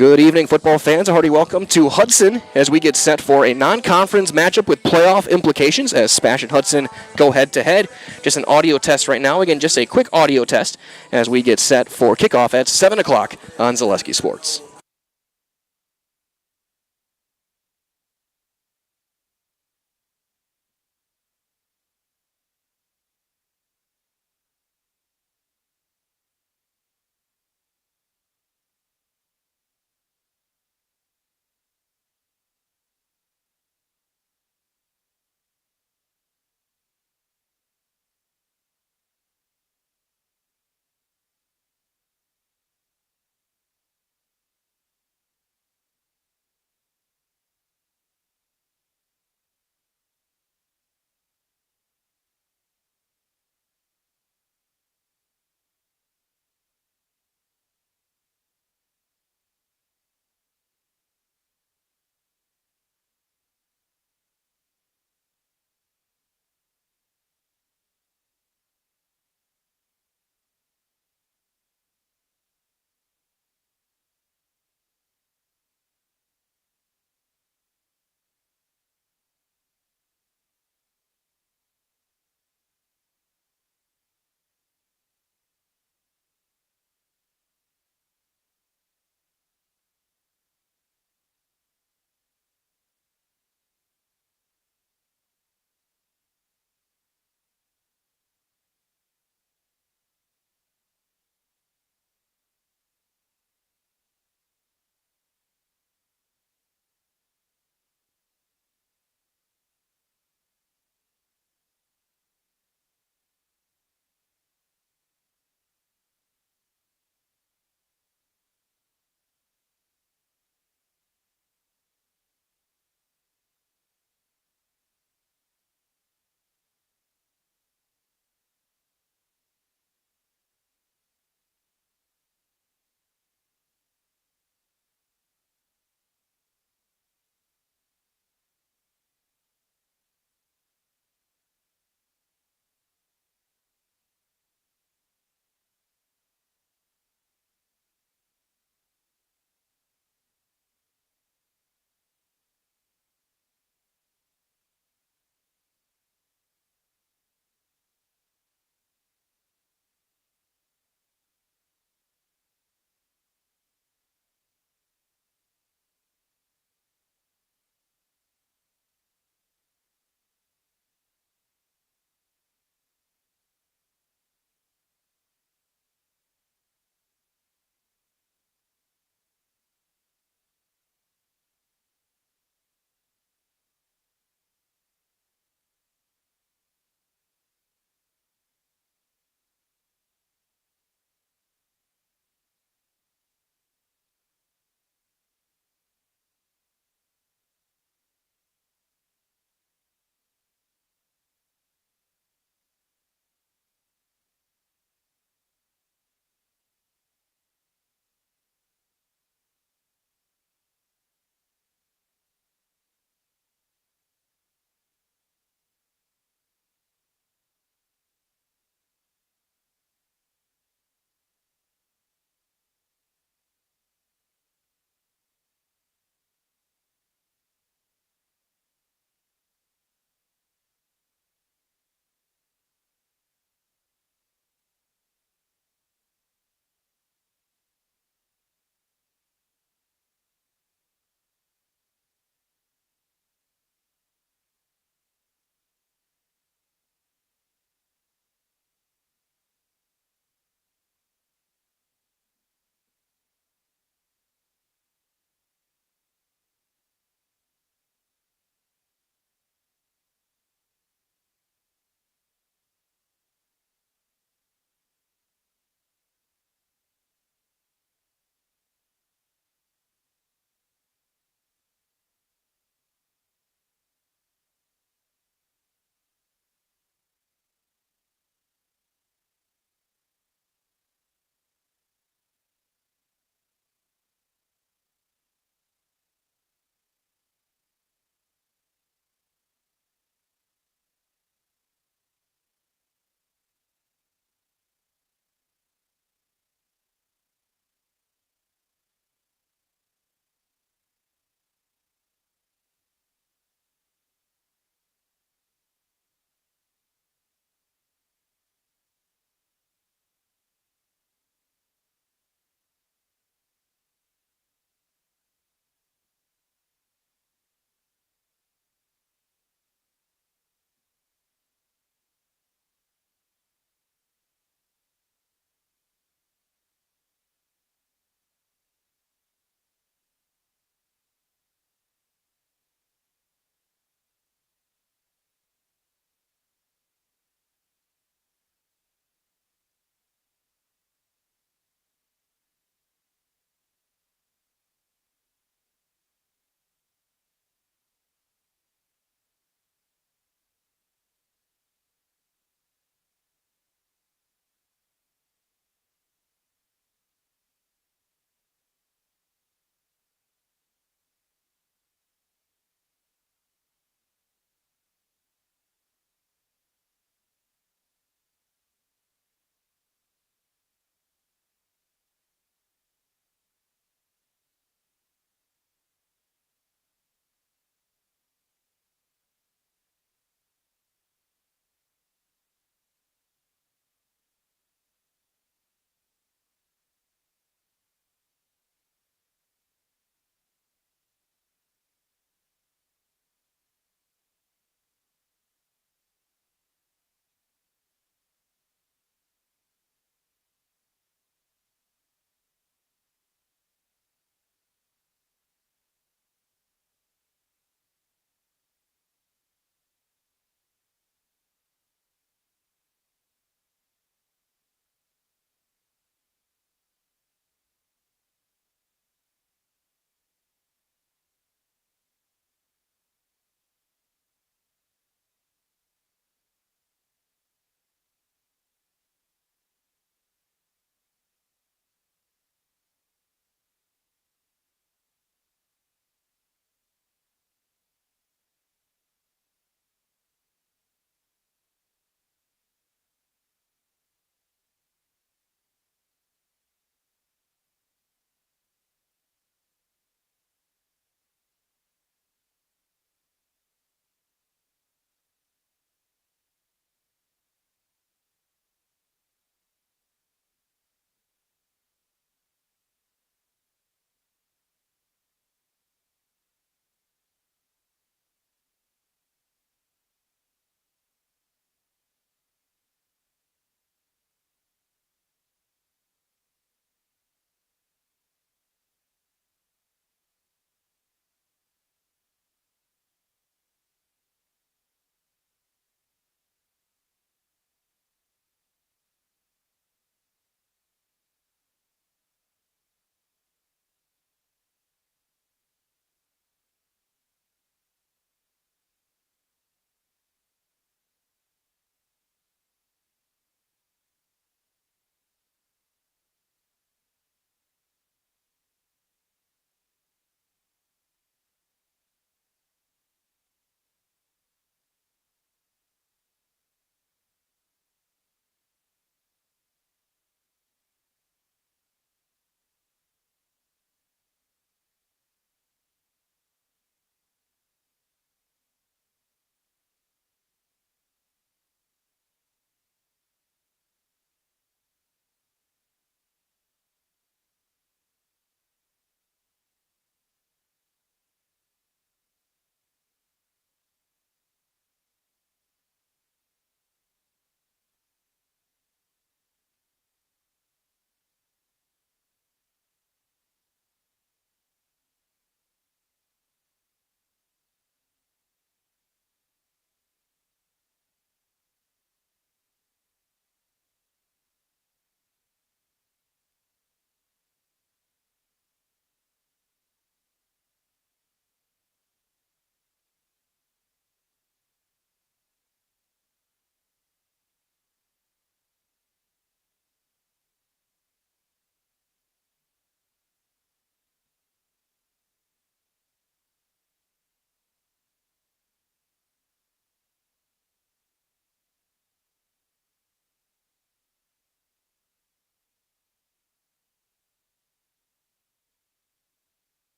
Good evening, football fans. A hearty welcome to Hudson as we get set for a non-conference matchup with playoff implications as Spash and Hudson go head-to-head. Just an audio test right now. Again, just a quick audio test as we get set for kickoff at 7 o'clock on Zaleski Sports.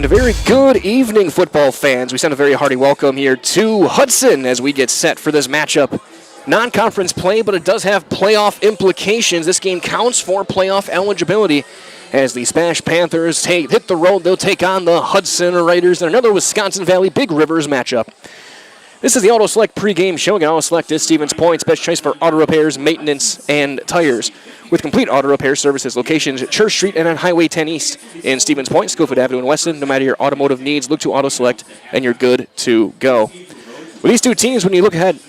And a very good evening, football fans. We send a very hearty welcome here to Hudson as we get set for this matchup. Non-conference play, but it does have playoff implications. This game counts for playoff eligibility as the Spash Panthers hit the road. They'll take on the Hudson Raiders in another Wisconsin Valley Big Rivers matchup. This is the Auto Select pregame show. Auto Select is Stevens Point's best choice for auto repairs, maintenance, and tires. With complete auto repair services, locations at Church Street and on Highway 10 East in Stevens Point, Schofield Avenue in Weston. No matter your automotive needs, look to Auto Select, and you're good to go. With these two teams, when you look ahead,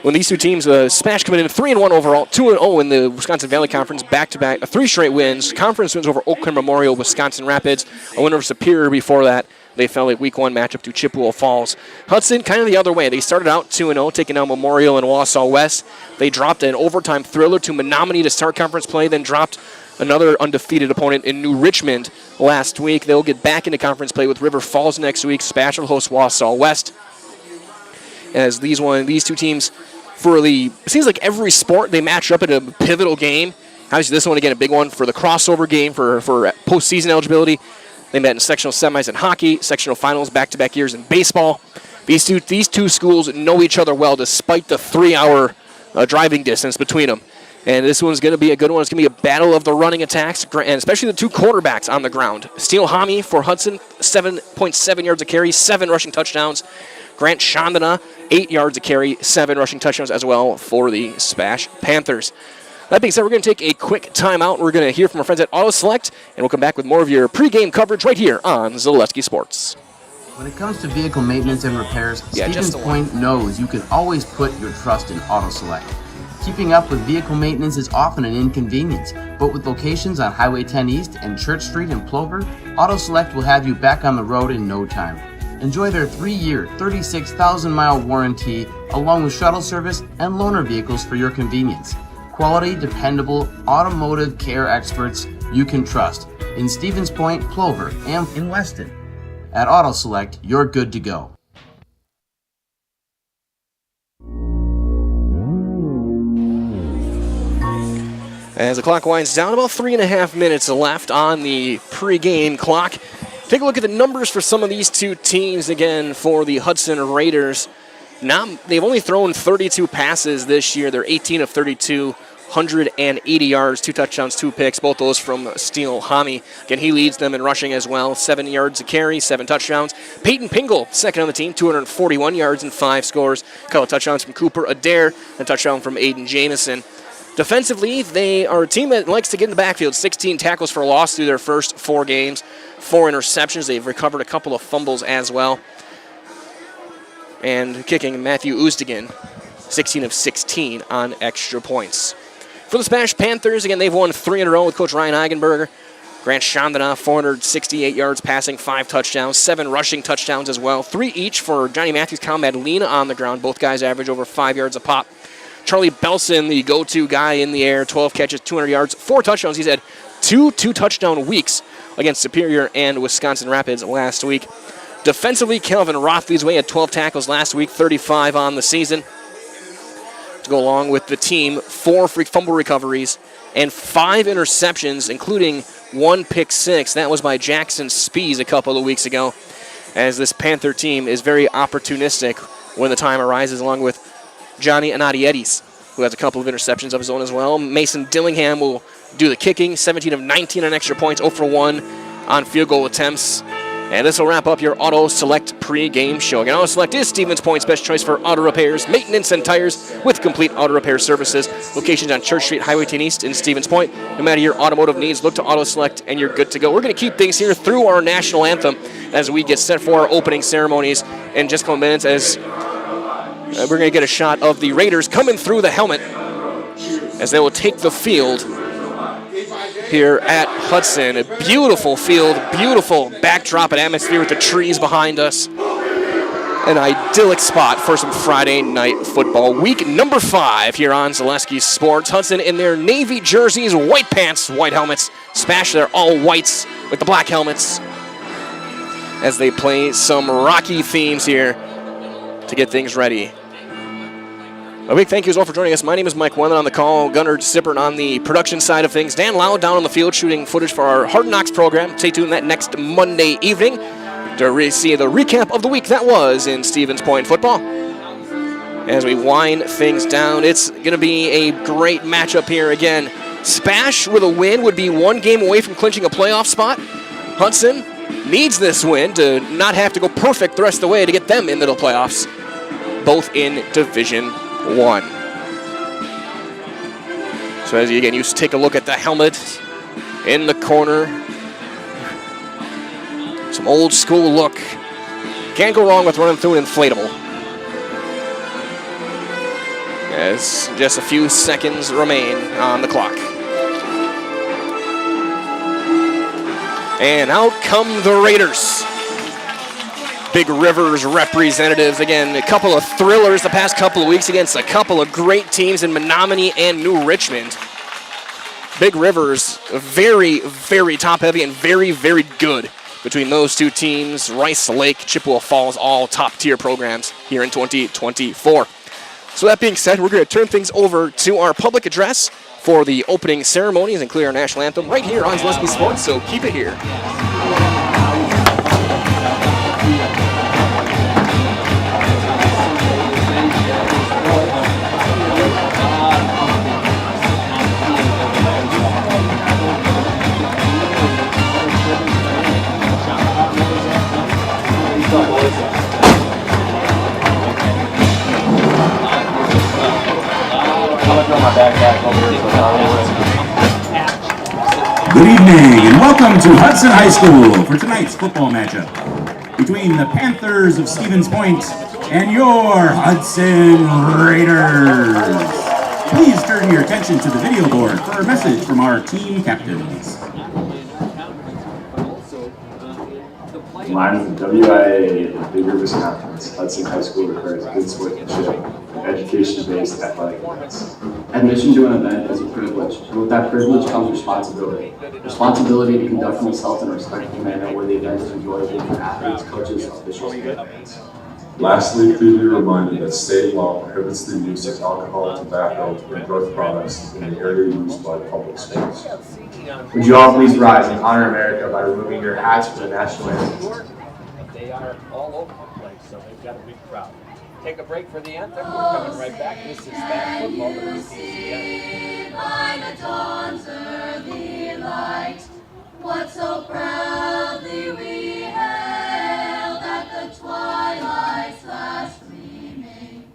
Spash coming in 3-1 overall, 2-0 in the Wisconsin Valley Conference, back-to-back, 3 straight wins. Conference wins over Oak Cliff Memorial, Wisconsin Rapids, a win over Superior before that. They fell a Week 1 matchup to Chippewa Falls. Hudson, kind of the other way. They started out 2-0, taking out Memorial and Wausau West. They dropped an overtime thriller to Menominee to start conference play, then dropped another undefeated opponent in New Richmond last week. They'll get back into conference play with River Falls next week. Spash will host Wausau West. As these two teams, it seems like every sport they match up at a pivotal game. Obviously, this one, again, a big one for the crossover game for postseason eligibility. They met in sectional semis in hockey, sectional finals back-to-back years in baseball. These two schools know each other well despite the 3-hour driving distance between them. And this one's going to be a good one. It's going to be a battle of the running attacks, and especially the two quarterbacks on the ground. Steele Hami for Hudson, 7.7 yards a carry, 7 rushing touchdowns. Grant Chandana, 8 yards a carry, 7 rushing touchdowns as well for the Spash Panthers. That being said, we're going to take a quick timeout. We're going to hear from our friends at Auto Select, and we'll come back with more of your pregame coverage right here on Zaleski Sports. When it comes to vehicle maintenance and repairs, Stevens Point knows you can always put your trust in Auto Select. Keeping up with vehicle maintenance is often an inconvenience, but with locations on Highway 10 East and Church Street in Plover, Auto Select will have you back on the road in no time. Enjoy their 3-year, 36,000-mile warranty, along with shuttle service and loaner vehicles for your convenience. Quality, dependable, automotive care experts you can trust in Stevens Point, Plover, and in Weston. At Auto Select, you're good to go. As the clock winds down, about 3.5 minutes left on the pregame clock. Take a look at the numbers for some of these two teams again for the Hudson Raiders. They've only thrown 32 passes this year. They're 18 of 32, 180 yards, 2 touchdowns, 2 picks, both those from Steele Hami. Again, he leads them in rushing as well, 7 yards a carry, 7 touchdowns. Peyton Pingle, second on the team, 241 yards and 5 scores. A couple of touchdowns from Cooper Adair, and a touchdown from Aiden Jamison. Defensively, they are a team that likes to get in the backfield. 16 tackles for loss through their first 4 games, 4 interceptions. They've recovered a couple of fumbles as well. And kicking, Matthew Oostegen, 16 of 16 on extra points. For the Spash Panthers, again, they've won 3 in a row with Coach Ryan Eigenberger. Grant Chandana, 468 yards passing, 5 touchdowns, 7 rushing touchdowns as well. 3 each for Johnny Matthews, Kyle Madalena on the ground. Both guys average over 5 yards a pop. Charlie Belson, the go-to guy in the air, 12 catches, 200 yards, 4 touchdowns. He's had 2 touchdown weeks against Superior and Wisconsin Rapids last week. Defensively, Calvin Roth leads the way at 12 tackles last week, 35 on the season. To go along with the team, 4 fumble recoveries and 5 interceptions, including 1 pick 6. That was by Jackson Spees a couple of weeks ago, as this Panther team is very opportunistic when the time arises, along with Johnny Anadietis, who has a couple of interceptions of his own as well. Mason Dillingham will do the kicking, 17 of 19 on extra points, 0 for 1 on field goal attempts. And this will wrap up your Auto Select pre-game show. Again, Auto Select is Stevens Point's best choice for auto repairs, maintenance, and tires with complete auto repair services. Locations on Church Street, Highway 10 East in Stevens Point. No matter your automotive needs, look to Auto Select and you're good to go. We're going to keep things here through our national anthem as we get set for our opening ceremonies in just a couple minutes, as we're going to get a shot of the Raiders coming through the helmet as they will take the field here at Hudson. A beautiful field, beautiful backdrop and atmosphere with the trees behind us. An idyllic spot for some Friday night football. Week number 5 here on Zaleski Sports. Hudson in their navy jerseys, white pants, white helmets. Spash, they're all whites with the black helmets as they play some Rocky themes here to get things ready A big thank you as well for joining us. My name is Mike Wendland on the call, Gunnar Zippert on the production side of things. Dan Lau down on the field shooting footage for our Hard Knocks program. Stay tuned that next Monday evening to see the recap of the week that was in Stevens Point football. As we wind things down, it's going to be a great matchup here again. Spash with a win would be one game away from clinching a playoff spot. Hudson needs this win to not have to go perfect the rest of the way to get them into the playoffs, both in Division 1. So as you again, you take a look at the helmet in the corner. Some old school look. Can't go wrong with running through an inflatable. As just a few seconds remain on the clock. And out come the Raiders. Big Rivers representatives. Again, a couple of thrillers the past couple of weeks against a couple of great teams in Menominee and New Richmond. Big Rivers, very, very top-heavy and very, very good between those two teams. Rice Lake, Chippewa Falls, all top-tier programs here in 2024. So that being said, we're going to turn things over to our public address for the opening ceremonies and clear our national anthem right here on Zaleski Sports, so keep it here. Good evening and welcome to Hudson High School for tonight's football matchup between the Panthers of Stevens Point and your Hudson Raiders. Please turn your attention to the video board for a message from our team captains. Mine the WIAA and the Big Rivers Conference, Hudson High School requires good sportsmanship and education-based athletic events. Admission to an event is a privilege, and with that privilege comes responsibility. Responsibility to conduct oneself in a respectful manner where the event is enjoyable for athletes, coaches, officials, and fans. Lastly, please be reminded that state law prohibits the use of alcohol, tobacco, and drug products in the area used by public schools. Would you all please rise and honor America by removing your hats for the national anthem? They are all over the place, so they've got a big crowd. Take a break for the anthem. We're coming right back. This is Spash football with UCCS. By the dawn's early light, what so proudly we hailed at the twilight's last gleaming,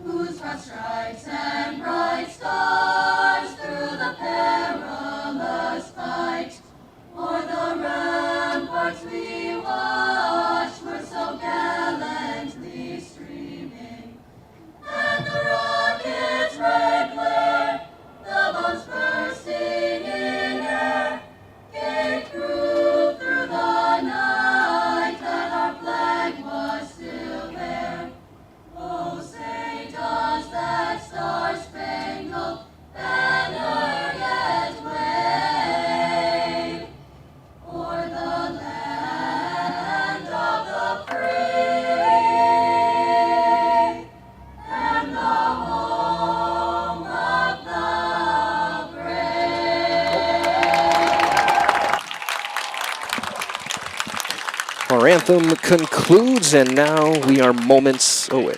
whose broad stripes and bright stars through the perilous fight, o'er the ramparts we watched were so gallantly streaming, and the rocket's red glare, the bombs bursting in air, gave proof through the night that our flag was still there. Oh, say does that star-spangled banner yet wave o'er the land of the free and the home of the brave. Our anthem concludes, and now we are moments away.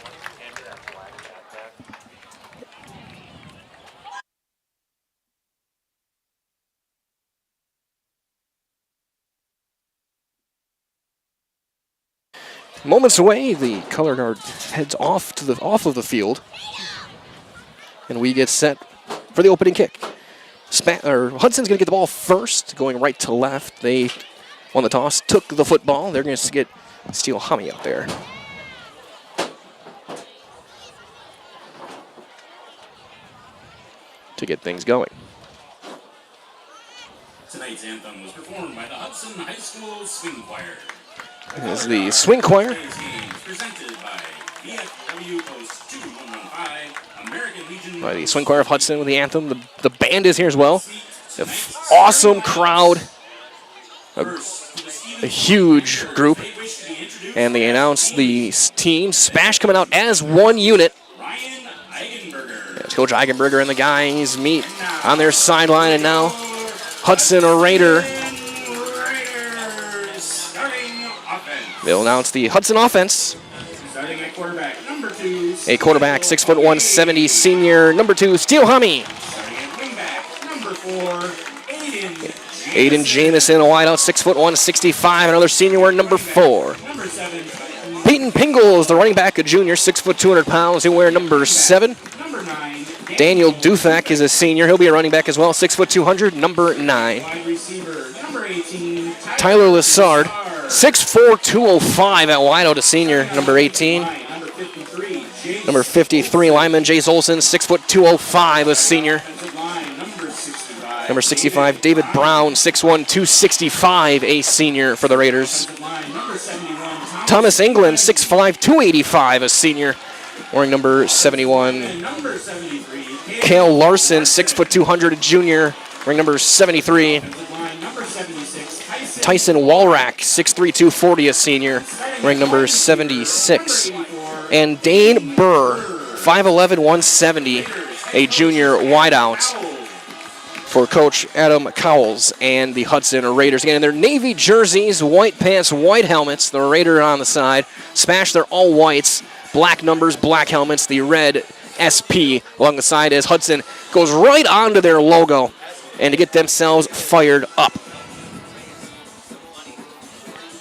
Moments away, the color guard heads off of the field, and we get set for the opening kick. Hudson's going to get the ball first, going right to left. They won the toss, took the football. They're going to get Steele Hummy up there. To get things going. Tonight's anthem was performed by the Hudson High School Swing Choir. This is the swing choir. Presented by VFW Post 2115, American Legion. By the swing choir of Hudson with the anthem. The band is here as well. An awesome crowd. A huge group. And they announced the team, Spash coming out as one unit. Coach Eigenberger and the guys meet on their sideline, and now Hudson Raider. They'll announce the Hudson offense. Starting at quarterback, number 2. A quarterback, 6'1", 170 senior, number 2, Steele Hummy. Starting at wingback, number 4, Aiden Jamison, a wideout, 6'1", 165, another senior, wearing number 4. Number 7, Peyton Pingle is the running back, a junior, 6', 200 pounds. He'll wear number 7. number 9, Daniel Dufak is a senior. He'll be a running back as well, 6', 200, number 9. wide receiver, number 18, Tyler Lessard, 6'4", 205 at wideout, a senior, number 18. number 53, James Number 53, lineman Jace Olson, 6', 205, a senior. line, number 65, Number 65, David Brown, 6'1", 265, a senior for the Raiders. line, number 71, Thomas England, 6'5", 285, a senior, wearing number 71. number 73, Cale Larson, 6', 200, a junior, wearing number 73. line, number 76, Tyson Walrack, 6'3", 240, a senior, wearing number 76. And Dane Burr, 5'11", 170, a junior wideout for Coach Adam Cowles and the Hudson Raiders. Again, in their navy jerseys, white pants, white helmets, the Raider on the side. Spash, they're all whites, black numbers, black helmets, the red SP along the side as Hudson goes right onto their logo and to get themselves fired up.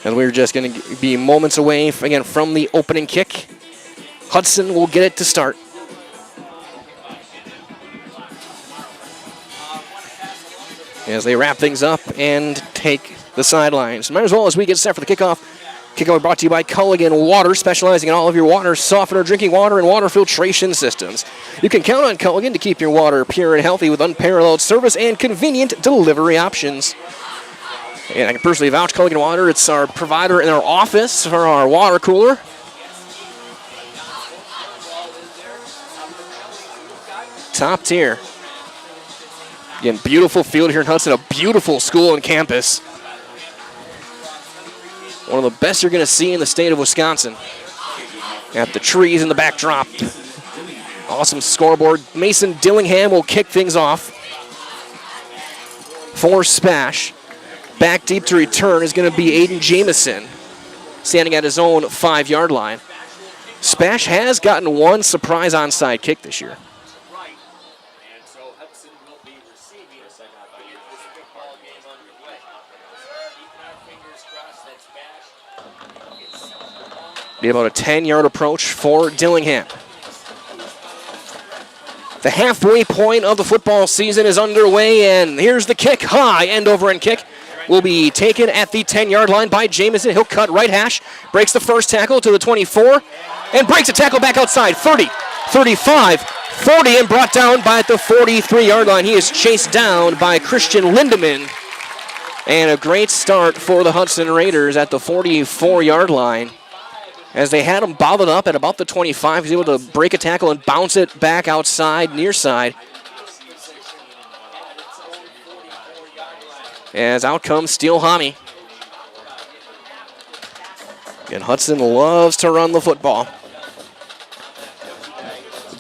And we're just going to be moments away, again, from the opening kick. Hudson will get it to start. As they wrap things up and take the sidelines. Might as well, as we get set for the kickoff. Kickoff brought to you by Culligan Water, specializing in all of your water softener, drinking water, and water filtration systems. You can count on Culligan to keep your water pure and healthy with unparalleled service and convenient delivery options. And I can personally vouch Culligan Water. It's our provider in our office for our water cooler. Top tier. Again, beautiful field here in Hudson, a beautiful school and campus. One of the best you're going to see in the state of Wisconsin. Got the trees in the backdrop. Awesome scoreboard. Mason Dillingham will kick things off for Spash. Back deep to return is going to be Aiden Jamison, standing at his own 5-yard line. Spash has gotten one surprise onside kick this year. Be about a 10-yard approach for Dillingham. The halfway point of the football season is underway, and here's the kick. High end-over-end kick will be taken at the 10-yard line by Jamison. He'll cut right hash, breaks the first tackle to the 24, and breaks a tackle back outside. 30, 35, 40, and brought down by the 43-yard line. He is chased down by Christian Lindemann. And a great start for the Hudson Raiders at the 44-yard line. As they had him bottled up at about the 25, he's able to break a tackle and bounce it back outside, near side. As out comes Steele Homie. And Hudson loves to run the football.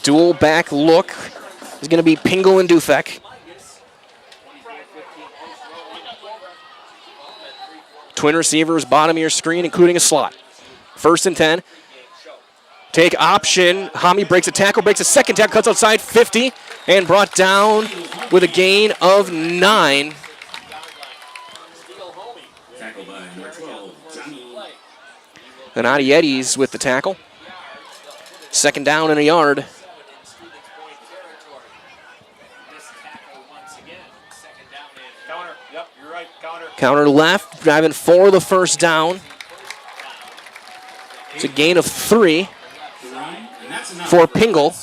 Dual back look is going to be Pingle and Dufek. Twin receivers, bottom of your screen, including a slot. 1st and 10. Take option. Homie breaks a tackle, breaks a second tackle, cuts outside 50, and brought down with a gain of 9. Donati with the tackle. 2nd down and a yard. Counter left, driving for the 1st down. It's a gain of 3 for Pingle.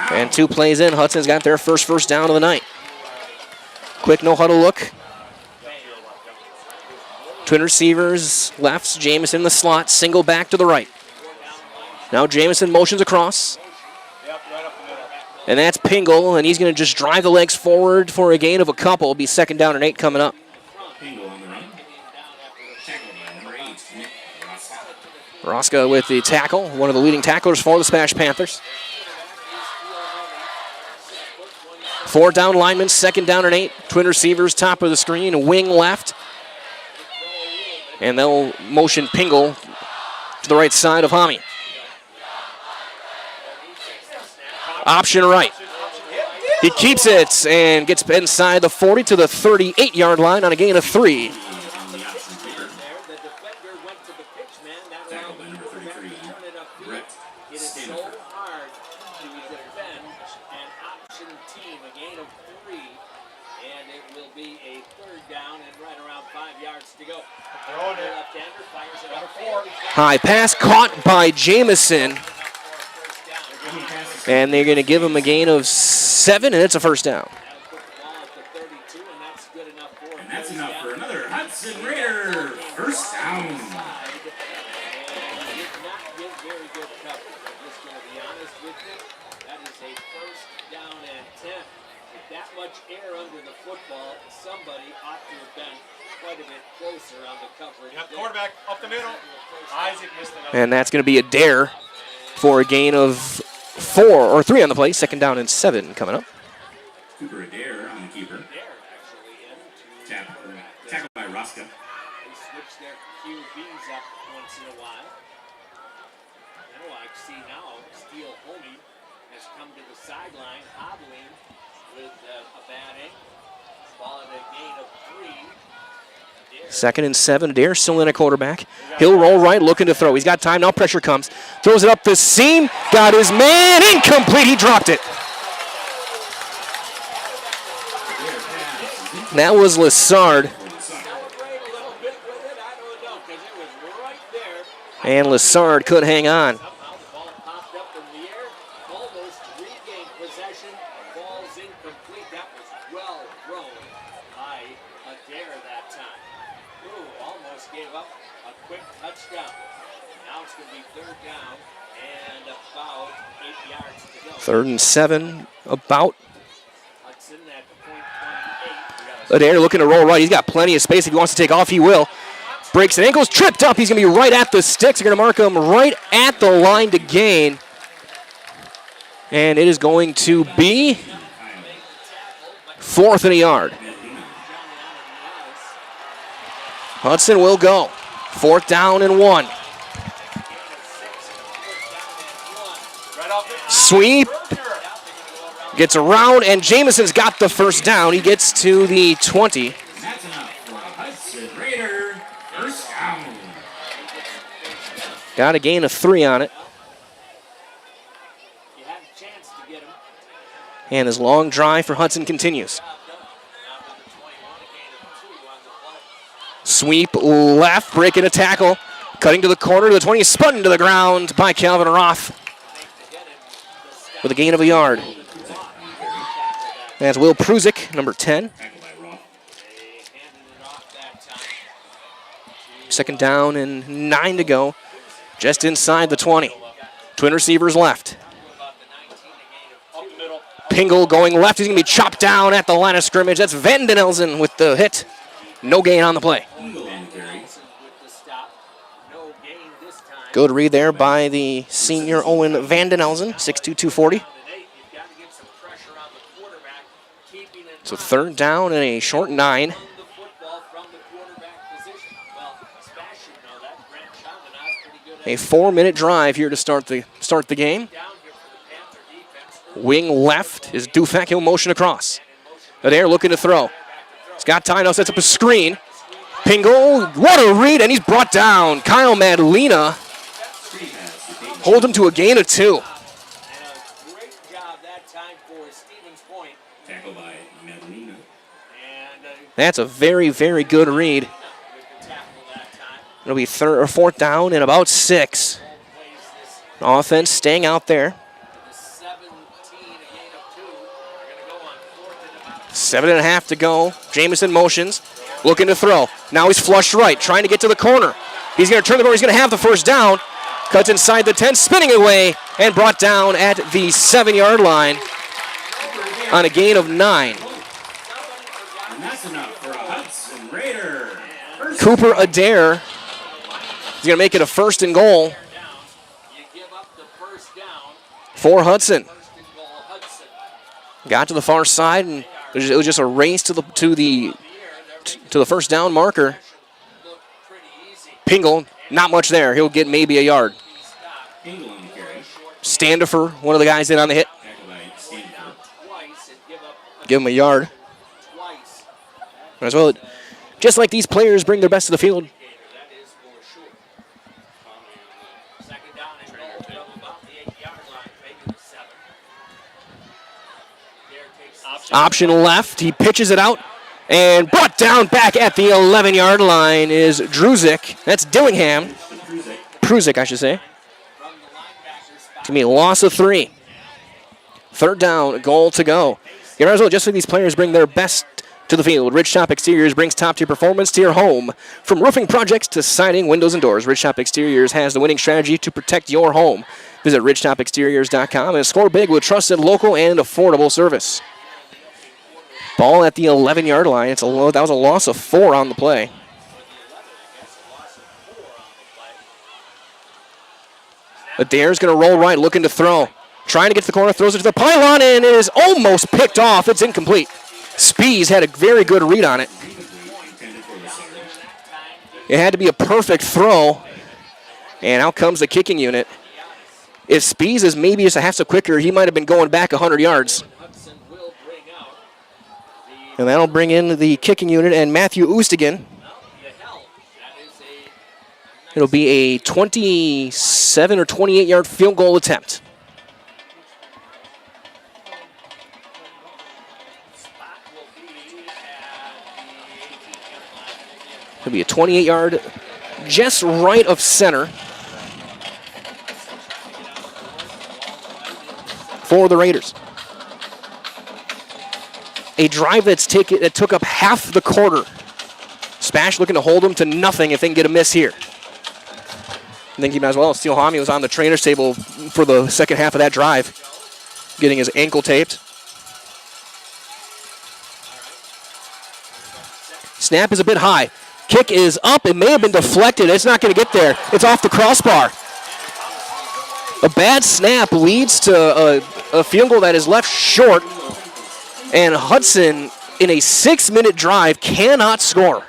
And 2 plays in, Hudson's got their first down of the night. Quick no-huddle look. Twin receivers, lefts, Jamison in the slot, single back to the right. Now Jamison motions across. And that's Pingle, and he's going to just drive the legs forward for a gain of a couple. It'll be 2nd down and 8 coming up. Rosca with the tackle, one of the leading tacklers for the Spash Panthers. 4 down linemen, 2nd down and 8. Twin receivers, top of the screen, wing left. And they'll motion Pingle to the right side of Hami. Option right. He keeps it and gets inside the 40 to the 38-yard line on a gain of 3. High pass caught by Jamison. And they're going to give him a gain of 7, and it's a first down. And that's enough for another Hudson Raider first down. Air under the football, somebody ought to have been quite a bit closer on the coverage. You got the quarterback up the middle. Isaac missed another. And that's going to be a dare for a gain of 4 or 3 on the play. 2nd down and 7 coming up. Cooper Adair on the keeper. Tackled by Rosca. They switch their QBs up once in a while. Now I see Steel Homey has come to the sideline, hobbling with a bad ankle. Ball at a gain of 3. 2nd and 7. Adair still in a quarterback. He'll roll right, looking to throw. He's got time. Now pressure comes. Throws it up the seam. Got his man. Incomplete. He dropped it. That was Lessard. And Lessard could hang on. Third and 7, about. Adair looking to roll right. He's got plenty of space. If he wants to take off, he will. Breaks an ankles, tripped up. He's going to be right at the sticks. They're going to mark him right at the line to gain. And it is going to be 4th and a yard. Hudson will go. 4th down and 1. Sweep. Gets around, and Jamison's got the first down. He gets to the 20. That's enough for a Hudson Raider first down. Got a gain of 3 on it. And his long drive for Hudson continues. Sweep left, breaking a tackle. Cutting to the corner to the 20, spun into the ground by Calvin Roth with a gain of a yard. That's Will Prusick, number 10. 2nd down and 9 to go. Just inside the 20. Twin receivers left. Pingle going left. He's going to be chopped down at the line of scrimmage. That's Vandenelsen with the hit. No gain on the play. Good read there by the senior Owen Vandenelsen, 6'2", 240. So 3rd down and a short 9. A 4-minute drive here to start the game. Wing left is Dufek. He'll motion across. Adair looking to throw. He's got time now. Sets up a screen. Pingle, what a read, and he's brought down. Kyle Madalena hold him to a gain of 2. That's a very, very good read. It'll be 3rd or 4th down and about 6. Offense staying out there. 7.5 to go. Jamison motions, looking to throw. Now he's flushed right, trying to get to the corner. He's going to turn the corner. He's going to have the first down. Cuts inside the 10, spinning away, and brought down at the 7-yard line on a gain of 9. And that's enough for a Hudson Raider. Cooper Adair is going to make it a 1st and goal for Hudson. Got to the far side, and it was just a race to the first down marker. Pingle, not much there. He'll get maybe a yard. Standifer, one of the guys in on the hit. Give him a yard. As well, just like these players bring their best to the field. Option left. He pitches it out. And brought down back at the 11-yard line is Druzik. That's Dillingham. Pruzik, I should say. To me, loss of 3. Third down, goal to go. You might as well just so these players bring their best to the field. Ridgetop Exteriors brings top-tier performance to your home. From roofing projects to siding, windows, and doors, Ridgetop Exteriors has the winning strategy to protect your home. Visit ridgetopexteriors.com and score big with trusted, local, and affordable service. Ball at the 11-yard line. That was a loss of 4 on the play. Adair's going to roll right, looking to throw. Trying to get to the corner, throws it to the pylon, and it is almost picked off. It's incomplete. Spees had a very good read on it. It had to be a perfect throw, and out comes the kicking unit. If Spees is maybe just a half so quicker, he might have been going back 100 yards. And that'll bring in the kicking unit and Matthew Oostigan. It'll be a 27 or 28-yard field goal attempt. It'll be a 28-yard, just right of center for the Raiders. A drive that took up half the quarter. Spash looking to hold them to nothing if they can get a miss here. I think he might as well. Steele Hami was on the trainer's table for the second half of that drive, getting his ankle taped. Snap is a bit high. Kick is up. It may have been deflected. It's not going to get there. It's off the crossbar. A bad snap leads to a field goal that is left short. And Hudson, in a 6-minute drive, cannot score.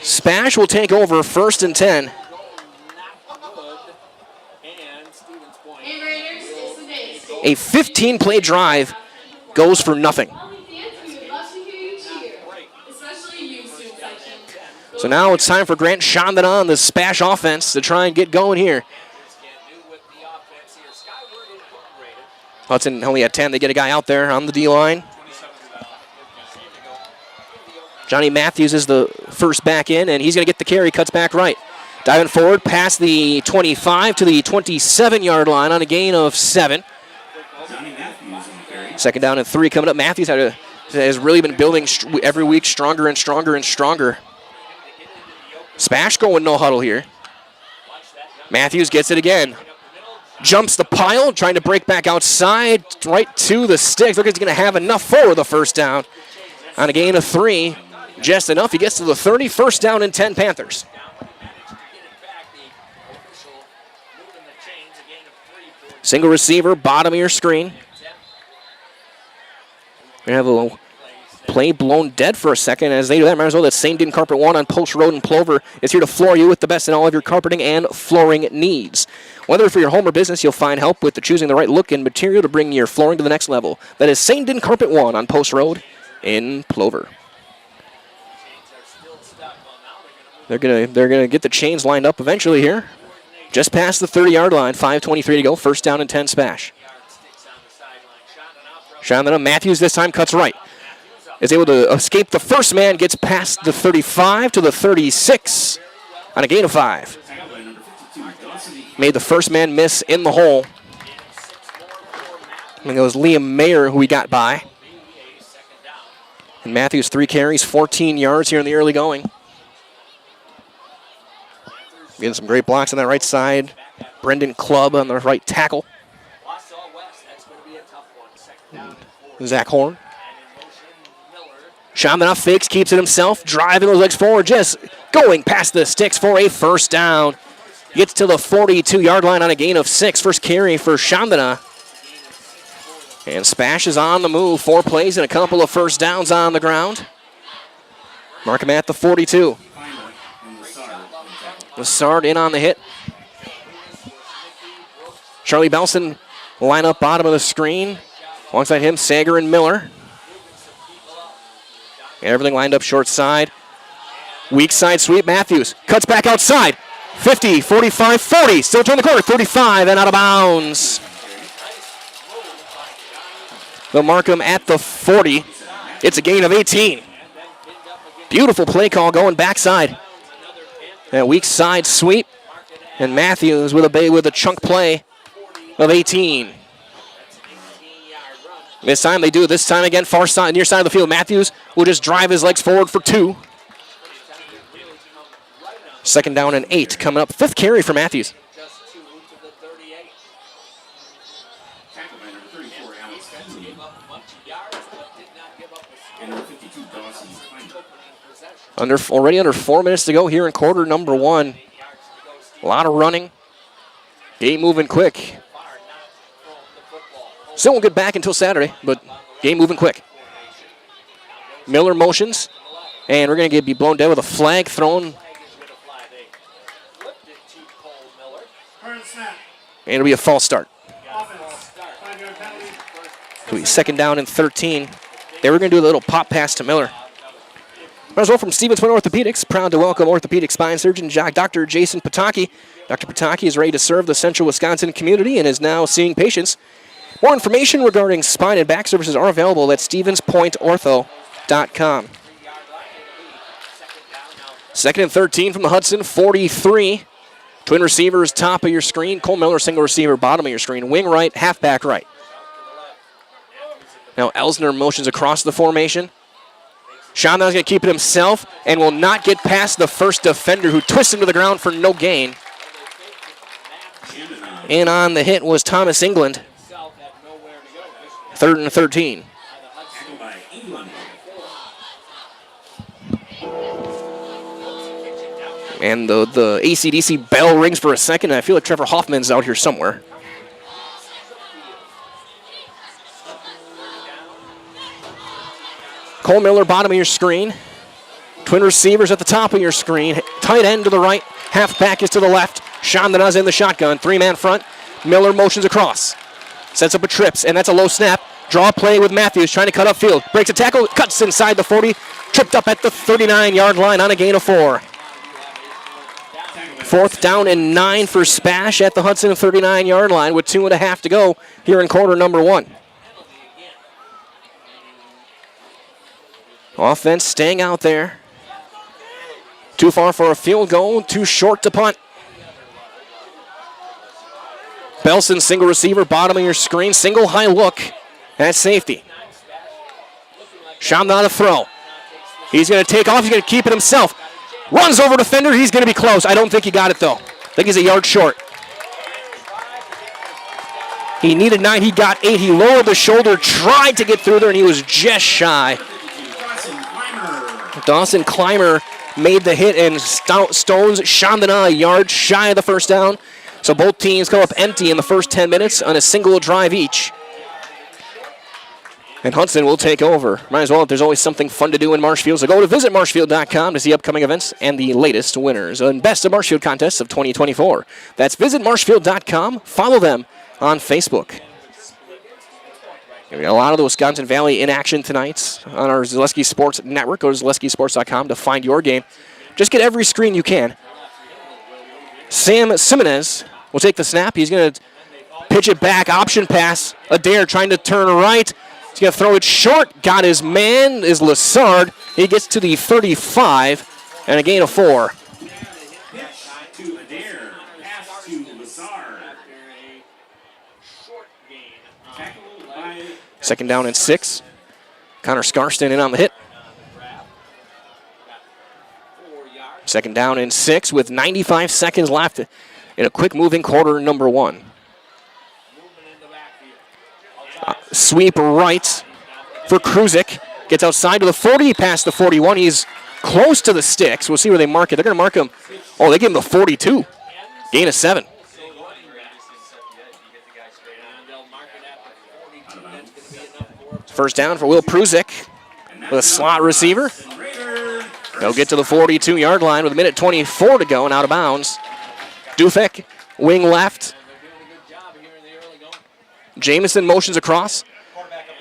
Spash will take over 1st and 10. A 15-play drive goes for nothing. So now it's time for Grant Chandana on the Spash offense to try and get going here. Hudson only had 10. They get a guy out there on the D-line. Johnny Matthews is the first back in, and he's going to get the carry, cuts back right. Diving forward past the 25 to the 27-yard line on a gain of 7. Second down and 3 coming up. Matthews has really been building every week stronger and stronger and stronger. Spash going no huddle here. Matthews gets it again. Jumps the pile, trying to break back outside, right to the sticks. Look, he's going to have enough for the first down. On a gain of 3, just enough. He gets to the 30, first down and 10 Panthers. Single receiver, bottom of your screen. We're going to have a play blown dead for a second. As they do that, might as well. That St. Dean Carpet One on Post Road in Plover is here to floor you with the best in all of your carpeting and flooring needs. Whether for your home or business, you'll find help with choosing the right look and material to bring your flooring to the next level. That is St. Dean Carpet One on Post Road in Plover. They're gonna get the chains lined up eventually here. Just past the 30-yard line, 5:23 to go. First down and 10 Spash. Chandana Matthews this time cuts right. Is able to escape the first man, gets past the 35 to the 36 on a gain of 5. Made the first man miss in the hole. I think it was Liam Mayer who he got by. And Matthews 3 carries, 14 yards here in the early going. Getting some great blocks on that right side. Brendan Clubb on the right tackle. Zach Horn. Chandana fakes, keeps it himself, driving those legs forward, just going past the sticks for a first down. Gets to the 42-yard line on a gain of 6. First carry for Chandana. And Spash is on the move. 4 plays and a couple of first downs on the ground. Mark him at the 42. Lassard in on the hit. Charlie Belson line up bottom of the screen. Alongside him, Sager and Miller. Everything lined up short side. Weak side sweep. Matthews cuts back outside. 50, 45, 40. Still turn the corner. 35 and out of bounds. They'll mark him at the 40. It's a gain of 18. Beautiful play call going backside. A weak side sweep. And Matthews with a chunk play of 18. This time they do. This time again, far side, near side of the field. Matthews will just drive his legs forward for 2. Second down and 8 coming up. 5th carry for Matthews. Already under 4 minutes to go here in quarter number 1. A lot of running. Game moving quick. Still won't get back until Saturday, but game moving quick. Miller motions, and we're going to be blown dead with a flag thrown. And it'll be a false start. It'll be second down and 13. They were going to do a little pop pass to Miller. As well from Stevens Point Orthopedics, proud to welcome orthopedic spine surgeon Dr. Jason Pataki. Dr. Pataki is ready to serve the central Wisconsin community and is now seeing patients. More information regarding spine and back services are available at stevenspointortho.com. Second and 13 from the Hudson 43. Twin receivers top of your screen. Cole Miller single receiver bottom of your screen. Wing right, halfback right. Now Elsner motions across the formation. Shonda's going to keep it himself and will not get past the first defender who twists him to the ground for no gain. In on the hit was Thomas England. 3rd and 13. And the AC/DC bell rings for a second, and I feel like Trevor Hoffman's out here somewhere. Cole Miller, bottom of your screen. Twin receivers at the top of your screen. Tight end to the right. Halfback is to the left. Chandana's in the shotgun. 3-man front. Miller motions across. Sets up a trips, and that's a low snap. Draw play with Matthews, trying to cut upfield. Breaks a tackle, cuts inside the 40. Tripped up at the 39-yard line on a gain of 4. 4th down and 9 for Spash at the Hudson 39-yard line with 2.5 to go here in quarter number 1. Offense staying out there. Too far for a field goal, too short to punt. Belson, single receiver, bottom of your screen, single high look at safety. Sham on a throw. He's going to take off, he's going to keep it himself. Runs over defender, he's going to be close. I don't think he got it though. I think he's a yard short. He needed 9, he got 8. He lowered the shoulder, tried to get through there, and he was just shy. Dawson Clymer made the hit, and Stones Chandana a yard shy of the first down. So both teams come up empty in the first 10 minutes on a single drive each. And Hudson will take over. Might as well, if there's always something fun to do in Marshfield. So go to visit marshfield.com to see upcoming events and the latest winners and best of Marshfield contests of 2024. That's visitmarshfield.com. Follow them on Facebook. We got a lot of the Wisconsin Valley in action tonight on our Zaleski Sports network. Go to zaleskisports.com to find your game. Just get every screen you can. Sam Simonez will take the snap. He's going to pitch it back. Option pass. Adair trying to turn right. He's going to throw it short. Got his man is Lassard. He gets to the 35 and a gain of 4. Second down and 6. Connor Scarston in on the hit. Second down and 6 with 95 seconds left in a quick moving quarter number 1. Sweep right for Kruzik. Gets outside to the 40, past the 41. He's close to the sticks. We'll see where they mark it. They're going to mark him. Oh, they give him the 42. Gain of 7. First down for Will Prusick with a slot receiver. They'll get to the 42-yard line with a minute 24 to go and out of bounds. Dufek, wing left. Jamison motions across.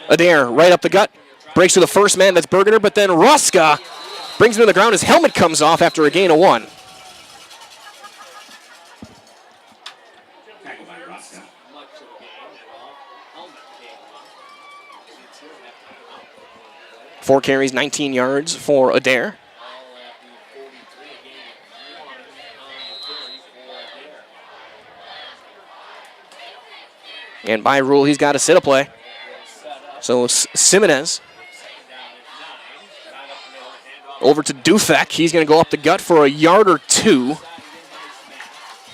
Adair right up the gut. Breaks through the first man, that's Bergener, but then Ruska brings him to the ground. His helmet comes off after a gain of 1. Four carries, 19 yards for Adair. And by rule, he's got to sit a play. So Simonez over to Dufek. He's going to go up the gut for a yard or 2. Looks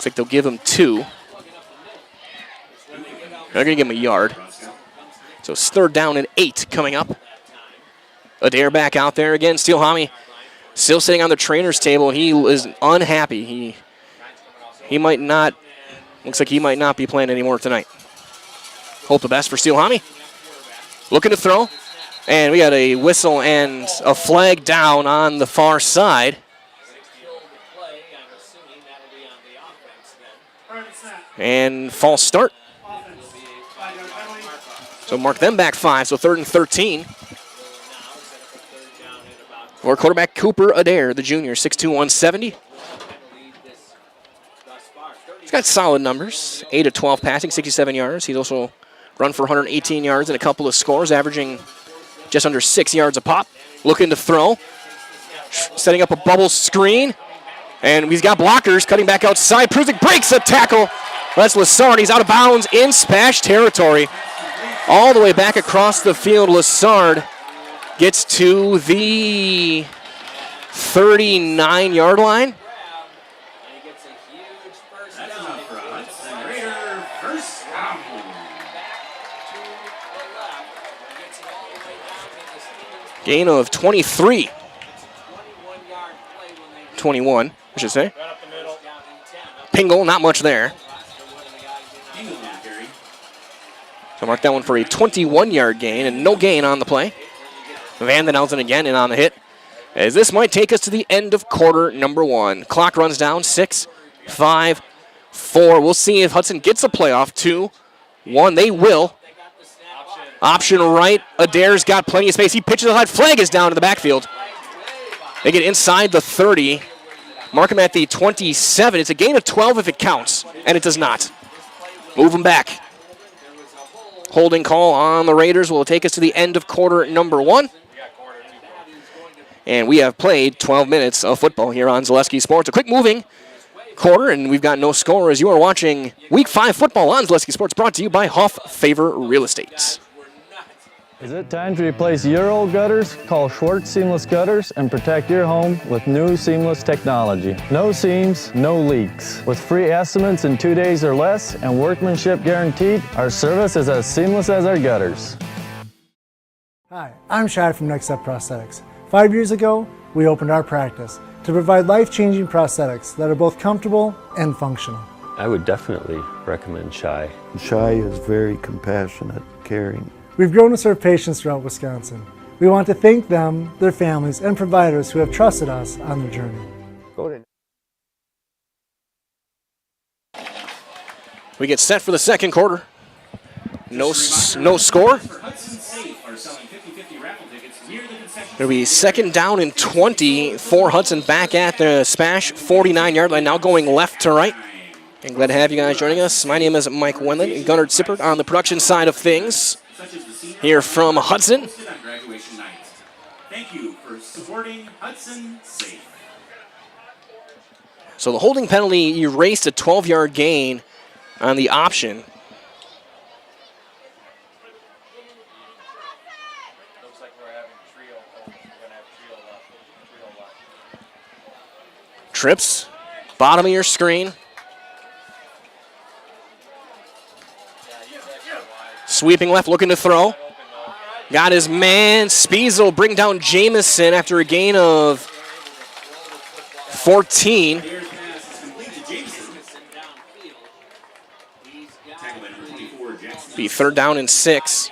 like they'll give him 2. They're going to give him a yard. So it's 3rd down and 8 coming up. Adair back out there again. Steelhami still sitting on the trainer's table, and he is unhappy. He might not, looks like he might not be playing anymore tonight. Hope the best for Steelhami. Looking to throw. And we got a whistle and a flag down on the far side. And false start. So mark them back 5, so 3rd and 13. For quarterback Cooper Adair, the junior, 6'2", 170. He's got solid numbers, 8 of 12 passing, 67 yards. He's also run for 118 yards and a couple of scores, averaging just under 6 yards a pop. Looking to throw, setting up a bubble screen, and he's got blockers cutting back outside. Prusick breaks a tackle. That's Lassard. He's out of bounds in Spash territory. All the way back across the field, Lassard gets to the 39-yard line. Gain of 23. 21, I should say. Pingle, not much there. So mark that one for a 21-yard gain and no gain on the play. Van den Elzen again in on the hit, as this might take us to the end of quarter number 1. Clock runs down, 6, 5, 4. We'll see if Hudson gets a playoff. 2, 1. They will. Option right. Adair's got plenty of space. He pitches the high. Flag is down in the backfield. They get inside the 30. Mark him at the 27. It's a gain of 12 if it counts, and it does not. Move him back. Holding call on the Raiders will take us to the end of quarter number 1. And we have played 12 minutes of football here on Zaleski Sports. A quick moving quarter, and we've got no score as you are watching Week 5 football on Zaleski Sports, brought to you by Huff Favor Real Estate. Is it time to replace your old gutters? Call Schwartz Seamless Gutters and protect your home with new seamless technology. No seams, no leaks. With free estimates in 2 days or less and workmanship guaranteed, our service is as seamless as our gutters. Hi, I'm Shad from Next Step Prosthetics. 5 years ago, we opened our practice to provide life-changing prosthetics that are both comfortable and functional. I would definitely recommend Shai. Shai is very compassionate, caring. We've grown to serve patients throughout Wisconsin. We want to thank them, their families, and providers who have trusted us on their journey. We get set for the second quarter. No score. It'll be 2nd down and 20 for Hudson, back at the Spash 49-yard line, now going left to right. And glad to have you guys joining us. My name is Mike Wendland and Gunnar Zippert on the production side of things here from Hudson. Thank you for supporting Hudson Safe. So the holding penalty erased a 12-yard gain on the option. Looks like we're having trio. We're going to have trio left. Trips, bottom of your screen. Sweeping left, looking to throw. Got his man. Spies will bring down Jamison after a gain of 14. Be 3rd down and 6.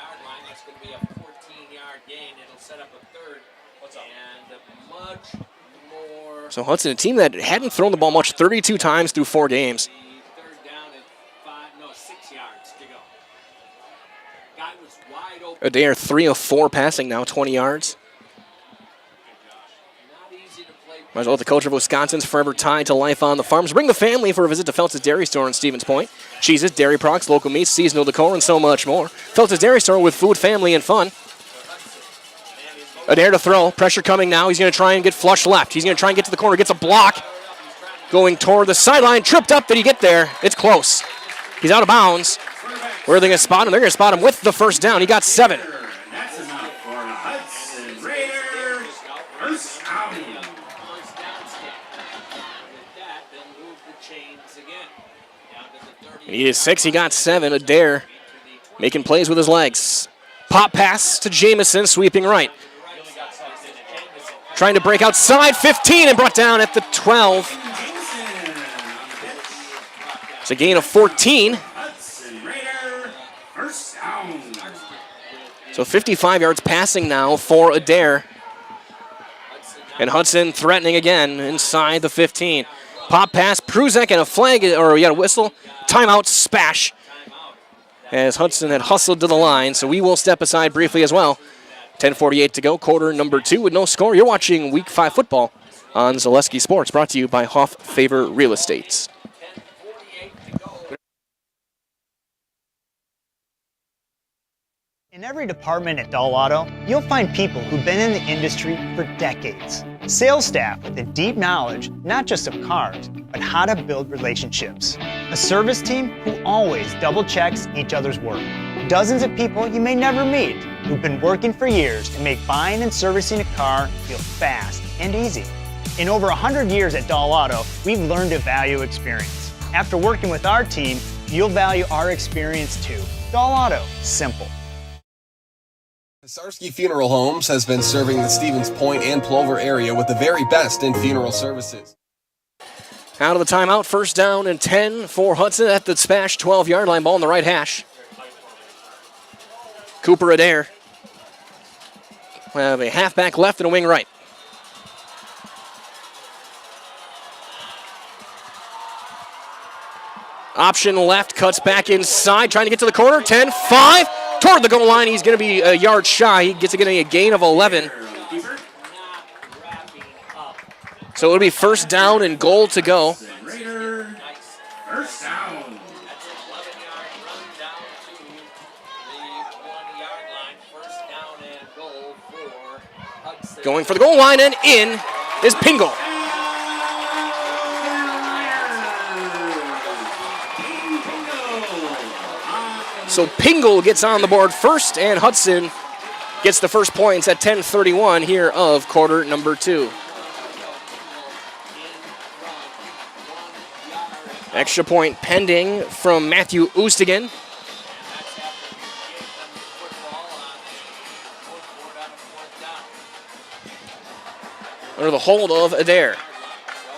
So Hudson, a team that hadn't thrown the ball much, 32 times through 4 games. Third down at 6 yards to go. Guy was wide open. Adair 3 of 4 passing now, 20 yards. Might as well, the coach of Wisconsin's forever tied to life on the farms. Bring the family for a visit to Feltz's Dairy Store in Stevens Point. Cheeses, dairy products, local meats, seasonal decor, and so much more. Feltz's Dairy Store with food, family, and fun. Adair to throw. Pressure coming now. He's going to try and get flush left. He's going to try and get to the corner. Gets a block. Going toward the sideline. Tripped up. Did he get there? It's close. He's out of bounds. Where are they going to spot him? They're going to spot him with the first down. He got 7. That's enough for a Hudson Raider. First down. He is 6. He got 7. Adair making plays with his legs. Pop pass to Jamison, sweeping right. Trying to break outside, 15, and brought down at the 12. It's a gain of 14. So 55 yards passing now for Adair. And Hudson threatening again inside the 15. Pop pass, Pruzek, and a flag, or a whistle. Timeout, Spash. As Hudson had hustled to the line, so we will step aside briefly as well. 10:48 to go, quarter number 2 with no score. You're watching Week 5 football on Zaleski Sports, brought to you by Hoff Favor Real Estates. In every department at Dahl Auto, you'll find people who've been in the industry for decades. Sales staff with a deep knowledge, not just of cars, but how to build relationships. A service team who always double checks each other's work. Dozens of people you may never meet who've been working for years to make buying and servicing a car feel fast and easy. In over 100 years at Dahl Auto, we've learned to value experience. After working with our team, you'll value our experience too. Dahl Auto, simple. Zaleski Funeral Homes has been serving the Stevens Point and Plover area with the very best in funeral services. Out of the timeout, first down and 10 for Hudson at the Spash 12-yard line, ball in the right hash. Cooper Adair. We have a halfback left and a wing right. Option left, cuts back inside, trying to get to the corner. 10-5, toward the goal line. He's going to be a yard shy. He gets a gain of 11. So it'll be first down and goal to go. First down. Going for the goal line and in is Pingle. So Pingle gets on the board first, and Hudson gets the first points at 10:31 here of quarter number 2. Extra point pending from Matthew Oostigan. Under the hold of Adair.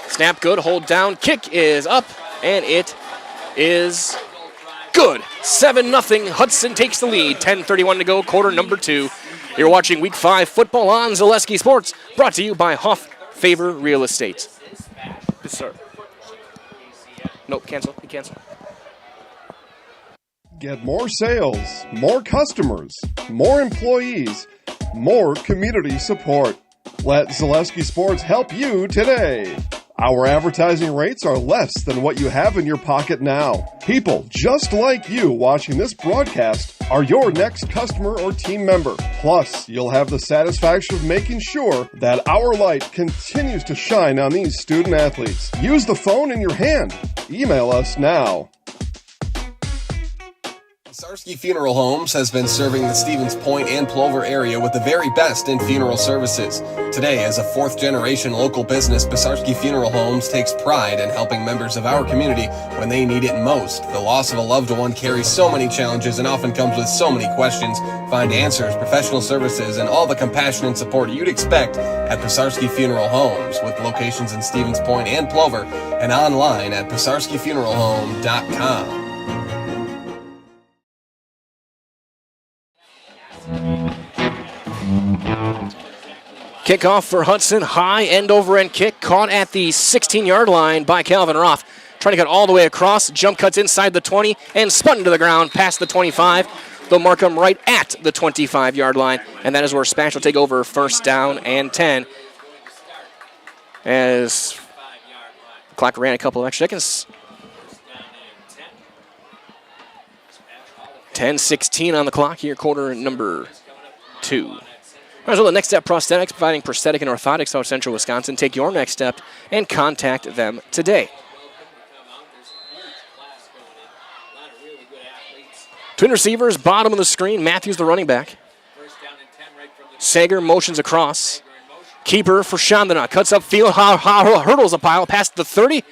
Snap good, hold down, kick is up, and it is good. 7-0, Hudson takes the lead. 10:31 to go, quarter number 2. You're watching Week 5 football on Zaleski Sports, brought to you by Hoff Favor Real Estate. Yes, sir. Nope, cancel, cancel. Get more sales, more customers, more employees, more community support. Let Zaleski Sports help you today. Our advertising rates are less than what you have in your pocket now. People just like you watching this broadcast are your next customer or team member. Plus, you'll have the satisfaction of making sure that our light continues to shine on these student athletes. Use the phone in your hand. Email us now. Zaleski Funeral Homes has been serving the Stevens Point and Plover area with the very best in funeral services. Today, as a fourth-generation local business, Zaleski Funeral Homes takes pride in helping members of our community when they need it most. The loss of a loved one carries so many challenges and often comes with so many questions. Find answers, professional services, and all the compassion and support you'd expect at Zaleski Funeral Homes, with locations in Stevens Point and Plover, and online at PisarskiFuneralHome.com. Kickoff for Hudson, high end over end kick, caught at the 16-yard line by Calvin Roth. Trying to cut all the way across, jump cuts inside the 20 and spun to the ground past the 25. They'll mark him right at the 25-yard line, and that is where Spash will take over first down and 10. As the clock ran a couple of extra seconds. 10:16 on the clock here, quarter number 2. All right, so the Next Step Prosthetics, providing prosthetic and orthotics South Central Wisconsin. Take your next step and contact them today. Twin receivers, bottom of the screen. Matthews, the running back. Sager motions across. Keeper for Chandana. Cuts upfield, hurdles a pile past the 30.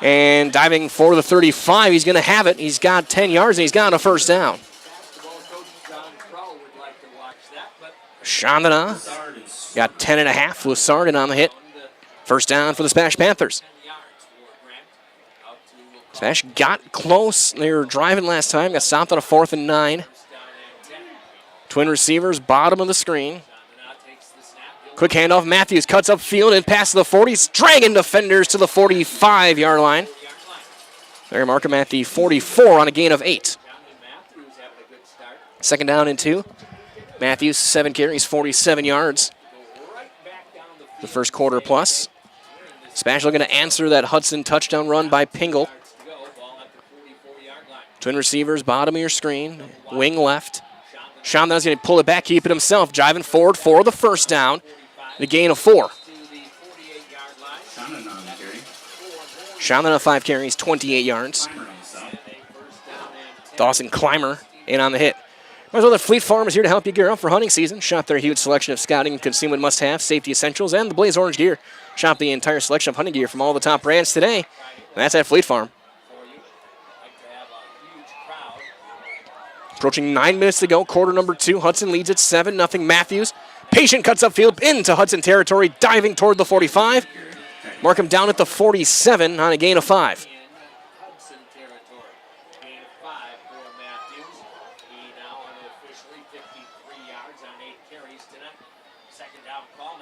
And diving for the 35. He's going to have it. He's got 10 yards, and he's got a first down. Chandana got 10.5 with Sardin on the hit. First down for the Spash Panthers. Spash got close. They were driving last time. Got stopped on a 4th and 9. Twin receivers, bottom of the screen. Quick handoff. Matthews cuts upfield and passes the 40s, dragging defenders to the 45-yard line. They're mark him at the 44 on a gain of 8. Second down and 2. Matthews, 7 carries, 47 yards. The first quarter plus. Spash looking to answer that Hudson touchdown run by Pingle. Twin receivers, bottom of your screen. Wing left. Chandana's going to pull it back, keep it himself. Driving forward for the first down. The gain of 4. Chandana 5 carries, 28 yards. Dawson Clymer in on the hit. Well, the Fleet Farm is here to help you gear up for hunting season. Shop their huge selection of scouting and concealment must-haves, safety essentials, and the Blaze Orange gear. Shop the entire selection of hunting gear from all the top brands today. And that's at Fleet Farm. Approaching 9 minutes to go, quarter number 2. Hudson leads at 7-0. Matthews. Patient cuts upfield into Hudson territory, diving toward the 45. Mark him down at the 47 on a gain of 5.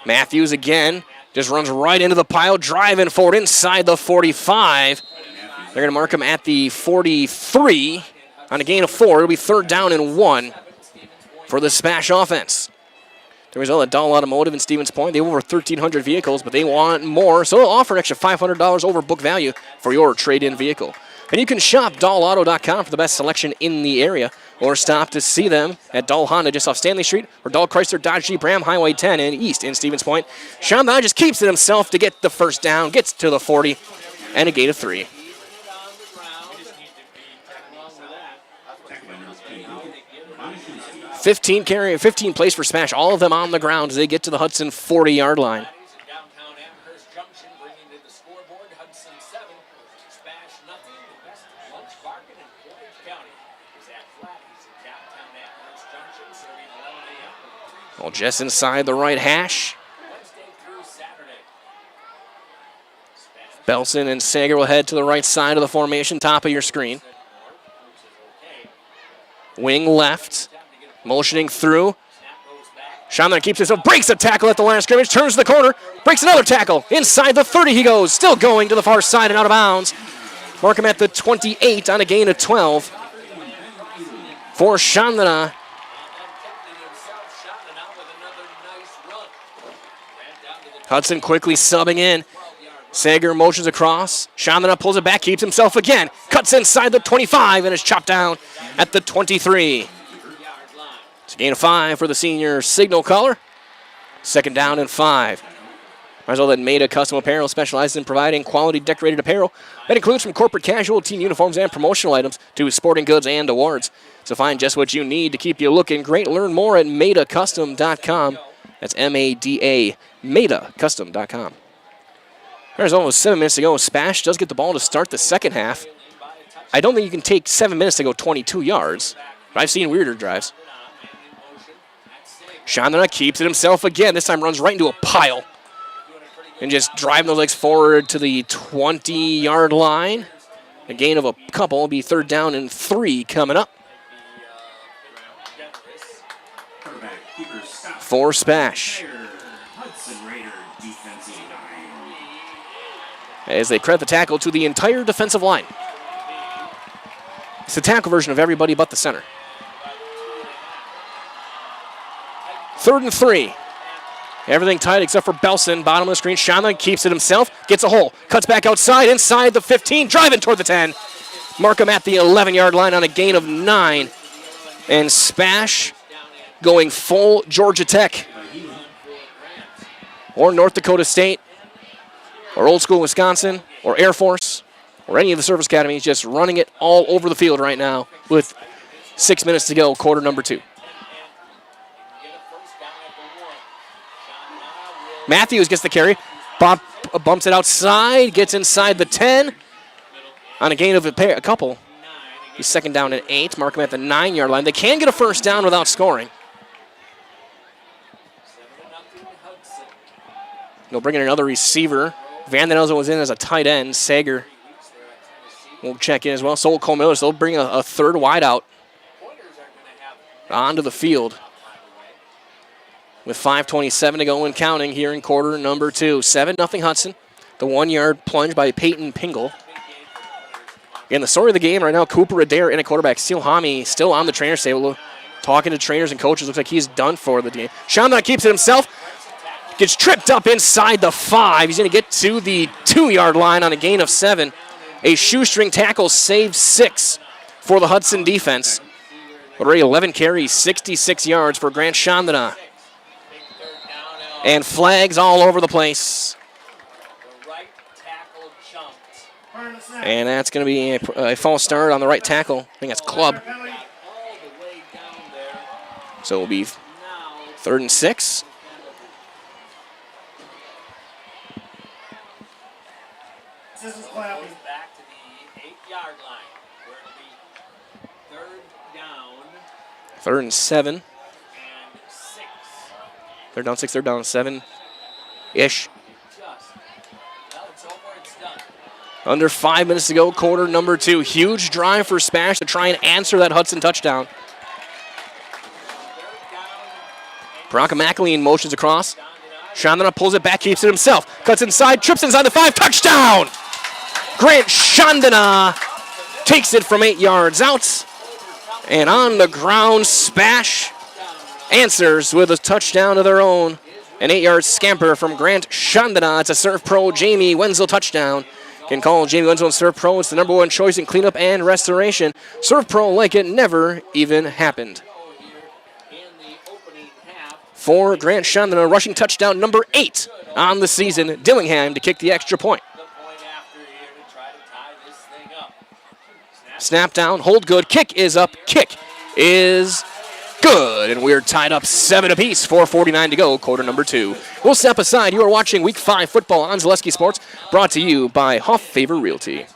Matthews again just runs right into the pile, driving forward inside the 45. They're going to mark him at the 43 on a gain of 4. It'll be third down and 1 for the Spash offense. The result at Dahl Automotive in Stevens Point. They have over 1,300 vehicles, but they want more, so they'll offer an extra $500 over book value for your trade-in vehicle. And you can shop DahlAuto.com for the best selection in the area, or stop to see them at Dahl Honda just off Stanley Street, or Dahl Chrysler Dodge Jeep Ram Highway 10 and East in Stevens Point. Chandana just keeps it himself to get the first down, gets to the 40, and a gain of 3. 15 plays for Spash, all of them on the ground as they get to the Hudson 40-yard line. Well, just inside the right hash. Belson and Sager will head to the right side of the formation, top of your screen. Wing left. Motioning through. Chandana keeps it, breaks a tackle at the line of scrimmage, turns the corner, breaks another tackle. Inside the 30 he goes, still going to the far side and out of bounds. Mark him at the 28 on a gain of 12. For Chandana. Hudson quickly subbing in. Sager motions across. Chandana pulls it back, keeps himself again. Cuts inside the 25 and is chopped down at the 23. It's a gain of 5 for the senior signal caller. Second down and 5. Might as well that Maida Custom Apparel specializes in providing quality decorated apparel that includes from corporate casual, team uniforms, and promotional items to sporting goods and awards. So find just what you need to keep you looking great. Learn more at MaidaCustom.com. That's M-A-D-A, MaidaCustom.com. There's almost 7 minutes to go. Spash does get the ball to start the second half. I don't think you can take 7 minutes to go 22 yards. But I've seen weirder drives. Chandana keeps it himself again. This time runs right into a pile. And just driving those legs forward to the 20-yard line. A gain of a couple will be third down and 3 coming up. For Spash. Hudson Raider defensive line. As they credit the tackle to the entire defensive line. It's the tackle version of everybody but the center. 3rd and 3. Everything tight except for Belson. Bottom of the screen. Shanley keeps it himself. Gets a hole. Cuts back outside. Inside the 15. Driving toward the 10. Markham at the 11-yard line on a gain of 9. And Spash going full Georgia Tech. Or North Dakota State. Or Old School Wisconsin. Or Air Force. Or any of the service academies. Just running it all over the field right now with 6 minutes to go, quarter number 2. Matthews gets the carry. Bob bumps it outside. Gets inside the 10. On a gain of a couple. He's 2nd down and 8. Markham at the 9-yard line. They can get a first down without scoring. They'll bring in another receiver. Van Den Elzen was in as a tight end. Sager will check in as well. So will Cole Miller. So they'll bring a third wideout onto the field. With 5:27 to go and counting here in quarter number 2. 7-0 Hudson. The 1-yard plunge by Peyton Pingle. And the story of the game right now, Cooper Adair in a quarterback. Seal Hami still on the trainer's table, talking to trainers and coaches. Looks like he's done for the game. Shandon keeps it himself. Gets tripped up inside the 5. He's going to get to the 2-yard line on a gain of 7. A shoestring tackle saves 6 for the Hudson defense. But already 11 carries, 66 yards for Grant Chandana. And flags all over the place. And that's going to be a false start on the right tackle. I think that's Club. So it will be 3rd and 6. Back to the 8-yard line, where it'll be 3rd down. 3rd and 7. And 6. 3rd down 6, 3rd down 7-ish. Under 5 minutes to go, quarter number 2. Huge drive for Spash to try and answer that Hudson touchdown. Bronco McLean motions across. Chandana pulls it back, keeps it himself. Cuts inside, trips inside the 5, touchdown! Grant Chandana takes it from 8 yards out. And on the ground, Spash answers with a touchdown of their own. An 8-yard scamper from Grant Chandana. It's a Surf Pro Jamie Wenzel touchdown. Can call Jamie Wenzel and Surf Pro. It's the #1 choice in cleanup and restoration. Surf Pro like it never even happened. For Grant Chandana, rushing touchdown number 8 on the season. Dillingham to kick the extra point. Snap down, hold good, kick is up, kick is good. And we're tied up 7 apiece, 4:49 to go, quarter number 2. We'll step aside. You are watching Week 5 football on Zaleski Sports, brought to you by Huff Favor Realty.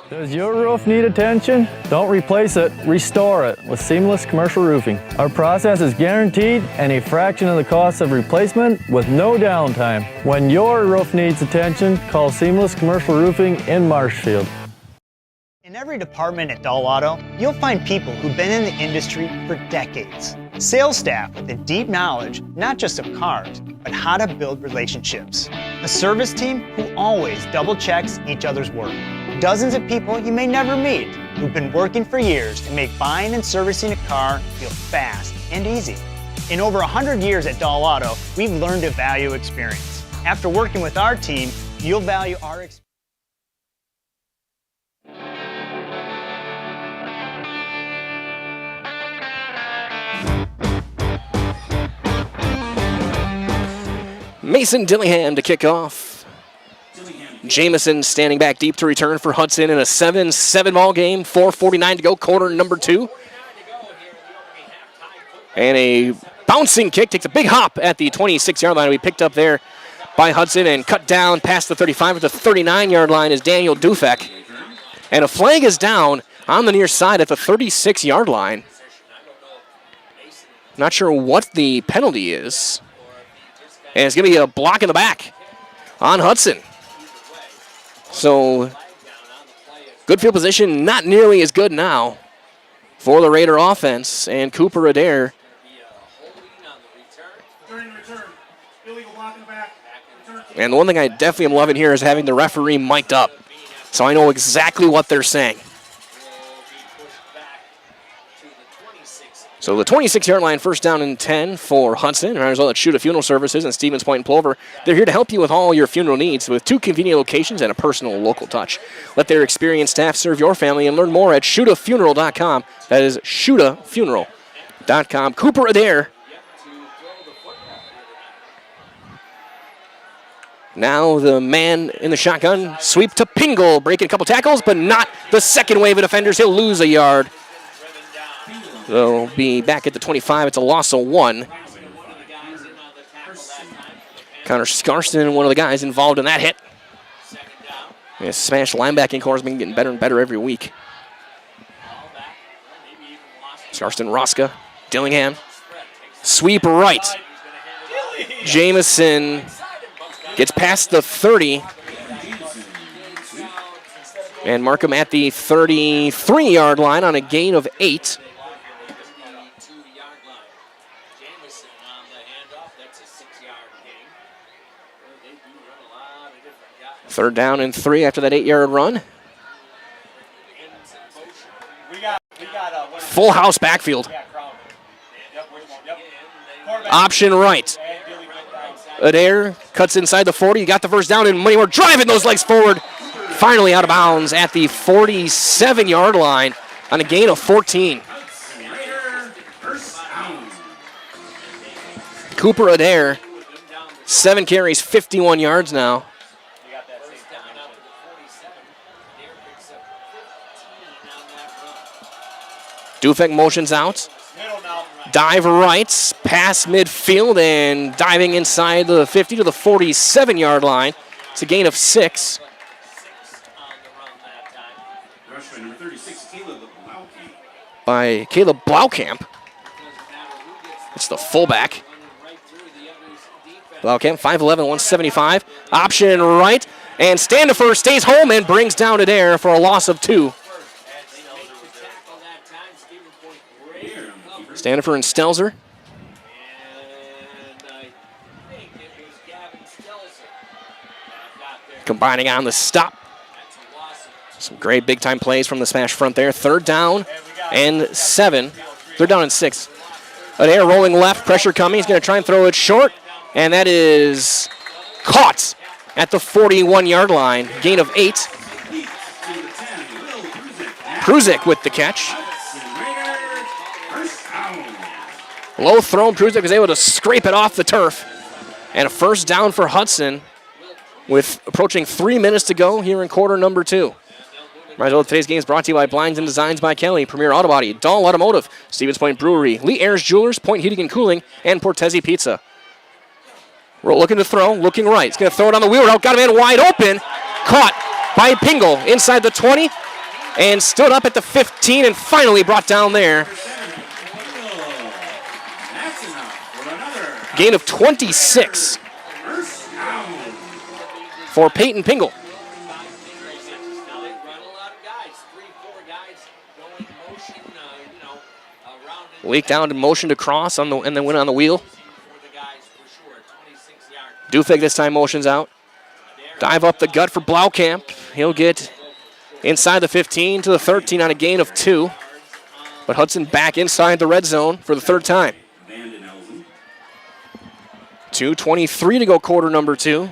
Does your roof need attention? Don't replace it, restore it with Seamless Commercial Roofing. Our process is guaranteed and a fraction of the cost of replacement with no downtime. When your roof needs attention, call Seamless Commercial Roofing in Marshfield. In every department at Dull Auto, you'll find people who've been in the industry for decades. Sales staff with a deep knowledge, not just of cars, but how to build relationships. A service team who always double checks each other's work. Dozens of people you may never meet who've been working for years to make buying and servicing a car feel fast and easy. In over 100 years at Dull Auto, we've learned to value experience. After working with our team, you'll value our experience. Mason Dillingham to kick off. Jamison standing back deep to return for Hudson in a 7-7 ball game. 4:49 to go, quarter number 2. And a bouncing kick takes a big hop at the 26-yard line. We picked up there by Hudson and cut down past the 35 at the 39-yard line is Daniel Dufek. And a flag is down on the near side at the 36-yard line. Not sure what the penalty is. And it's going to be a block in the back on Hudson. So, good field position, not nearly as good now for the Raider offense. And Cooper Adair. During the return, illegal block in the back. And the one thing I definitely am loving here is having the referee mic'd up, so I know exactly what they're saying. So the 26-yard line, first down and 10 for Hudson. And as well as Shuta Funeral Services and Stevens Point and Plover. They're here to help you with all your funeral needs with 2 convenient locations and a personal local touch. Let their experienced staff serve your family and learn more at shutafuneral.com. That is shutafuneral.com. Cooper Adair. Now the man in the shotgun, sweep to Pingle, breaking a couple tackles, but not the second wave of defenders. He'll lose a yard. They'll be back at the 25. It's a loss of 1. Connor Scarston, one of the guys involved in that hit. His Smash linebacking core has been getting better and better every week. Scarston, Roska, Dillingham. Sweep right. Jamison gets past the 30. And Markham at the 33-yard line on a gain of 8. Third down and 3 after that 8-yard run. Full house backfield. Option right. Adair cuts inside the 40. You got the first down, and we're driving those legs forward. Finally out of bounds at the 47-yard line on a gain of 14. Cooper Adair, 7 carries, 51 yards now. Dufek motions out. Dive right, pass midfield, and diving inside the 50 to the 47-yard line. It's a gain of 6. By Caleb Blaukamp. It's the fullback. Blaukamp, 5'11", 175. Option right, and Standifer stays home and brings down Adair for a loss of 2. Standifer and Stelzer. Combining on the stop. Some great big-time plays from the Smash front there. Third down and 7. Third down and 6. Adair rolling left, pressure coming. He's going to try and throw it short, and that is caught at the 41-yard line. Gain of 8. Pruzik with the catch. Low throw, Pruzik was able to scrape it off the turf. And a first down for Hudson with approaching 3 minutes to go here in quarter number 2. Today's game is brought to you by Blinds and Designs by Kelly, Premier Auto Body, Dahl Automotive, Stevens Point Brewery, Lee Ayers Jewelers, Point Heating and Cooling, and Portesi Pizza. We're looking to throw, looking right. He's going to throw it on the wheel route, got a man wide open, caught by Pingle inside the 20, and stood up at the 15, and finally brought down there. Gain of 26 for Peyton Pingle. Leaked down to motion to cross on the and then went on the wheel. Dufek this time motions out. Dive up the gut for Blaukamp. He'll get inside the 15 to the 13 on a gain of 2. But Hudson back inside the red zone for the third time. 2:23 to go quarter number 2.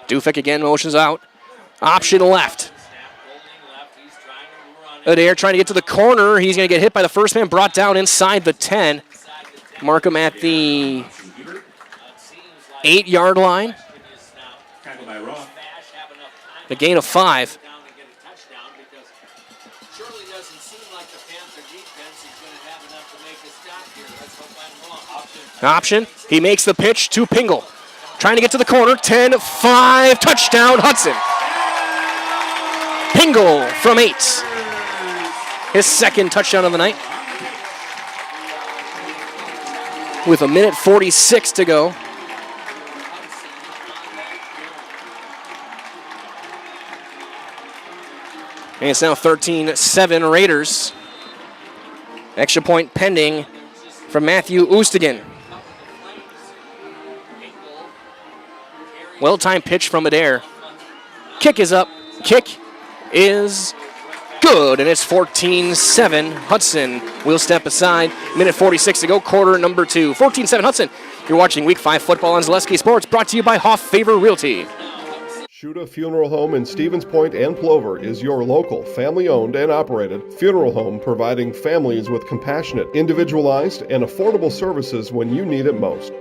Dufek again motions out. Option left. Adair trying to get to the corner. He's going to get hit by the first man, brought down inside the 10. Markham at the 8-yard line. The gain of 5. Option. He makes the pitch to Pingle. Trying to get to the corner. 10-5. Touchdown, Hudson. Pingle from 8. His second touchdown of the night. With 1:46 to go. And it's now 13-7 Raiders. Extra point pending from Matthew Oostigan. Well-timed pitch from midair. Kick is up. Kick is good, and it's 14-7. Hudson will step aside. Minute 46 to go, quarter number 2. 14-7 Hudson. You're watching Week 5 football on Zaleski Sports, brought to you by Hoff Favor Realty. Shuda Funeral Home in Stevens Point and Plover is your local, family-owned and operated funeral home providing families with compassionate, individualized, and affordable services when you need it most.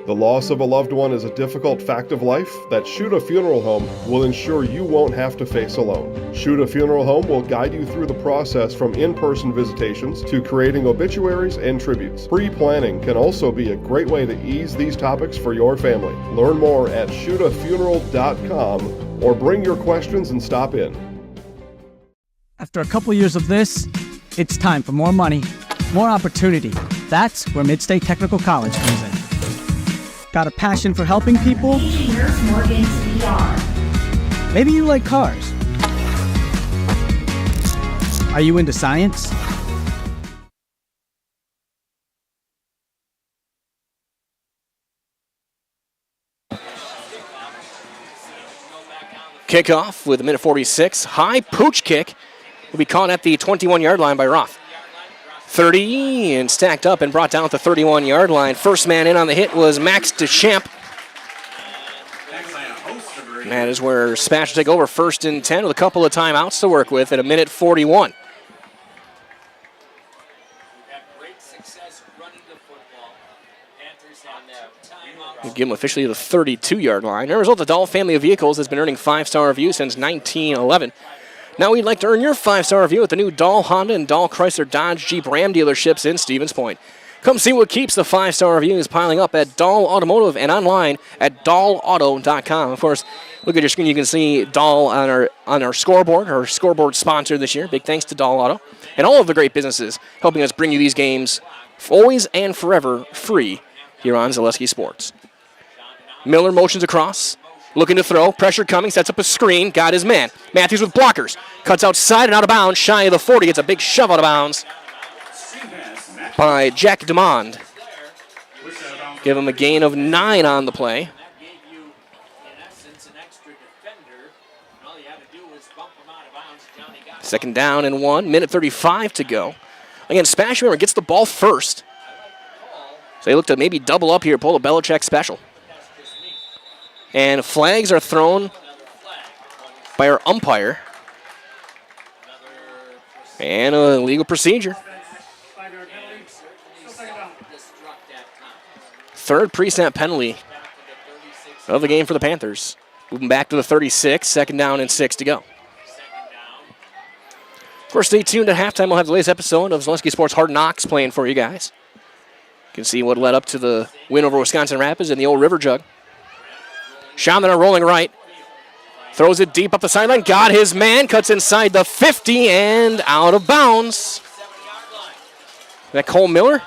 The loss of a loved one is a difficult fact of life that Shuda Funeral Home will ensure you won't have to face alone. Shuda Funeral Home will guide you through the process from in-person visitations to creating obituaries and tributes. Pre-planning can also be a great way to ease these topics for your family. Learn more at shudafuneral.com or bring your questions and stop in. After a couple years of this, it's time for more money, more opportunity. That's where Midstate Technical College comes in. Got a passion for helping people? Maybe you like cars. Are you into science? Kickoff with a minute 46. High pooch kick will be caught at the 21-yard line by Roth. 30 and stacked up and brought down at the 31-yard line. First man in on the hit was Max Deschamps. And that is where Spash will take over 1st and 10 with a couple of timeouts to work with at a minute 41. We'll give them officially the 32-yard line. As a result, the Dahl family of vehicles has been earning 5-star reviews since 1911. Now we'd like to earn your 5-star review at the new Dahl Honda and Dahl Chrysler Dodge Jeep Ram dealerships in Stevens Point. Come see what keeps the 5-star reviews piling up at Dahl Automotive and online at dahlauto.com. Of course, look at your screen. You can see Dahl on our scoreboard, our scoreboard sponsor this year. Big thanks to Dahl Auto and all of the great businesses helping us bring you these games always and forever free here on Zaleski Sports. Miller motions across. Looking to throw, pressure coming, sets up a screen, got his man. Matthews with blockers, cuts outside and out of bounds, shy of the 40, gets a big shove out of bounds by Jack DeMond. Give him a gain of 9 on the play. Second down and 1, minute 35 to go. Again, Spash, remember, gets the ball first. So they look to maybe double up here, pull a Belichick special. And flags are thrown by our umpire. And a legal procedure. Third pre-snap penalty of the game for the Panthers. Moving back to the 36, second down and 6 to go. Of course, stay tuned at halftime. We'll have the latest episode of Zaleski Sports Hard Knocks playing for you guys. You can see what led up to the win over Wisconsin Rapids in the old River Jug. Schaumler rolling right. Throws it deep up the sideline. Got his man. Cuts inside the 50 and out of bounds. Is that Cole Miller?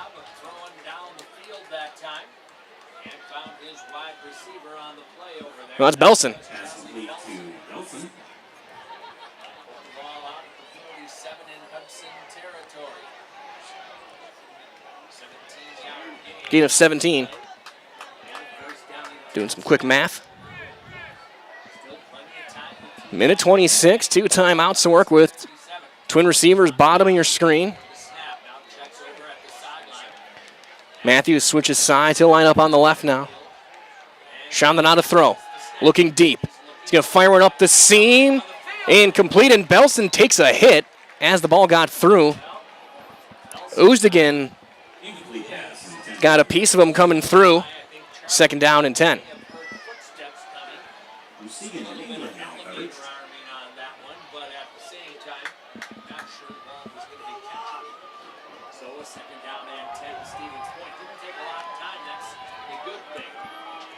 No, that's Belson. Gain of 17. Doing some quick math. Minute 26, 2 timeouts to work with. Twin receivers bottoming your screen. Matthews switches sides. He'll line up on the left now. Schaumler now to throw. Looking deep. He's going to fire it up the seam. Incomplete, and Belson takes a hit as the ball got through. Oosdigan got a piece of him coming through. Second down and 10.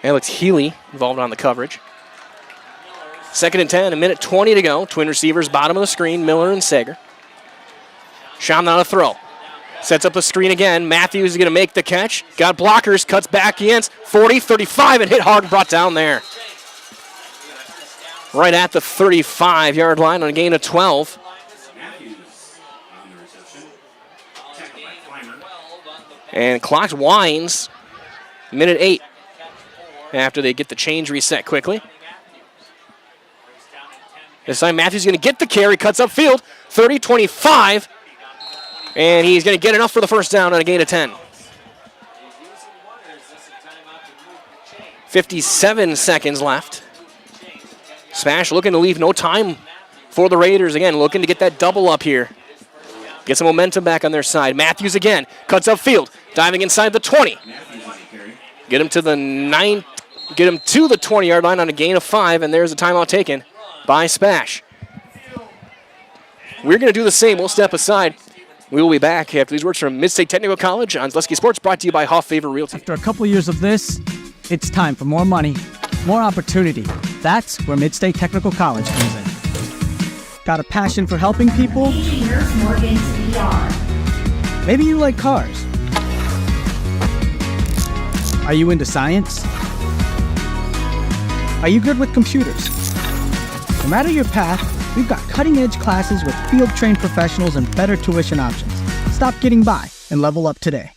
Alex Healy involved on the coverage. Second and 10, a minute 20 to go. Twin receivers, bottom of the screen, Miller and Sager. Schaumler on a throw. Sets up the screen again. Matthews is going to make the catch. Got blockers, cuts back against 40, 35, and hit hard and brought down there. Right at the 35-yard line on a gain of 12. And clock winds, minute 8, after they get the change reset quickly. This time Matthews is going to get the carry, cuts upfield, 30-25, and he's going to get enough for the first down on a gain of 10. 57 seconds left. Spash looking to leave no time for the Raiders. Again, looking to get that double up here. Get some momentum back on their side. Matthews again, cuts upfield, diving inside the 20. Get him to the 20-yard line on a gain of 5, and there's a timeout taken by Spash. We're going to do the same. We'll step aside. We will be back after these words from Mid-State Technical College on Zaleski Sports, brought to you by Hoff Favor Realty. After a couple years of this, it's time for more money, more opportunity. That's where Mid-State Technical College comes in. Got a passion for helping people? Maybe you like cars. Are you into science? Are you good with computers? No matter your path, we've got cutting-edge classes with field-trained professionals and better tuition options. Stop getting by and level up today.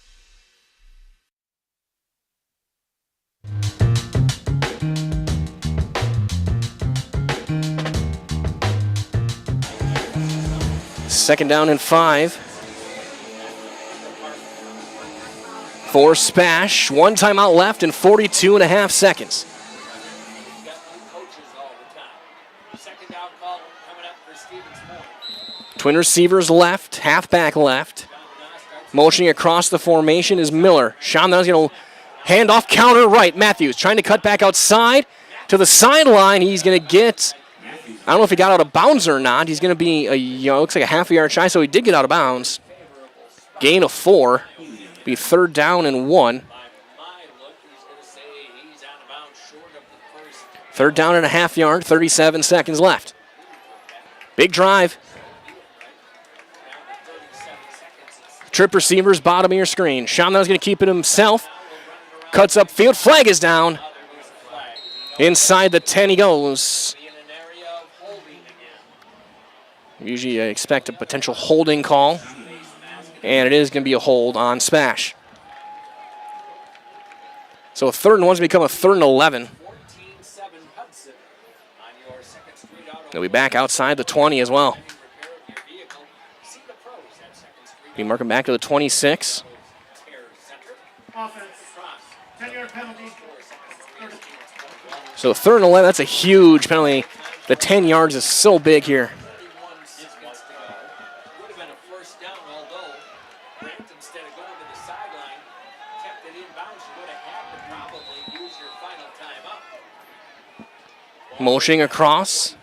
Second down and 5 for Spash. One timeout left and 42.5 seconds. Twin receivers left, halfback left. Motioning across the formation is Miller. Sean is going to hand off counter right. Matthews trying to cut back outside to the sideline. He's going to get, I don't know if he got out of bounds or not. He's going to be, looks like a half a yard shy, so he did get out of bounds. Gain of 4. Be third down and 1. Third down and a half yard, 37 seconds left. Big drive. Trip receivers, bottom of your screen. Shamnow's going to keep it himself. Cuts upfield. Flag is down. Inside the 10 he goes. Usually I expect a potential holding call. And it is going to be a hold on Spash. So a third and one's become a third and 11. They'll be back outside the 20 as well. Be marking back to the 26. So third and 11, that's a huge penalty. The 10 yards is so big here. Motioning across.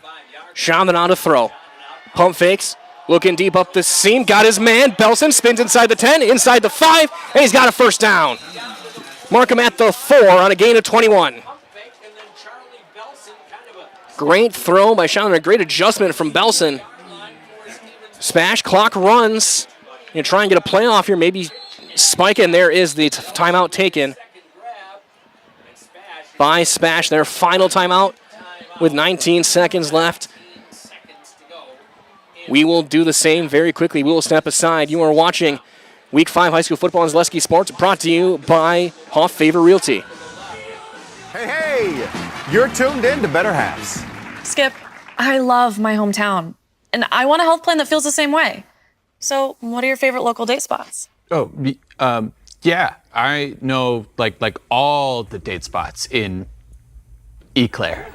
Shamden on to throw. Pump fakes. Looking deep up the seam. Got his man. Belson spins inside the 10, inside the 5, and he's got a first down. Mark him at the 4 on a gain of 21. Great throw by Shamden. A great adjustment from Belson. Spash clock runs. You try and get a play off here. Maybe spike, and there is the timeout taken by Spash. Their final timeout with 19 seconds left. We will do the same very quickly. We will step aside. You are watching Week 5 high school football on Zaleski Sports, brought to you by Hoff Favor Realty. Hey, you're tuned in to Better Halves. Skip, I love my hometown, and I want a health plan that feels the same way. So, what are your favorite local date spots? Oh, yeah, I know like all the date spots in Eclair.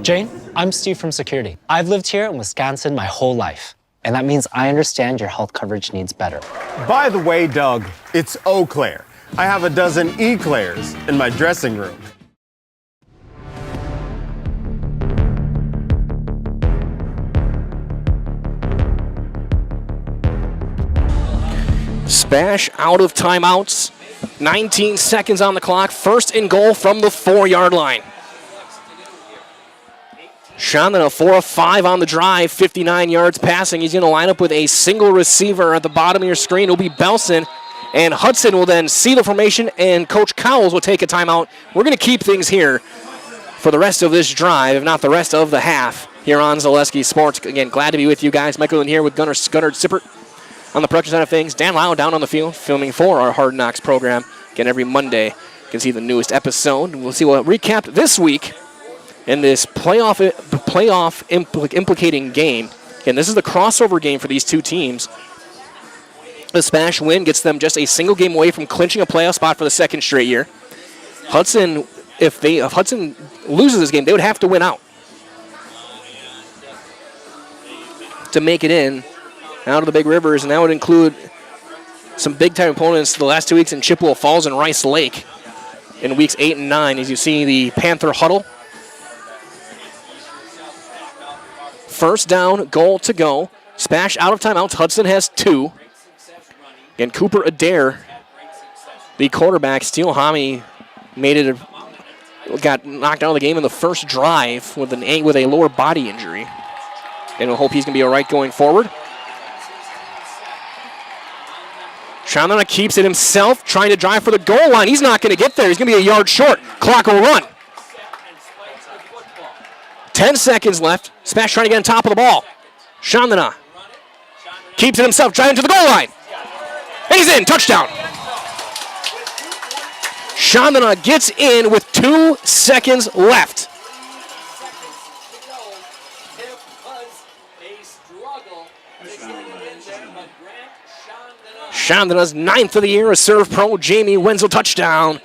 Jane, I'm Steve from security. I've lived here in Wisconsin my whole life, and that means I understand your health coverage needs better. By the way, Doug, it's Eau Claire. I have a dozen Eclairs in my dressing room. Spash out of timeouts. 19 seconds on the clock. First and goal from the 4-yard line. Shamden a 4 of 5 on the drive, 59 yards passing. He's going to line up with a single receiver at the bottom of your screen. It'll be Belson, and Hudson will then see the formation, and Coach Cowles will take a timeout. We're going to keep things here for the rest of this drive, if not the rest of the half, here on Zaleski Sports. Again, glad to be with you guys. Michael in here with Gunnar Sippert. On the production side of things, Dan Lau down on the field, filming for our Hard Knocks program. Again, every Monday, you can see the newest episode. We'll see what recapped this week in this playoff implicating game. Again, this is the crossover game for these two teams. The Spash win gets them just a single game away from clinching a playoff spot for the second straight year. Hudson, if Hudson loses this game, they would have to win out to make it in out of the Big Rivers, and that would include some big-time opponents the last 2 weeks in Chippewa Falls and Rice Lake in weeks 8 and 9. As you see the Panther huddle. First down, goal to go. Spash out of timeouts. Hudson has 2. And Cooper Adair, the quarterback, Steele Hami, got knocked out of the game in the first drive with a lower body injury. And we'll hope he's going to be all right going forward. Chandler keeps it himself, trying to drive for the goal line. He's not going to get there. He's going to be a yard short. Clock will run. 10 seconds left. Spash trying to get on top of the ball. Chandler keeps it himself, driving to the goal line. And he's in. Touchdown. Chandler gets in with 2 seconds left. Chandler's 9th of the year, a Serve Pro. Jamie Wenzel touchdown.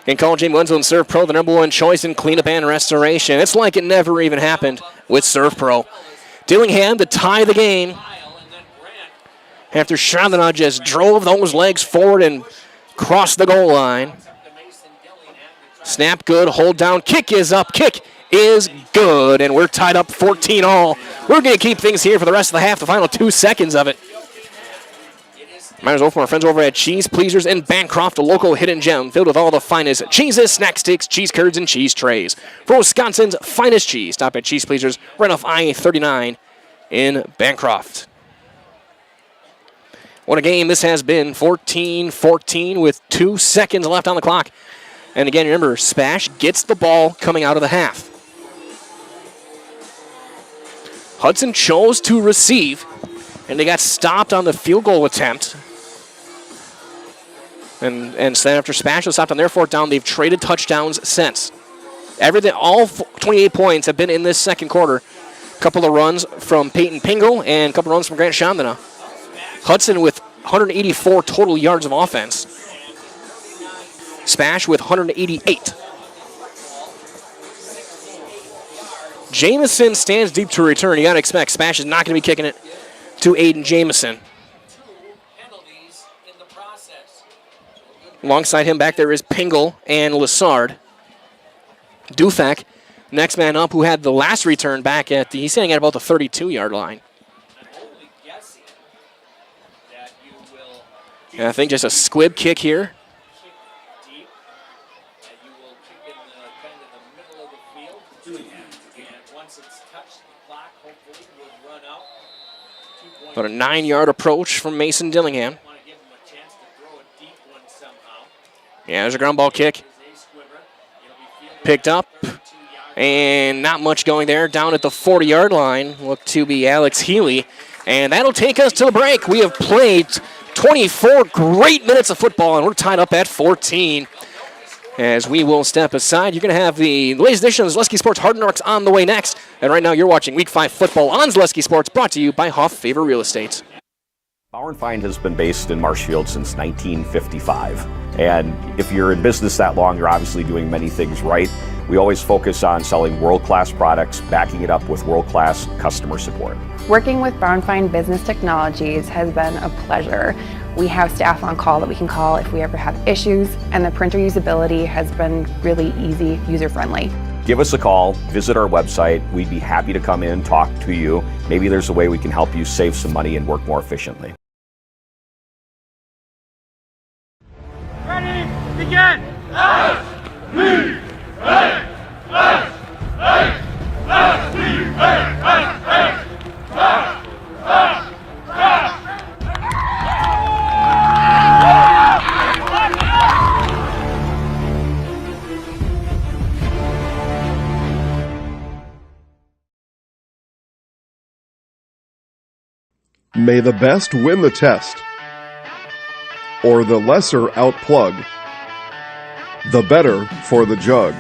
Can call Jamie Wenzel and Serve Pro the number 1 choice in cleanup and restoration. It's like it never even happened with Serve Pro. Dillingham to tie the game after Chandler just drove those legs forward and crossed the goal line. Snap good, hold down, kick is up, kick is good, and we're tied up 14-all. We're going to keep things here for the rest of the half, the final 2 seconds of it. Might as well from our friends over at Cheese Pleasers in Bancroft, a local hidden gem filled with all the finest cheeses, snack sticks, cheese curds, and cheese trays. For Wisconsin's finest cheese, stop at Cheese Pleasers right off I-39 in Bancroft. What a game this has been, 14-14 with 2 seconds left on the clock. And again, remember, Spash gets the ball coming out of the half. Hudson chose to receive, and they got stopped on the field goal attempt. And then after Spash was stopped on their 4th down, they've traded touchdowns since. All 28 points have been in this second quarter. A couple of runs from Peyton Pingle and a couple of runs from Grant Chandana. Hudson with 184 total yards of offense. Spash with 188. Jamison stands deep to return. You got to expect Spash is not going to be kicking it to Aiden Jamison. Alongside him back there is Pingle and Lassard. Dufek, next man up, who had the last return back he's standing at about the 32-yard line. And I think just a squib kick here. About a 9-yard approach from Mason Dillingham. Yeah, there's a ground ball kick. Picked up. And not much going there. Down at the 40-yard line. Look to be Alex Healy. And that'll take us to the break. We have played 24 great minutes of football, and we're tied up at 14. As we will step aside, you're going to have the latest edition of Zaleski Sports Hard Knocks on the way next. And right now you're watching Week 5 football on Zaleski Sports, brought to you by Hoff Favor Real Estate. Bauer & Feind has been based in Marshfield since 1955. And if you're in business that long, you're obviously doing many things right. We always focus on selling world-class products, backing it up with world-class customer support. Working with Bauer & Feind Business Technologies has been a pleasure. We have staff on call that we can call if we ever have issues, and the printer usability has been really easy, user-friendly. Give us a call, visit our website. We'd be happy to come in, talk to you. Maybe there's a way we can help you save some money and work more efficiently. Ready, begin! May the best win the test, or the lesser outplug, the better for the jug.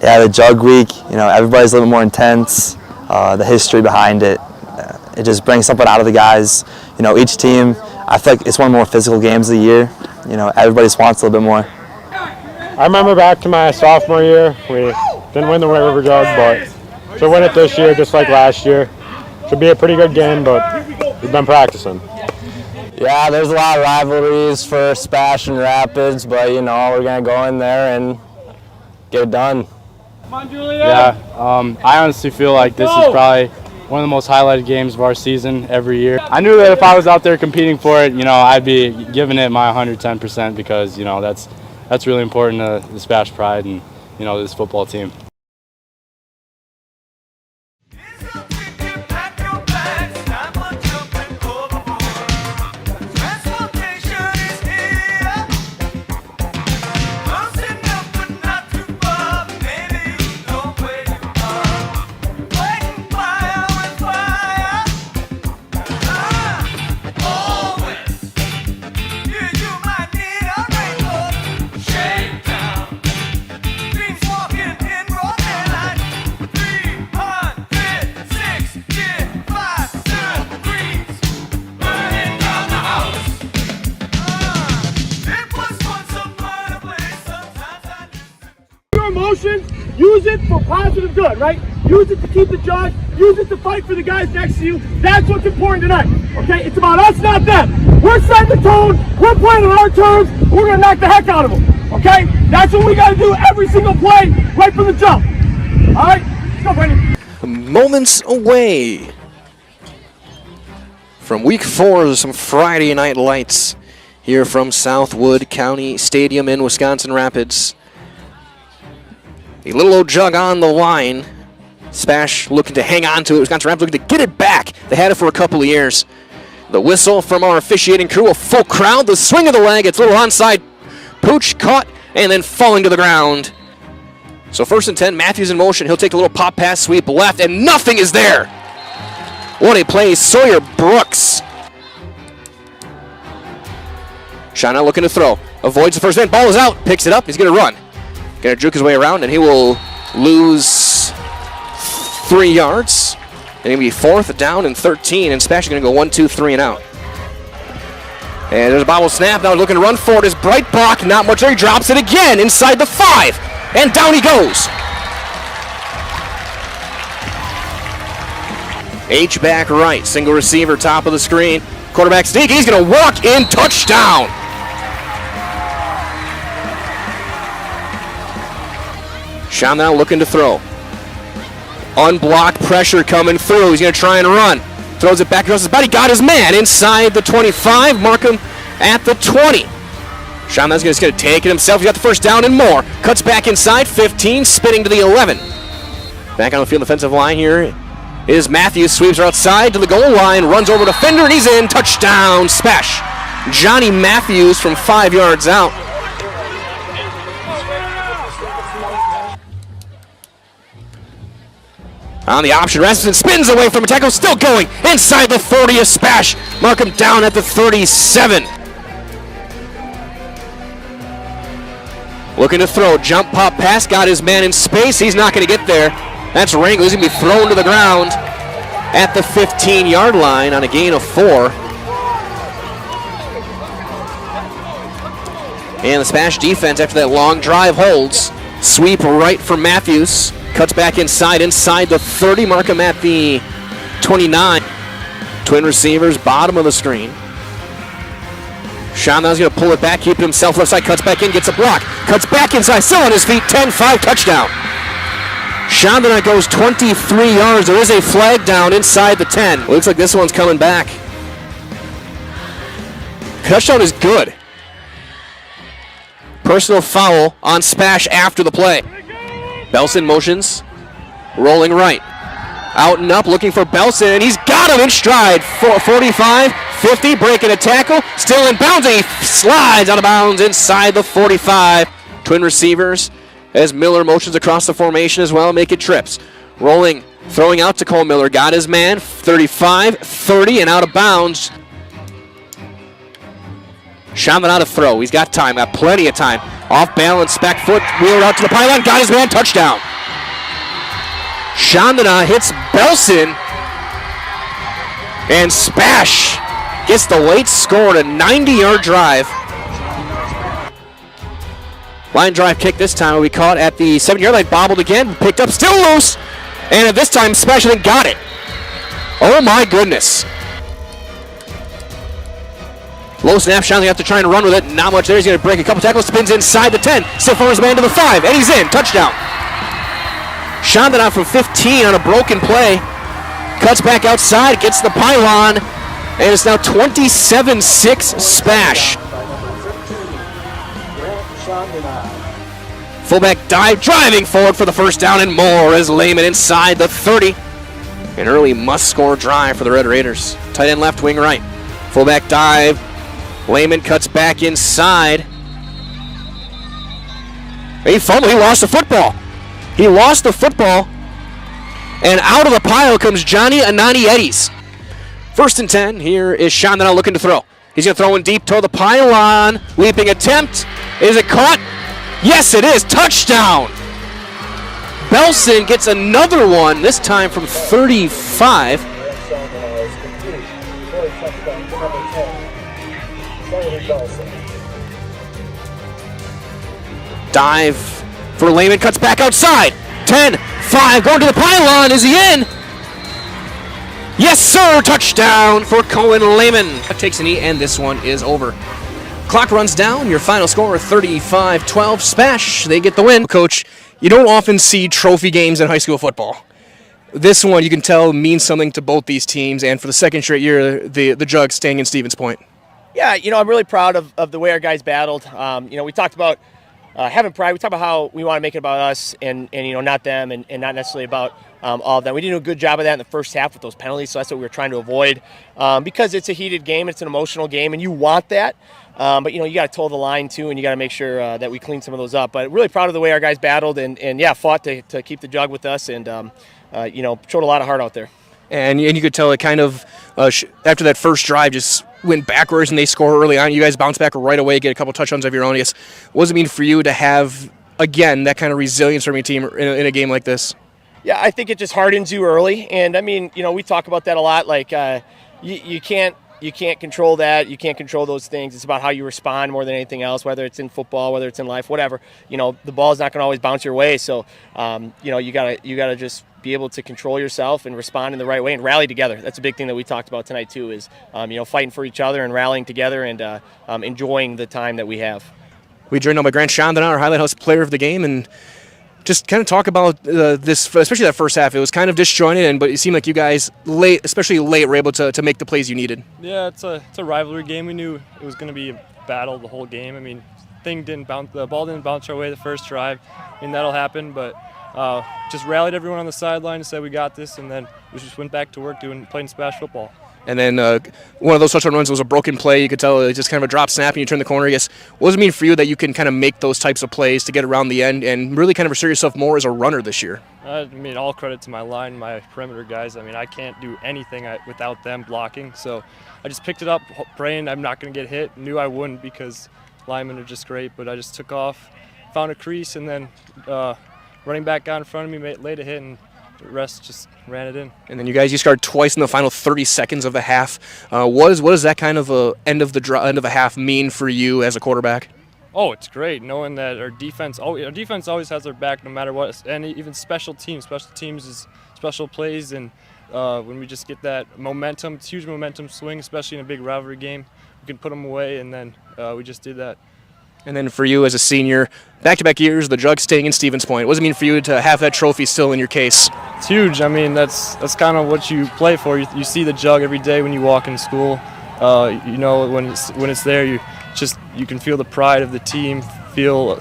Yeah, the jug week, everybody's a little more intense. The history behind it, it just brings something out of the guys. Each team, I feel like it's one of the more physical games of the year. Everybody just wants a little bit more. I remember back to my sophomore year, we didn't win the River Jug, but to win it this year, just like last year, should be a pretty good game, but we've been practicing. Yeah, there's a lot of rivalries for Spash and Rapids, but we're going to go in there and get it done. Yeah, I honestly feel like this is probably one of the most highlighted games of our season every year. I knew that if I was out there competing for it, I'd be giving it my 110% because, that's really important to the Spash pride and, this football team. Use it for positive good, right? Use it to keep the jug, use it to fight for the guys next to you. That's what's important tonight, okay? It's about us, not them. We're setting the tone, we're playing on our terms, we're gonna knock the heck out of them, okay? That's what we gotta do every single play, right from the jump. All right, let's go, Brandon. Moments away from week 4, some Friday night lights here from Southwood County Stadium in Wisconsin Rapids. A little old jug on the line. Spash looking to hang on to it. Wisconsin Rapids looking to get it back. They had it for a couple of years. The whistle from our officiating crew, a full crowd. The swing of the leg, it's a little onside. Pooch caught and then falling to the ground. So 1st and 10, Matthews in motion. He'll take a little pop pass sweep left and nothing is there. What a play, Sawyer Brooks. Shauna looking to throw. Avoids the first man. Ball is out. Picks it up. He's going to run. Going to juke his way around, and he will lose 3 yards. And it'll be 4th down and 13, and Spash is going to go 1, 2, 3 and out. And there's a bobble snap. Now looking to run forward is Breitbach. Not much there. He drops it again inside the 5. And down he goes. H back right. Single receiver, top of the screen. Quarterback sneak. He's going to walk in. Touchdown. Sean now looking to throw. Unblocked pressure coming through. He's going to try and run. Throws it back across his body. Got his man inside the 25. Mark him at the 20. Sean that's just going to take it himself. He's got the first down and more. Cuts back inside. 15. Spinning to the 11. Back on the field defensive line here is Matthews. Sweeps her outside to the goal line. Runs over to Fender and he's in. Touchdown Spash. Johnny Matthews from 5 yards out. On the option, Rasmussen spins away from a tackle, still going inside the 40 of Spash. Mark him down at the 37. Looking to throw, jump pop pass, got his man in space. He's not going to get there. That's Wrangler. He's going to be thrown to the ground at the 15-yard line on a gain of 4. And the Spash defense after that long drive holds. Sweep right for Matthews. Cuts back inside the 30. Mark him at the 29. Twin receivers, bottom of the screen. Sean now's going to pull it back, keep it himself left side, cuts back in, gets a block. Cuts back inside, still on his feet, 10-5, touchdown. Sean now goes 23 yards. There is a flag down inside the 10. Looks like this one's coming back. Touchdown is good. Personal foul on Spash after the play. Belson motions, rolling right. Out and up, looking for Belson, and he's got him in stride. 45, 50, breaking a tackle, still in bounds, and he slides out of bounds inside the 45. Twin receivers, as Miller motions across the formation as well, making trips. Rolling, throwing out to Cole Miller, got his man, 35, 30, and out of bounds. Shaman out of throw. He's got time, got plenty of time. Off balance, back foot, wheeled out to the pylon, got his man, touchdown. Chandana hits Belson, and Spash gets the late score to a 90-yard drive. Line drive kick this time will be caught at the 7-yard line, bobbled again, picked up, still loose, and at this time Spash I think got it. Oh my goodness. Low snap, Shanley have to try and run with it. Not much there. He's going to break a couple tackles. Spins inside the 10. Still for his man to the 5. And he's in. Touchdown. Chandana from 15 on a broken play. Cuts back outside. Gets the pylon. And it's now 27-6 Spash. Fullback dive. Driving forward for the first down and more as Lehman inside the 30. An early must-score drive for the Red Raiders. Tight end left, wing right. Fullback dive. Lehman cuts back inside. He fumbled. He lost the football. He lost the football. And out of the pile comes Johnny Anani Eddies. 1st and 10. Here is Sean now looking to throw. He's going to throw in deep toward the pylon. Leaping attempt. Is it caught? Yes, it is. Touchdown. Belson gets another one, this time from 35. Dive for Lehman, cuts back outside. 10-5, going to the pylon. Is he in? Yes, sir. Touchdown for Cohen Lehman. Takes a knee, and this one is over. Clock runs down. Your final score, 35-12. Spash, they get the win. Coach, you don't often see trophy games in high school football. This one, you can tell, means something to both these teams, and for the second straight year, the Jugs staying in Stevens Point. Yeah, I'm really proud of the way our guys battled. We talked about having pride. We talked about how we want to make it about us and not them and not necessarily about all of them. We didn't do a good job of that in the first half with those penalties, so that's what we were trying to avoid because it's a heated game, it's an emotional game, and you want that. But you got to toe the line too, and you got to make sure that we clean some of those up. But really proud of the way our guys battled and fought to keep the Jug with us and showed a lot of heart out there. And you could tell it kind of, after that first drive, just went backwards and they score early on. You guys bounce back right away, get a couple touchdowns of your own. I guess, what does it mean for you to have, again, that kind of resilience from your team in a game like this? Yeah, I think it just hardens you early. And, I mean, we talk about that a lot. Like, you can't control that. You can't control those things. It's about how you respond more than anything else, whether it's in football, whether it's in life, whatever. The ball's not going to always bounce your way. So, you gotta just be able to control yourself and respond in the right way and rally together. That's a big thing that we talked about tonight too, is fighting for each other and rallying together and enjoying the time that we have. We joined now by Grant Shondon, our Highlight House Player of the Game, and just kind of talk about this, especially that first half. It was kind of disjointed, but it seemed like you guys especially late, were able to make the plays you needed. Yeah, it's a rivalry game. We knew it was going to be a battle the whole game. I mean, the ball didn't bounce our way the first drive. I mean, that'll happen, but just rallied everyone on the sideline and said we got this, and then we just went back to work playing Spash football. And then one of those touchdown runs was a broken play. You could tell it was just kind of a drop snap, and you turn the corner. I guess, what does it mean for you that you can kind of make those types of plays to get around the end and really kind of assert yourself more as a runner this year? I mean, all credit to my line, my perimeter guys. I mean, I can't do anything without them blocking. So I just picked it up, praying I'm not going to get hit. Knew I wouldn't because linemen are just great, but I just took off, found a crease, and then running back got in front of me, laid a hit, and the rest just ran it in. And then you scored twice in the final 30 seconds of the half. What does that kind of end of a half mean for you as a quarterback? Oh, it's great knowing that our defense always has our back no matter what, and even special teams. Special teams is special plays, and when we just get that momentum, it's huge momentum swing, especially in a big rivalry game. We can put them away, and then we just did that. And then for you as a senior, back-to-back years, the jug staying in Stevens Point. What does it mean for you to have that trophy still in your case? It's huge. I mean, that's kind of what you play for. You see the jug every day when you walk in school. When it's there, you can feel the pride of the team, feel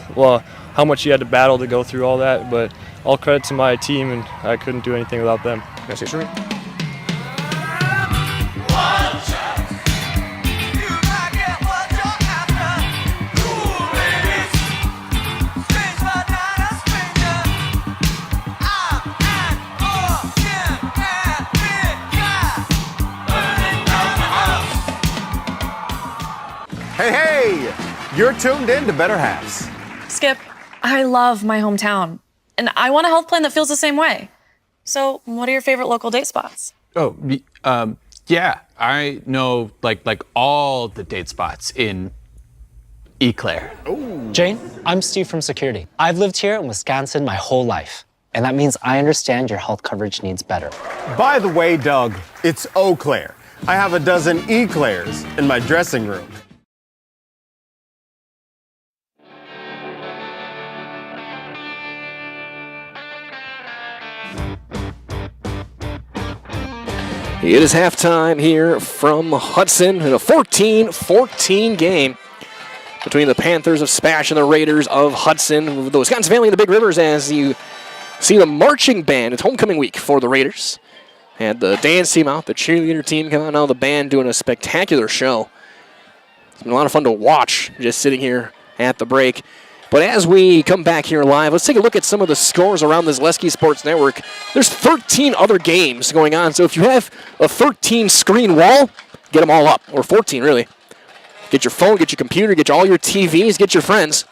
how much you had to battle to go through all that. But all credit to my team, and I couldn't do anything without them. Can I say something? Hey, you're tuned in to Better Halves. Skip, I love my hometown, and I want a health plan that feels the same way. So, what are your favorite local date spots? Oh, yeah, I know like all the date spots in Eau Claire. Jane, I'm Steve from security. I've lived here in Wisconsin my whole life, and that means I understand your health coverage needs better. By the way, Doug, it's Eau Claire. I have a dozen Eclairs in my dressing room. It is halftime here from Hudson in a 14-14 game between the Panthers of Spash and the Raiders of Hudson. The Wisconsin family in the Big Rivers, as you see the marching band. It's homecoming week for the Raiders. Had the dance team out, the cheerleader team come out, now the band doing a spectacular show. It's been a lot of fun to watch just sitting here at the break. But as we come back here live, let's take a look at some of the scores around the Zaleski Sports Network. There's 13 other games going on, so if you have a 13-screen wall, get them all up, or 14 really. Get your phone, get your computer, get all your TVs, get your friends,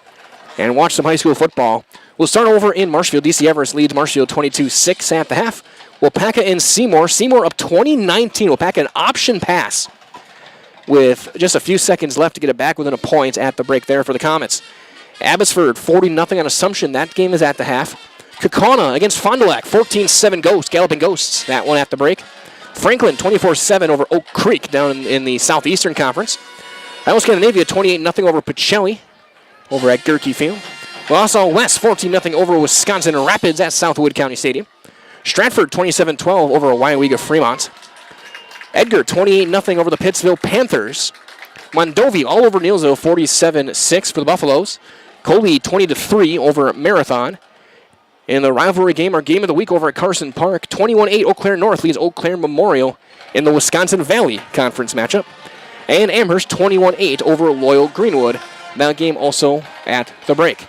and watch some high school football. We'll start over in Marshfield. DC Everest leads Marshfield 22-6 at the half. Wapaka and Seymour. Seymour up 20-19. Wapaka an option pass with just a few seconds left to get it back within a point at the break there for the Comets. Abbotsford 40-0 on Assumption. That game is at the half. Kaukauna against Fond du Lac 14-7 Ghosts. Galloping Ghosts. That one at the break. Franklin 24-7 over Oak Creek down in the Southeastern Conference. Iowa Scandinavia 28-0 over Pacelli over at Gerke Field. Wausau West 14-0 over Wisconsin Rapids at Southwood County Stadium. Stratford 27-12 over Waiwega Fremont. Edgar 28-0 over the Pittsville Panthers. Mondovi all over Neilsville 47-6 for the Buffaloes. Coley 20-3 over Marathon. In the rivalry game, our game of the week over at Carson Park, 21-8 Eau Claire North leads Eau Claire Memorial in the Wisconsin Valley Conference matchup. And Amherst 21-8 over Loyal Greenwood. That game also at the break.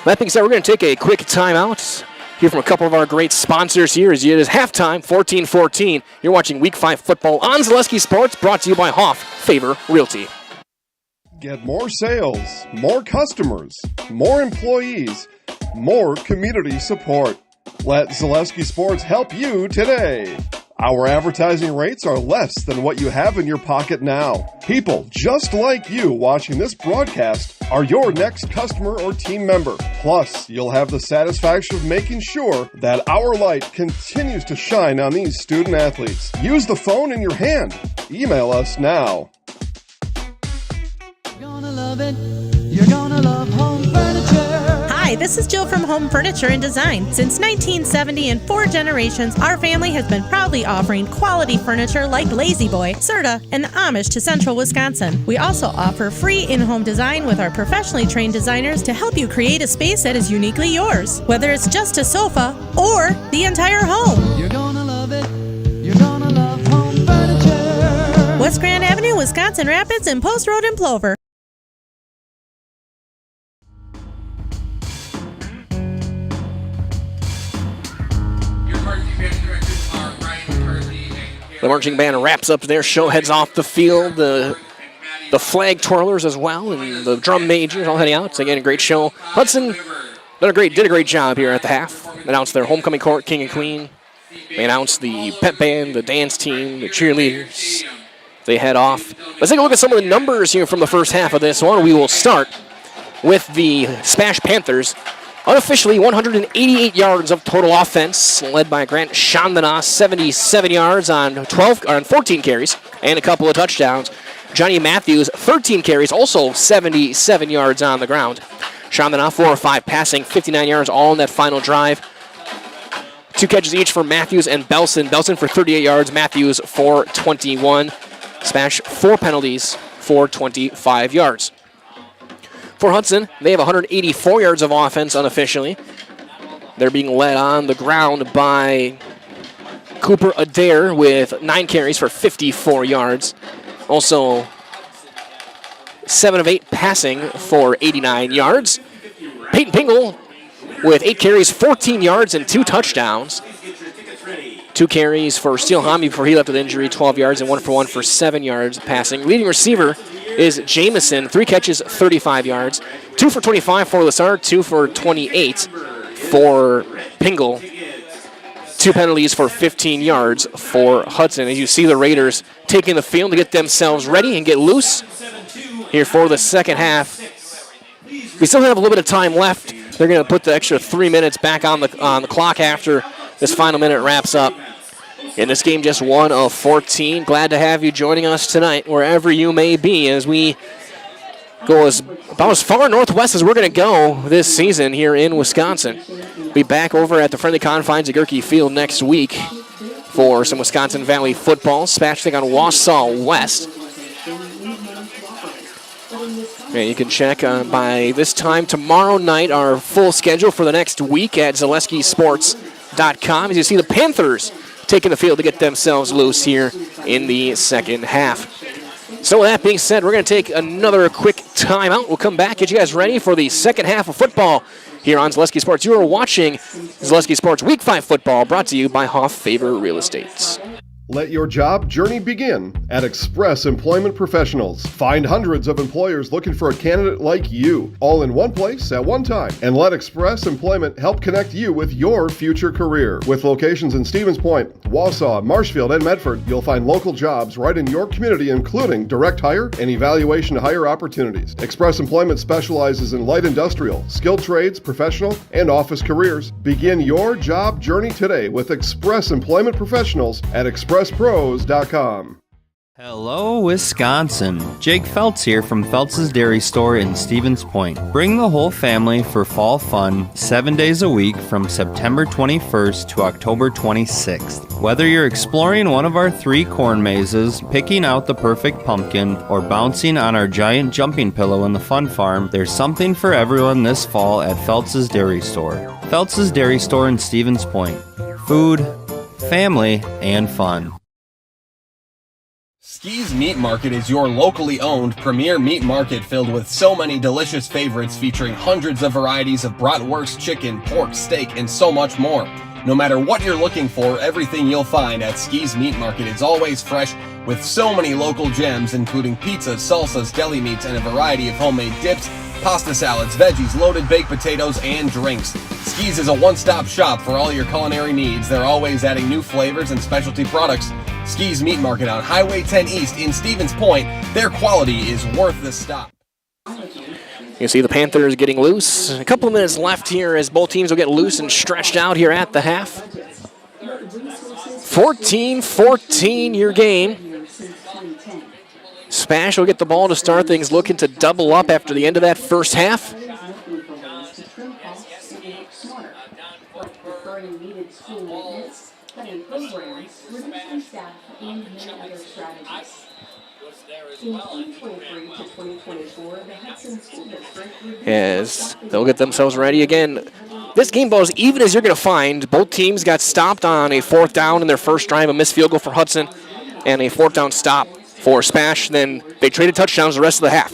That being said, we're going to take a quick timeout Hear from a couple of our great sponsors here as it is halftime, 14-14. You're watching Week 5 football on Zaleski Sports, brought to you by Hoff Favor Realty. Get more sales, more customers, more employees, more community support. Let Zaleski Sports help you today. Our advertising rates are less than what you have in your pocket now. People just like you watching this broadcast are your next customer or team member. Plus, you'll have the satisfaction of making sure that our light continues to shine on these student athletes. Use the phone in your hand. Email us now. You're gonna love it. You're gonna love home furniture. Hi, this is Jill from Home Furniture and Design. Since 1970 and 4 generations, our family has been proudly offering quality furniture like Lazy Boy, Serta, and Amish to Central Wisconsin. We also offer free in-home design with our professionally trained designers to help you create a space that is uniquely yours, whether it's just a sofa or the entire home. You're gonna love it. You're gonna love home furniture. West Grand Avenue, Wisconsin Rapids, and Post Road in Plover. The marching band wraps up their show, heads off the field. The flag twirlers as well, and the drum majors all heading out. It's again a great show. Hudson did a great job here at the half. Announced their homecoming court, King and Queen. They announced the pep band, the dance team, the cheerleaders. They head off. Let's take a look at some of the numbers here from the first half of this one. We will start with the Spash Panthers. Unofficially, 188 yards of total offense, led by Grant Chandana, 77 yards on 14 carries, and a couple of touchdowns. Johnny Matthews, 13 carries, also 77 yards on the ground. Chandana, 4 or 5 passing, 59 yards all in that final drive. 2 catches each for Matthews and Belson. Belson for 38 yards, Matthews for 21. Spash, 4 penalties for 25 yards. For Hudson, they have 184 yards of offense unofficially. They're being led on the ground by Cooper Adair with 9 carries for 54 yards. Also, 7 of 8 passing for 89 yards. Peyton Pingle with 8 carries, 14 yards, and 2 touchdowns. 2 carries for Steele Hamby before he left with injury, 12 yards, and 1 for 1 for 7 yards passing. Leading receiver is Jamison, 3 catches, 35 yards. 2 for 25 for Lassard, 2 for 28 for Pingle. 2 penalties for 15 yards for Hudson. As you see the Raiders taking the field to get themselves ready and get loose here for the second half. We still have a little bit of time left. They're going to put the extra 3 minutes back on the clock after this final minute wraps up. In this game, just 1 of 14. Glad to have you joining us tonight, wherever you may be, as we go about as far northwest as we're going to go this season here in Wisconsin. Be back over at the friendly confines of Gerke Field next week for some Wisconsin Valley football. Spash take on Wausau West. And you can check by this time tomorrow night our full schedule for the next week at ZaleskiSports.com. As you see the Panthers taking the field to get themselves loose here in the second half. So with that being said, we're going to take another quick timeout. We'll come back, get you guys ready for the second half of football here on Zaleski Sports. You are watching Zaleski Sports Week 5 football, brought to you by Hoff Favor Real Estate. Let your job journey begin at Express Employment Professionals. Find hundreds of employers looking for a candidate like you, all in one place at one time. And let Express Employment help connect you with your future career. With locations in Stevens Point, Wausau, Marshfield, and Medford, you'll find local jobs right in your community, including direct hire and evaluation to hire opportunities. Express Employment specializes in light industrial, skilled trades, professional, and office careers. Begin your job journey today with Express Employment Professionals at expresspros.com. Hello, Wisconsin. Jake Feltz here from Feltz's Dairy Store in Stevens Point. Bring the whole family for fall fun 7 days a week from September 21st to October 26th. Whether you're exploring one of our 3 corn mazes, picking out the perfect pumpkin, or bouncing on our giant jumping pillow in the fun farm, there's something for everyone this fall at Feltz's Dairy Store. Feltz's Dairy Store in Stevens Point. Food, family, and fun. Ski's Meat Market is your locally owned premier meat market filled with so many delicious favorites featuring hundreds of varieties of bratwurst chicken, pork, steak, and so much more. No matter what you're looking for, everything you'll find at Ski's Meat Market is always fresh with so many local gems including pizzas, salsas, deli meats, and a variety of homemade dips, pasta salads, veggies, loaded baked potatoes, and drinks. Ski's is a one-stop shop for all your culinary needs. They're always adding new flavors and specialty products. Ski's Meat Market on Highway 10 East in Stevens Point. Their quality is worth the stop. You see the Panthers getting loose. A couple of minutes left here as both teams will get loose and stretched out here at the half. 14-14 your game. Spash will get the ball to start things, looking to double up after the end of that first half. As they'll get themselves ready again. This game ball, as even as you're going to find, both teams got stopped on a fourth down in their first drive, a missed field goal for Hudson, and a fourth down stop for Spash. Then they traded touchdowns the rest of the half.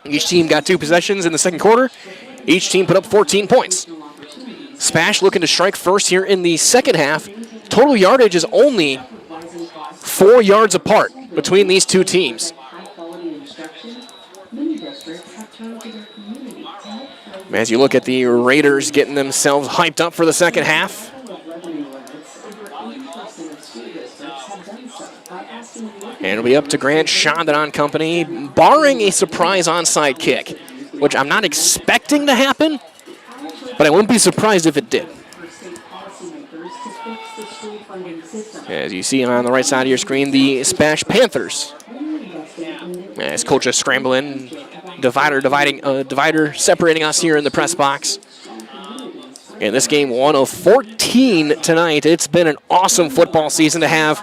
Each team got 2 possessions in the second quarter. Each team put up 14 points. Spash looking to strike first here in the second half. Total yardage is only 4 yards apart between these two teams. As you look at the Raiders getting themselves hyped up for the second half. And it'll be up to Grant Chandon and company, barring a surprise onside kick, which I'm not expecting to happen, but I wouldn't be surprised if it did. As you see on the right side of your screen, the Spash Panthers. As coach is scrambling, divider separating us here in the press box. And this game 1 of 14 tonight. It's been an awesome football season to have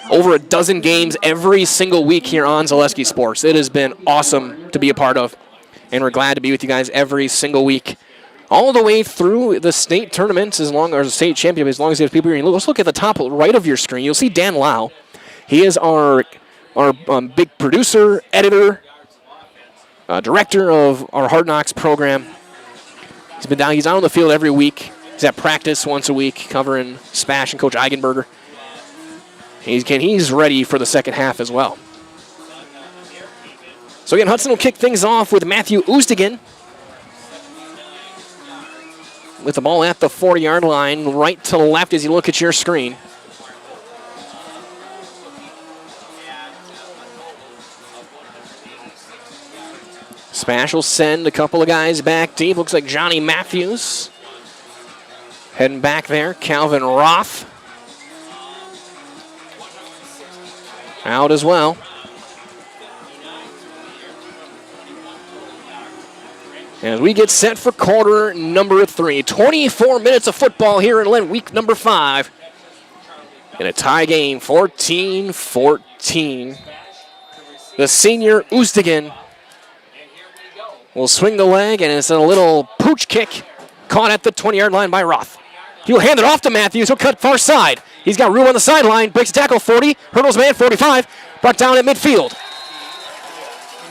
over a dozen games every single week here on Zaleski Sports. It has been awesome to be a part of, and we're glad to be with you guys every single week, all the way through the state tournaments, as long as the state championship, as long as there's people here. Let's look at the top right of your screen. You'll see Dan Lau. He is our big producer, editor, director of our Hard Knocks program. He's out on the field every week. He's at practice once a week, covering Spash and Coach Eigenberger. He's ready for the second half as well. So again, Hudson will kick things off with Matthew Oostingen with the ball at the 40-yard line, right to left as you look at your screen. Spash will send a couple of guys back deep. Looks like Johnny Matthews heading back there. Calvin Roth out as well. As we get set for quarter number 3. 24 minutes of football here in Lent, week number 5. In a tie game, 14-14. The senior Oostingen will swing the leg, and it's a little pooch kick caught at the 20-yard line by Roth. He'll hand it off to Matthews. He'll cut far side. He's got room on the sideline. Breaks a tackle, 40. Hurdles man, 45. Brought down at midfield.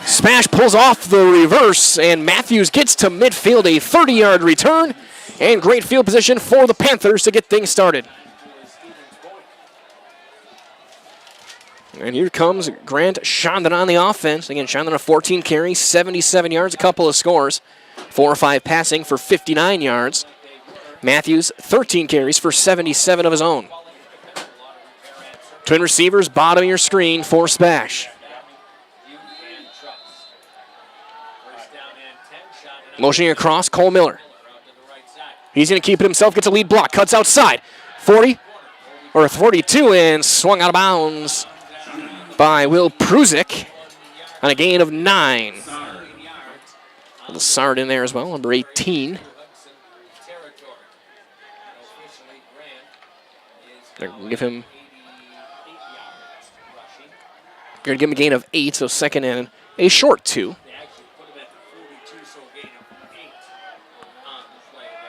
Spash pulls off the reverse, and Matthews gets to midfield, a 30-yard return, and great field position for the Panthers to get things started. And here comes Grant Chandon on the offense. Again, Chandon a 14 carries, 77 yards, a couple of scores. 4 or 5 passing for 59 yards. Matthews, 13 carries for 77 of his own. Twin receivers, bottom of your screen for Spash. Motioning across, Cole Miller. He's going to keep it himself, gets a lead block, cuts outside. 40 or 42 and swung out of bounds by Will Prusick on a gain of 9. A little Sard in there as well, number 18. They're going to give him a gain of 8, so second and a short 2.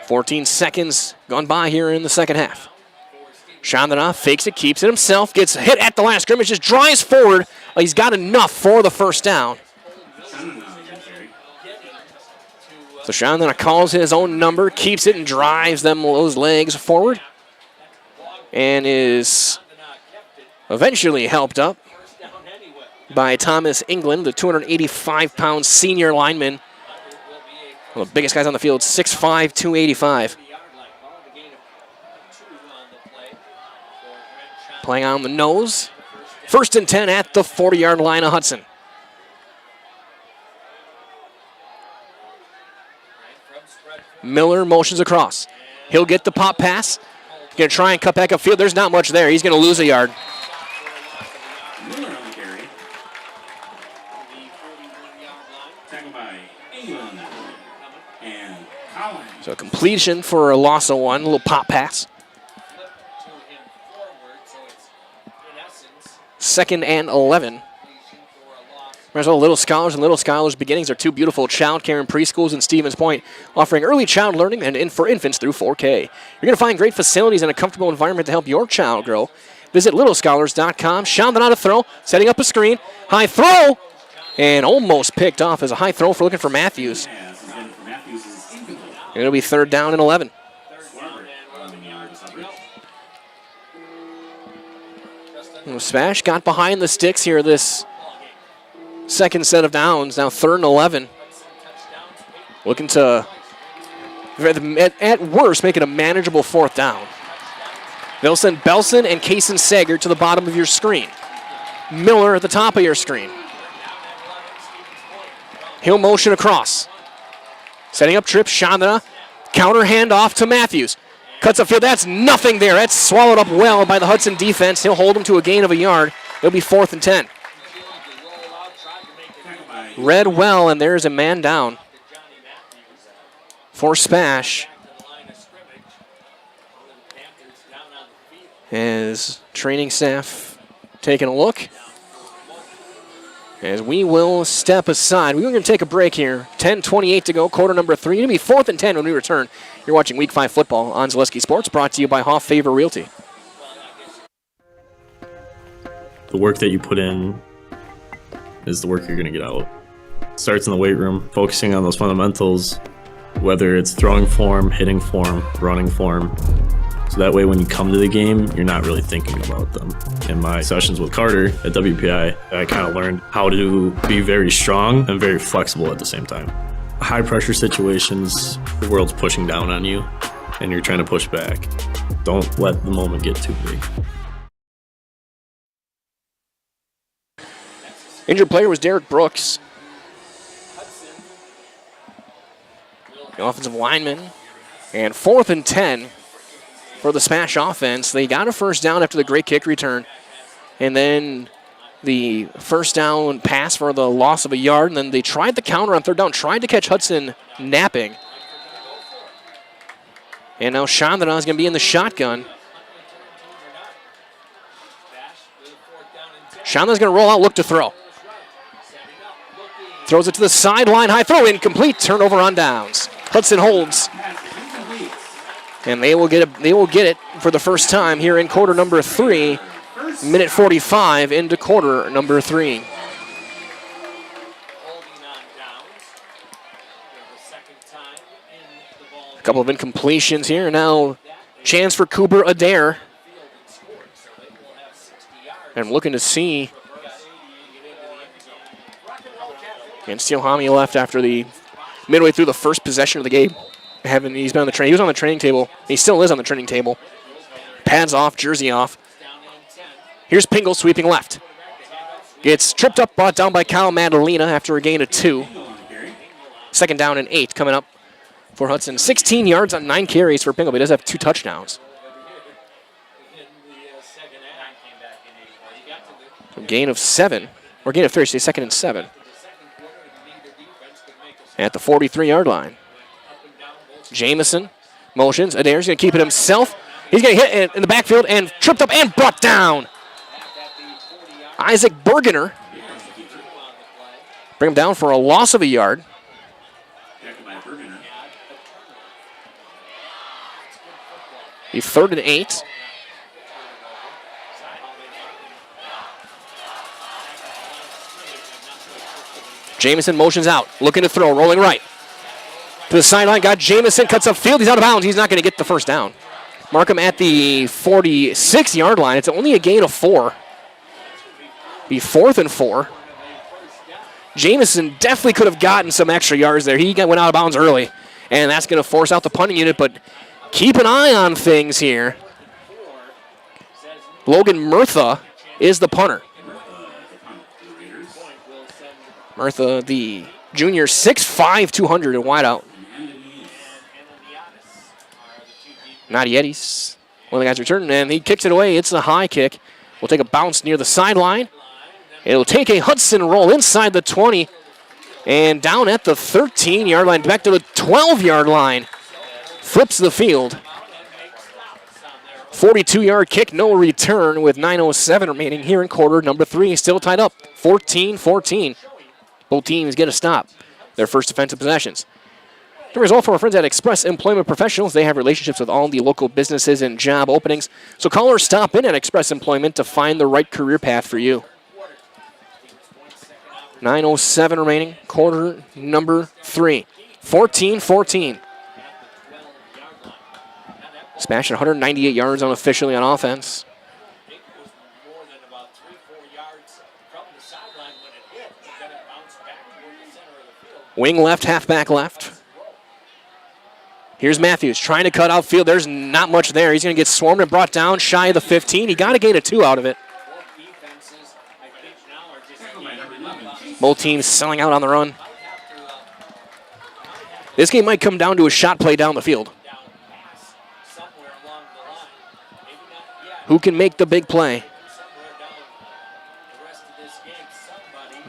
14 seconds gone by here in the second half. Chandra fakes it, keeps it himself, gets hit at the line of scrimmage, just drives forward. He's got enough for the first down. So Chandra calls his own number, keeps it, and drives those legs forward. And is eventually helped up by Thomas England, the 285-pound senior lineman. One of the biggest guys on the field, 6'5", 285. Playing on the nose. 1st and 10 at the 40-yard line of Hudson. Miller motions across. He'll get the pop pass. He's going to try and cut back upfield. There's not much there. He's going to lose a yard. So completion for a loss of 1. A little pop pass. 2nd and 11. There's all Little Scholars and Little Scholars Beginnings are 2 beautiful child care and preschools in Stevens Point, offering early child learning and for infants through 4K. You're going to find great facilities and a comfortable environment to help your child grow. Visit littlescholars.com. Chandra on a throw, setting up a screen. High throw, and almost picked off as a high throw for looking for Matthews. It'll be 3rd down and 11. Spash got behind the sticks here this second set of downs. Now 3rd and 11. Looking to, at worst, make it a manageable 4th down. They'll send Belson and Kaysen Sager to the bottom of your screen. Miller at the top of your screen. He'll motion across. Setting up trip, Chandra. Counter handoff to Matthews. Cuts upfield, that's nothing there. That's swallowed up well by the Hudson defense. He'll hold him to a gain of a yard. It'll be 4th and 10. Read well, and there's a man down for Spash. As training staff taking a look. As we will step aside. We're going to take a break here. 10:28 to go, quarter number 3. It'll be 4th and 10 when we return. You're watching Week 5 football on Zaleski Sports, brought to you by Hoff Favor Realty. The work that you put in is the work you're going to get out. It starts in the weight room, focusing on those fundamentals, whether it's throwing form, hitting form, running form. So that way when you come to the game, you're not really thinking about them. In my sessions with Carter at WPI, I kind of learned how to be very strong and very flexible at the same time. High pressure situations, the world's pushing down on you and you're trying to push back. Don't let the moment get too big. Injured player was Derek Brooks. The offensive lineman. And 4th and 10 for the Spash offense. They got a first down after the great kick return. And then the first down pass for the loss of a yard. And then they tried the counter on 3rd down, tried to catch Hudson napping. And now Chandra is going to be in the shotgun. Chandra's going to roll out, look to throw. Throws it to the sideline, high throw, incomplete, turnover on downs. Hudson holds. And they will get it for the first time here in quarter number 3. Minute 45 into quarter number 3. A couple of incompletions here. Now chance for Cooper Adair. And looking to see. And Steelhami left after the midway through the first possession of the game. He's been on the train. He was on the training table. He still is on the training table. Pads off, jersey off. Here's Pingle sweeping left. Gets tripped up, brought down by Kyle Madalena after a gain of 2. 2nd down and 8 coming up for Hudson. 16 yards on 9 carries for Pingle, but he does have 2 touchdowns. So gain of 7, or gain of 3, say 2nd and 7. At the 43-yard line. Jamison motions. Adair's going to keep it himself. He's going to hit in the backfield and tripped up and brought down. Isaac Bergener. Bring him down for a loss of a yard. The 3rd and 8. Jamison motions out, looking to throw, rolling right. To the sideline, got Jamison, cuts upfield, he's out of bounds. He's not going to get the first down. Mark him at the 46-yard line. It's only a gain of 4. Be 4th and 4. Jamison definitely could have gotten some extra yards there. He went out of bounds early, and that's going to force out the punting unit, but keep an eye on things here. Logan Murtha is the punter. Murtha, the junior, 6'5", 200 and wide out. Not Yetis. One of the guys returning, and he kicks it away. It's a high kick. We'll take a bounce near the sideline. It'll take a Hudson roll inside the 20 and down at the 13-yard line, back to the 12-yard line. Flips the field. 42-yard kick, no return with 9:07 remaining here in quarter number 3. Still tied up, 14-14. Both teams get a stop, their first defensive possessions. The result from our friends at Express Employment Professionals. They have relationships with all the local businesses and job openings. So call or stop in at Express Employment to find the right career path for you. 9:07 remaining, quarter number 3. 14-14. Spash at 198 yards unofficially on offense. Wing left, halfback left. Here's Matthews trying to cut outfield. There's not much there. He's going to get swarmed and brought down shy of the 15. He got a gain of 2 out of it. Both teams selling out on the run. This game might come down to a shot play down the field. Who can make the big play?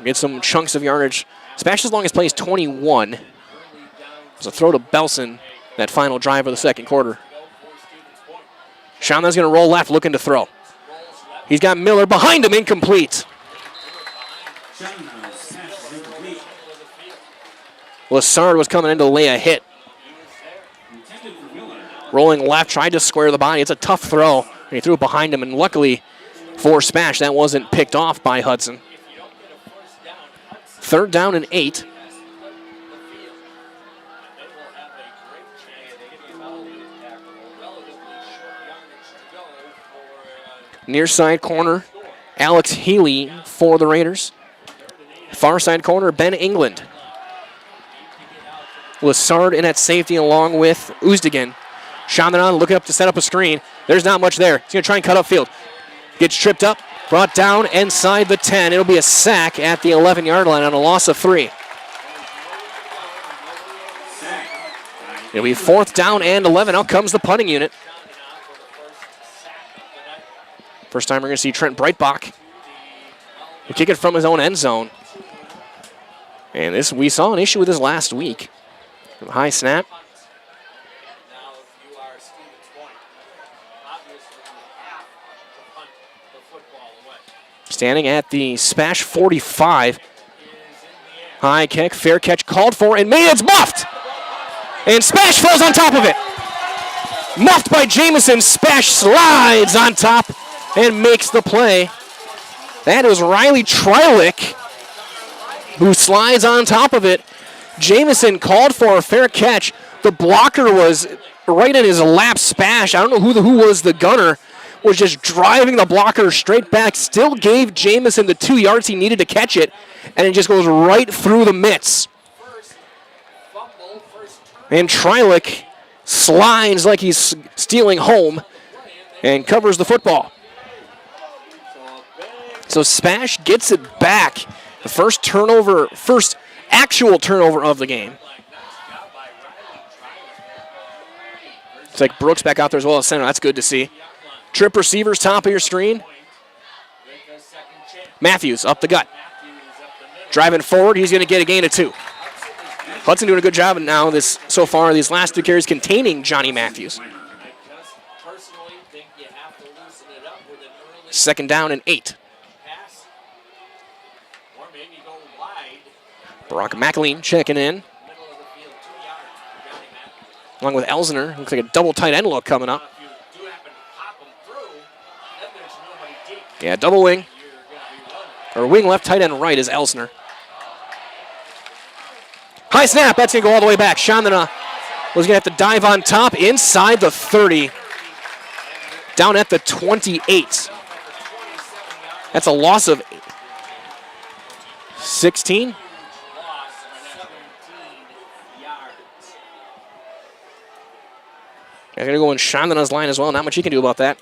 Get some chunks of yardage. Spash's longest play is 21. It's a throw to Belson, that final drive of the second quarter. Shauna's going to roll left, looking to throw. He's got Miller behind him, incomplete. Lassard was coming in to lay a hit. Rolling left, tried to square the body. It's a tough throw. He threw it behind him, and luckily for Spash, that wasn't picked off by Hudson. 3rd down and 8. Near side corner, Alex Healy for the Raiders. Far side corner, Ben England. Lassard in at safety along with Uzdigan. Shandanon looking up to set up a screen. There's not much there. He's going to try and cut upfield. Gets tripped up, brought down inside the 10. It'll be a sack at the 11-yard line on a loss of 3. It'll be 4th down and 11. Out comes the punting unit. First time we're going to see Trent Breitbach. He'll kick it from his own end zone. And this, we saw an issue with this last week. High snap. Standing at the Spash 45. High kick, fair catch called for, and made it's muffed! And Spash falls on top of it. Muffed by Jamison. Spash slides on top and makes the play. That is Riley Trilick who slides on top of it. Jamison called for a fair catch. The blocker was right in his lap. Spash, I don't know who was the gunner, was just driving the blocker straight back. Still gave Jamison the 2 yards he needed to catch it, and it just goes right through the mitts. And Trilick slides like he's stealing home and covers the football. So Spash gets it back. The first actual turnover of the game. It's like Brooks back out there as well as center. That's good to see. Trip receivers, top of your screen. Matthews up the gut. Driving forward, he's going to get a gain of 2. Hudson doing a good job now so far, these last 2 carries containing Johnny Matthews. 2nd down and 8. Brock McLean checking in. Along with Elsner. Looks like a double tight end look coming up. Yeah, double wing. Or wing left, tight end right is Elsner. High snap. That's going to go all the way back. Chandana was going to have to dive on top inside the 30. Down at the 28. That's a loss of 16. They're going to go in Chandana's line as well. Not much he can do about that.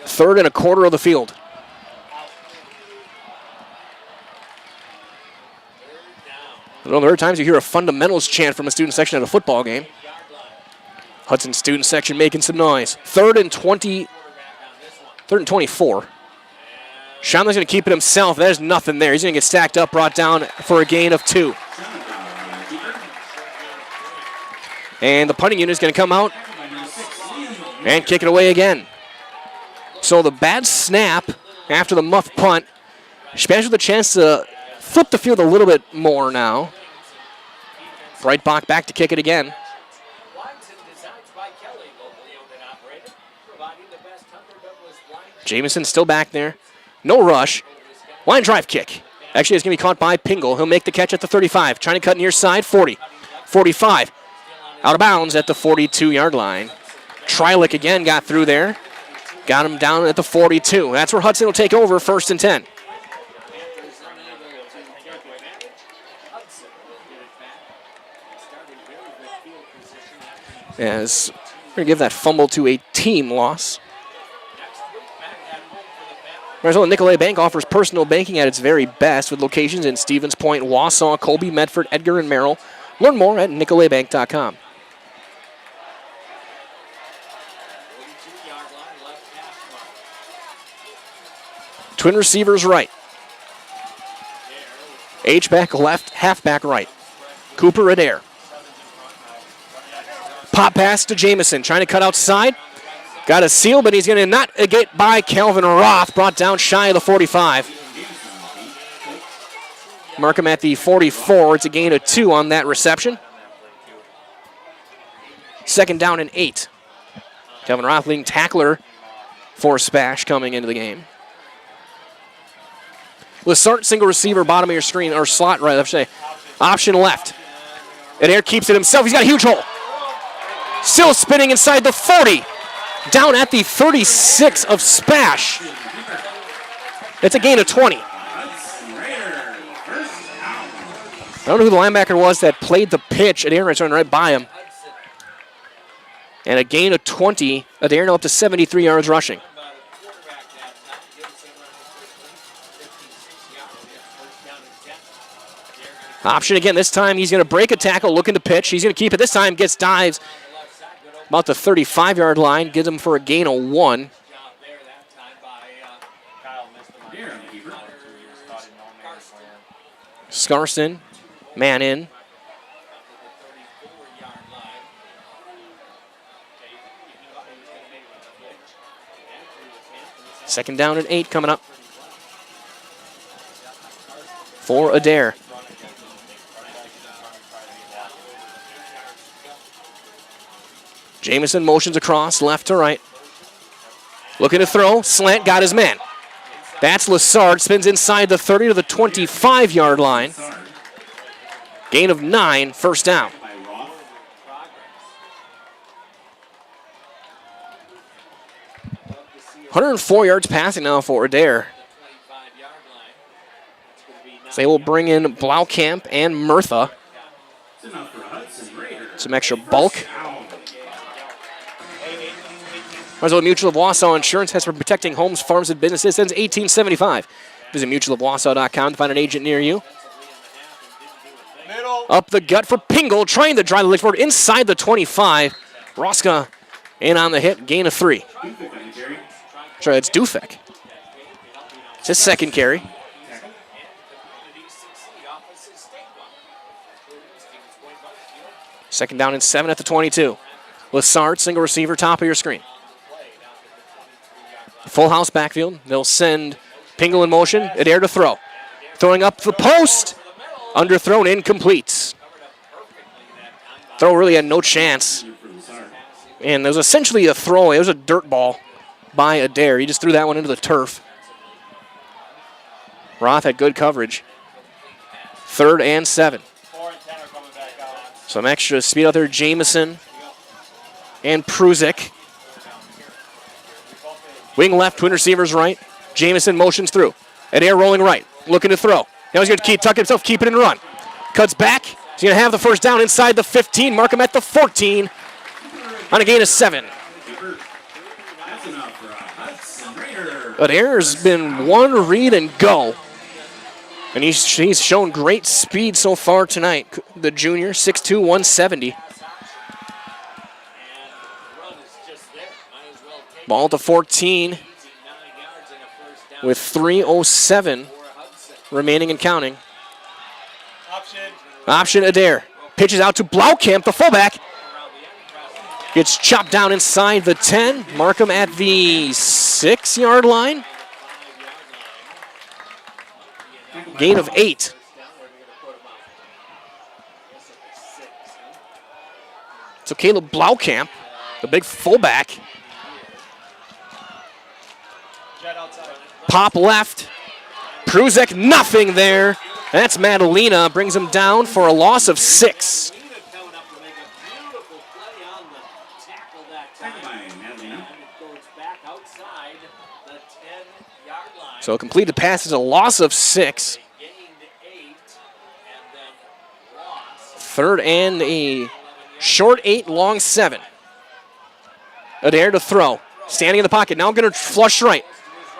Third and a quarter of the field. One of the rare times you hear a fundamentals chant from a student section at a football game. Hudson student section making some noise. Third and 24. Chandler's going to keep it himself. There's nothing there. He's going to get stacked up, brought down for a gain of 2. And the punting unit is going to come out and kick it away again. So the bad snap after the muff punt. Spash with a chance to flip the field a little bit more now. Breitbach back to kick it again. Jameson still back there. No rush. Line drive kick. Actually, it's going to be caught by Pingle. He'll make the catch at the 35. Trying to cut near side, 40. 45. Out of bounds at the 42-yard line. Trilek again got through there. Got him down at the 42. That's where Hudson will take over, 1st and 10. As we're going to give that fumble to a team loss. Arizona Nicolay Bank offers personal banking at its very best with locations in Stevens Point, Wausau, Colby, Medford, Edgar, and Merrill. Learn more at nicolaybank.com. Twin receivers right. H-back left, halfback right. Cooper Adair. Pop pass to Jamison, trying to cut outside. Got a seal, but he's going to not get by Calvin Roth, brought down shy of the 45. Mark him at the 44. It's a gain of 2 on that reception. 2nd down and 8. Calvin Roth leading tackler for Spash coming into the game. Lessart, single receiver, bottom of your screen, or slot right, I should say. Option left. Adair keeps it himself. He's got a huge hole. Still spinning inside the 40. Down at the 36 of Spash. It's a gain of 20. I don't know who the linebacker was that played the pitch. Adair running right by him. And a gain of 20. Adair now up to 73 yards rushing. Option again. This time he's going to break a tackle, looking to pitch. He's going to keep it. This time gets dives about the 35-yard line. Gives him for a gain of 1. Scarson, man in. Second down and 8 coming up for Adair. Jamison motions across, left to right. Looking to throw, slant, got his man. That's Lessard, spins inside the 30 to the 25-yard line. Gain of 9, 1st down. .104 yards passing now for Adair. So they will bring in Blaukamp and Murtha. Some extra bulk. Arizona Mutual of Wausau Insurance has been protecting homes, farms, and businesses since 1875. Visit mutualofwausau.com to find an agent near you. Up the gut for Pingle, trying to drive the leg forward inside the 25. Roska in on the hit, gain of 3. Sorry, that's Dufek. It's his 2nd carry. Second down and 7 at the 22. Lessard, single receiver, top of your screen. Full house backfield. They'll send Pingle in motion. Adair to throw. Throwing up the post. Underthrown, incomplete. Throw really had no chance. And there was essentially a throwaway. It was a dirt ball by Adair. He just threw that one into the turf. Roth had good coverage. 3rd and 7. Some extra speed out there. Jamison and Pruzik. Wing left, twin receivers right. Jamison motions through. Adair rolling right, looking to throw. Now he's going to tuck himself, keep it and run. Cuts back. He's going to have the first down inside the 15. Mark him at the 14 on a gain of 7. Adair's been one read and go. And he's shown great speed so far tonight. The junior, 6'2", 170. Ball to 14 with 3:07 remaining and counting. Option Adair. Pitches out to Blaukamp, the fullback. Gets chopped down inside the 10. Mark him at the 6-yard line. Gain of 8. So Caleb Blaukamp, the big fullback. Pop left. Pruzik, nothing there. That's Madalena. Brings him down for a loss of 6. So a completed pass is a loss of 6. 3rd and a short 8, long 7. Adair to throw. Standing in the pocket. Now going to flush right.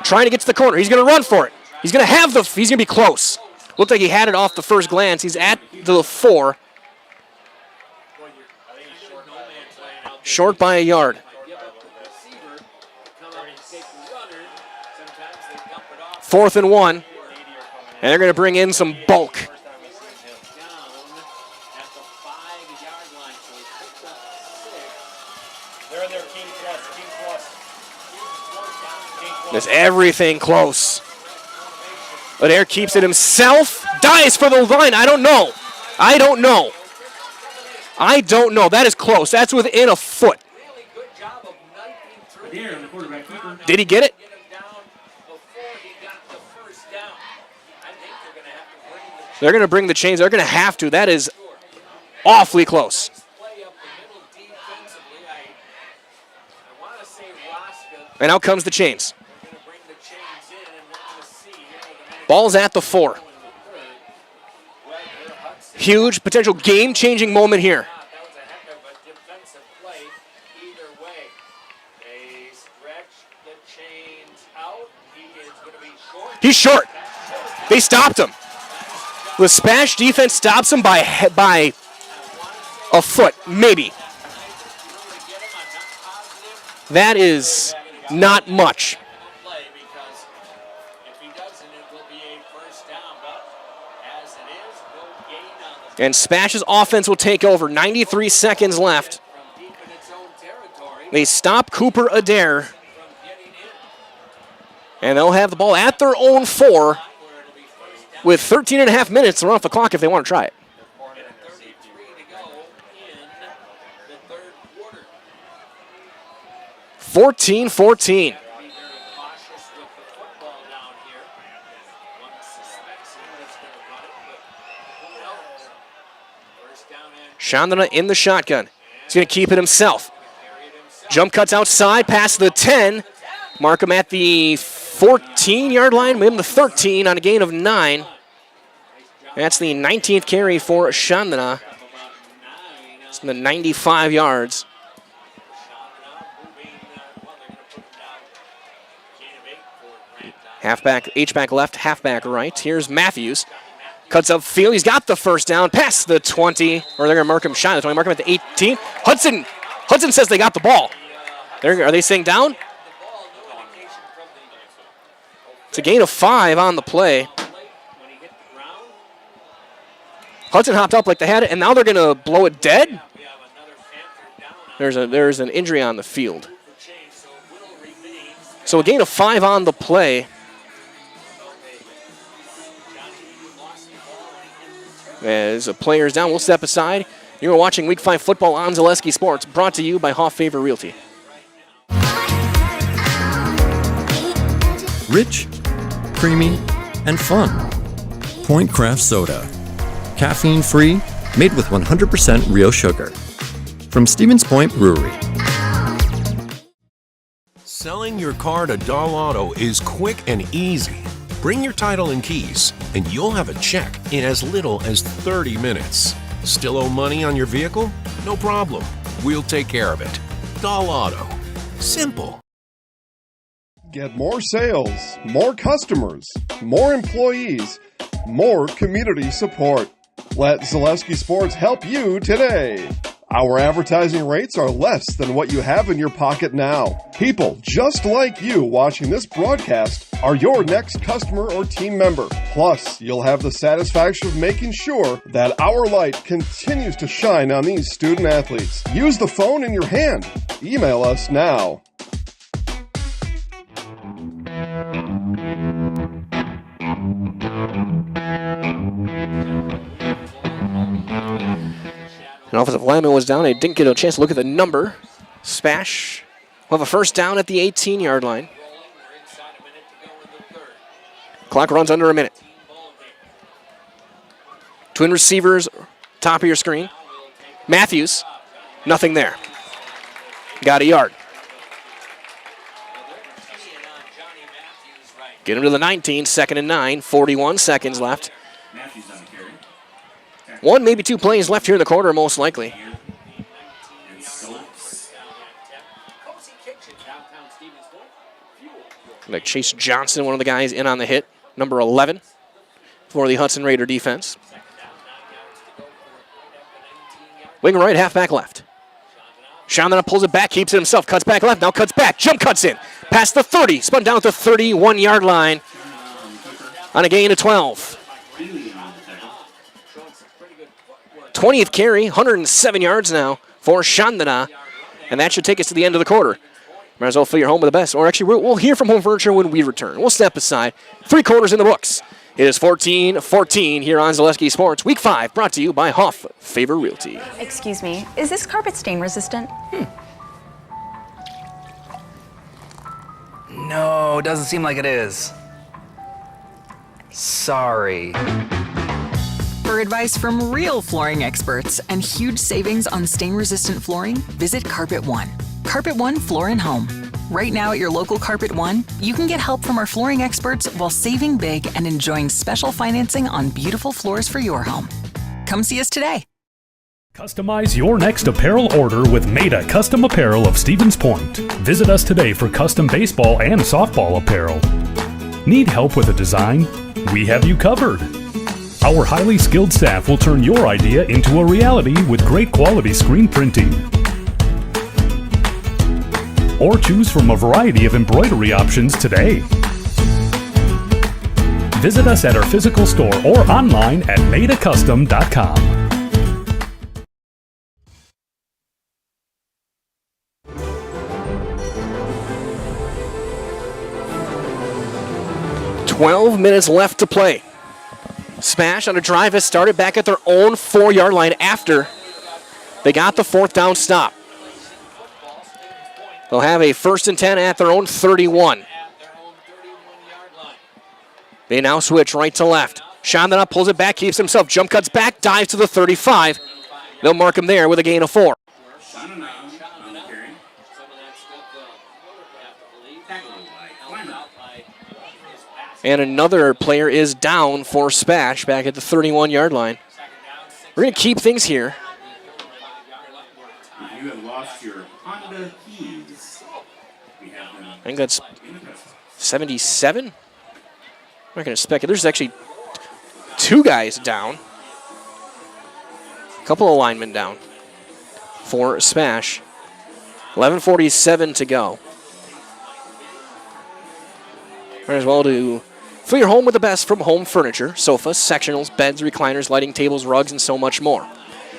Trying to get to the corner. He's going to run for it. He's going to have the. He's going to be close. Looked like he had it off the first glance. He's at the 4. Short by a yard. 4th and 1. And they're going to bring in some bulk. There's everything close. Adair keeps it himself. Dives for the line. I don't know. That is close. That's within a foot. Did he get it? They're going to bring the chains. They're going to have to. That is awfully close. And out comes the chains. Ball's at the 4. Huge potential game-changing moment here. He's short. They stopped him. The Spash defense stops him by a foot, maybe. That is not much. And Spash's offense will take over. 93 seconds left. They stop Cooper Adair. And they'll have the ball at their own 4 with 13 and a half minutes to run off the clock if they want to try it. (14-14). Chandana in the shotgun. He's going to keep it himself. Jump cuts outside, past the 10. Mark him at the 14-yard line, maybe the 13 on a gain of 9. That's the 19th carry for Chandana. It's in the 95 yards. Halfback, H-back left, halfback right. Here's Matthews. Cuts upfield. He's got the first down. Past the 20. Or they're going to mark him shy. They're going to mark him at the 18. Hudson says they got the ball. Are they saying down? It's a gain of 5 on the play. Hudson hopped up like they had it, and now they're going to blow it dead? There's an injury on the field. So a gain of 5 on the play. As a player's down, we'll step aside. You're watching Week 5 football on Zaleski Sports, brought to you by Hoff Favor Realty. Rich, creamy, and fun. Point Craft Soda. Caffeine-free, made with 100% real sugar. From Stevens Point Brewery. Selling your car to Doll Auto is quick and easy. Bring your title and keys, and you'll have a check in as little as 30 minutes. Still owe money on your vehicle? No problem. We'll take care of it. Doll Auto. Simple. Get more sales, more customers, more employees, more community support. Let Zaleski Sports help you today. Our advertising rates are less than what you have in your pocket now. People just like you watching this broadcast are your next customer or team member. Plus, you'll have the satisfaction of making sure that our light continues to shine on these student athletes. Use the phone in your hand. Email us now. An offensive lineman was down. They didn't get a chance to look at the number. Spash will have a first down at the 18-yard line. Clock runs under a minute. Twin receivers, top of your screen. Matthews, nothing there. Got a yard. Get him to the 19, 2nd and 9, 41 seconds left. One, maybe two plays left here in the quarter, most likely. Like Chase Johnson, one of the guys in on the hit, number 11 for the Hudson Raider defense. Wing right, halfback left. Chandana pulls it back, keeps it himself, cuts back left, now cuts back, jump cuts in. Past the 30, spun down at the 31-yard line on a gain of 12. 20th carry, 107 yards now for Chandana, and that should take us to the end of the quarter. Might as well fill your home with the best. Or actually, we'll hear from Home Furniture when we return. We'll step aside. 3 quarters in the books. It is 14-14 here on Zaleski Sports. Week 5 brought to you by Hoff Favor Realty. Excuse me, is this carpet stain resistant? No, doesn't seem like it is. Sorry. For advice from real flooring experts and huge savings on stain-resistant flooring, visit Carpet One. Carpet One Floor and Home. Right now at your local Carpet One, you can get help from our flooring experts while saving big and enjoying special financing on beautiful floors for your home. Come see us today. Customize your next apparel order with Maida Custom Apparel of Stevens Point. Visit us today for custom baseball and softball apparel. Need help with a design? We have you covered. Our highly skilled staff will turn your idea into a reality with great quality screen printing. Or choose from a variety of embroidery options today. Visit us at our physical store or online at maidacustom.com. $12 minutes left to play. Spash on a drive has started back at their own 4-yard line after they got the 4th down stop. They'll have a 1st and 10 at their own 31. They now switch right to left. Chandana pulls it back, keeps himself, jump cuts back, dives to the 35. They'll mark him there with a gain of 4. And another player is down for Spash back at the 31-yard line. We're going to keep things here. You have lost your Honda keys. I think that's 77. I'm not going to speculate. There's actually 2 guys down. A couple of linemen down for Spash. 11:47 to go. Might as well do fill your home with the best from Home Furniture. Sofas, sectionals, beds, recliners, lighting tables, rugs, and so much more.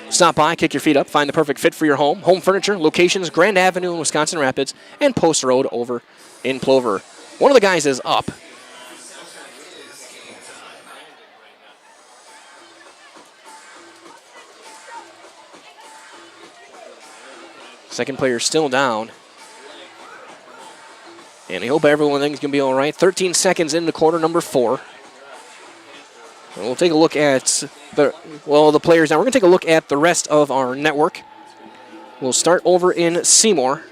Stop by, kick your feet up, find the perfect fit for your home. Home Furniture, locations Grand Avenue in Wisconsin Rapids and Post Road over in Plover. One of the guys is up. Second player still down. And I hope everyone thinks it's going to be all right. 13 seconds into quarter number 4. We'll take a look at the players now. We're going to take a look at the rest of our network. We'll start over in Seymour.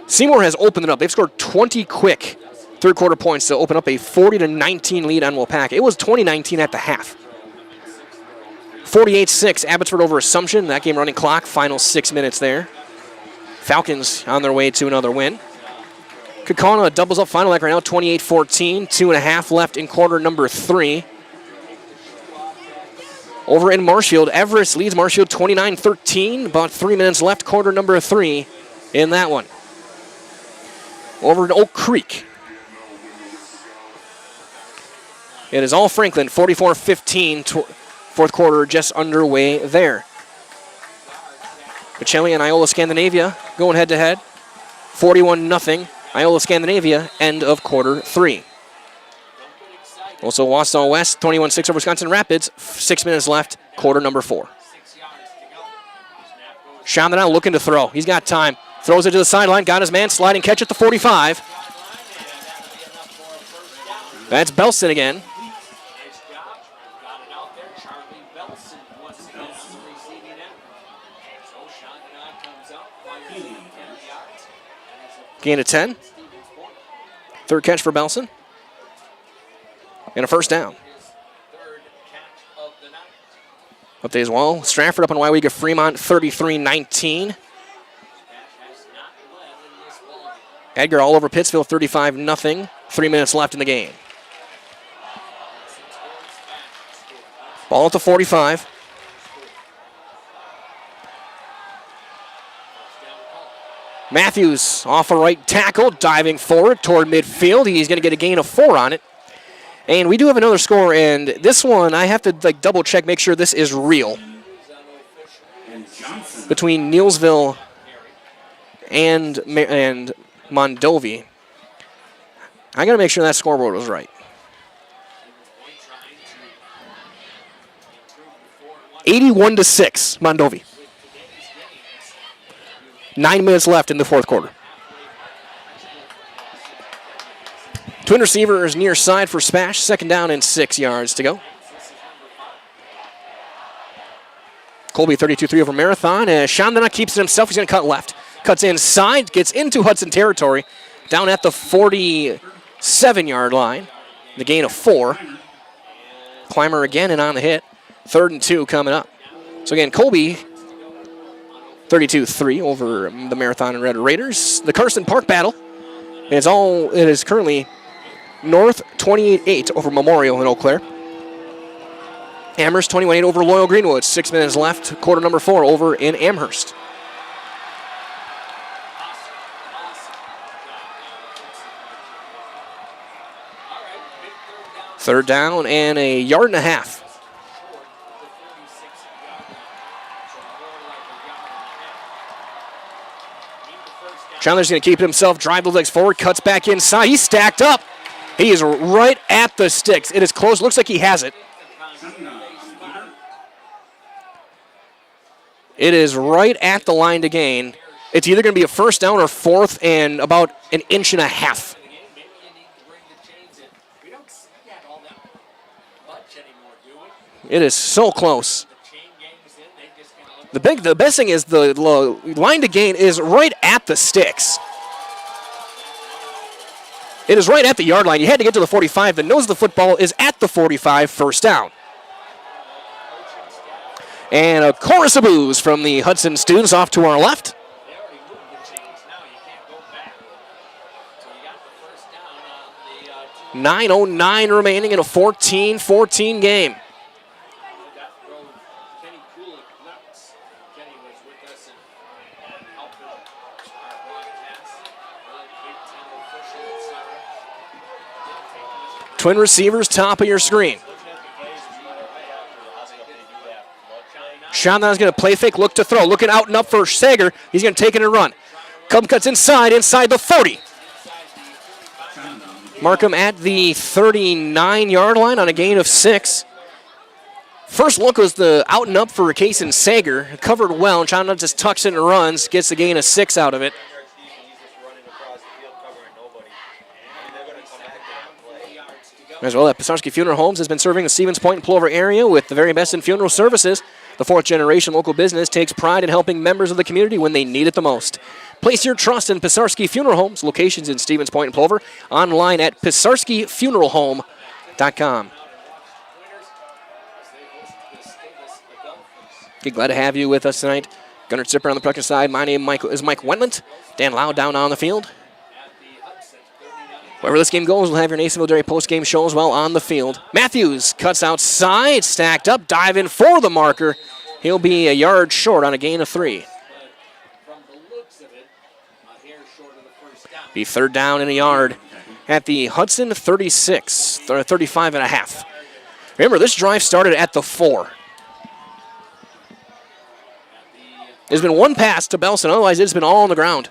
Seymour has opened it up. They've scored 20 quick third quarter points to open up a 40-19 lead on Waupaca. It was 20-19 at the half. 48-6, Abbotsford over Assumption. That game running clock, final 6 minutes there. Falcons on their way to another win. Kaukauna doubles up final like right now, 28-14. 2.5 left in quarter number 3. Over in Marshfield, Everest leads Marshfield 29-13. About 3 minutes left, quarter number 3 in that one. Over in Oak Creek, it is all Franklin, 44-15. Fourth quarter just underway there. Pacelli and Iola Scandinavia going head-to-head. 41-0. Iola Scandinavia, end of quarter 3. Also Wausau West, 21-6 over Wisconsin Rapids. 6 minutes left, quarter number 4. Chandana looking to throw. He's got time. Throws it to the sideline. Got his man. Sliding catch at the 45. That's Belson again. Gain of 10. Third catch for Belson. And a first down. Update as well. Stratford up on WIAA Fremont 33-19. Edgar all over Pittsfield 35-0. 3 minutes left in the game. Ball at the 45. Matthews off a right tackle, diving forward toward midfield. He's going to get a gain of 4 on it. And we do have another score, and this one I have to double check, make sure this is real. Between Neilsville and Mondovi. I got to make sure that scoreboard was right. 81-6, Mondovi. 9 minutes left in the fourth quarter. Twin receivers near side for Spash. Second down and 6 yards to go. Colby 32-3 over Marathon. Chandana keeps it himself. He's going to cut left. Cuts inside. Gets into Hudson territory. Down at the 47-yard line. The gain of 4. Climber again and on the hit. 3rd and 2 coming up. So again, Colby 32-3 over the Marathon and Red Raiders. The Carson Park battle. It is currently North 28-8 over Memorial in Eau Claire. Amherst 21-8 over Loyal Greenwood. 6 minutes left. Quarter number 4 over in Amherst. Third down and a yard and a half. Chandler's going to keep it himself, drive the legs forward, cuts back inside. He's stacked up. He is right at the sticks. It is close. Looks like he has it. It is right at the line to gain. It's either going to be a first down or 4th and about an inch and a half. It is so close. The best thing is the line to gain is right at the sticks. It is right at the yard line. You had to get to the 45. The nose of the football is at the 45, first down. And a chorus of boos from the Hudson students off to our left. .909 remaining in a 14-14 game. Twin receivers, top of your screen. Chandana's going to play fake, look to throw. Looking out and up for Sager. He's going to take it and run. Cub cuts inside the 40. Markham at the 39-yard line on a gain of 6. First look was the out and up for Kason Sager. Covered well, and Chandana just tucks it and runs. Gets the gain of 6 out of it. As well, that Pisarski Funeral Homes has been serving the Stevens Point and Plover area with the very best in funeral services. The fourth-generation local business takes pride in helping members of the community when they need it the most. Place your trust in Pisarski Funeral Homes, locations in Stevens Point and Plover, online at pisarskifuneralhome.com. Okay, glad to have you with us tonight. Gunnar Zipper on the production side. My name is Mike Wendlandt. Dan Loud down on the field. Wherever this game goes, we'll have your Nasonville Dairy post-game show as well on the field. Matthews cuts outside, stacked up, diving for the marker. He'll be a yard short on a gain of 3. Be third down and a yard at the Hudson 36, 35 and a half. Remember, this drive started at the 4. There's been one pass to Belson, otherwise it's been all on the ground.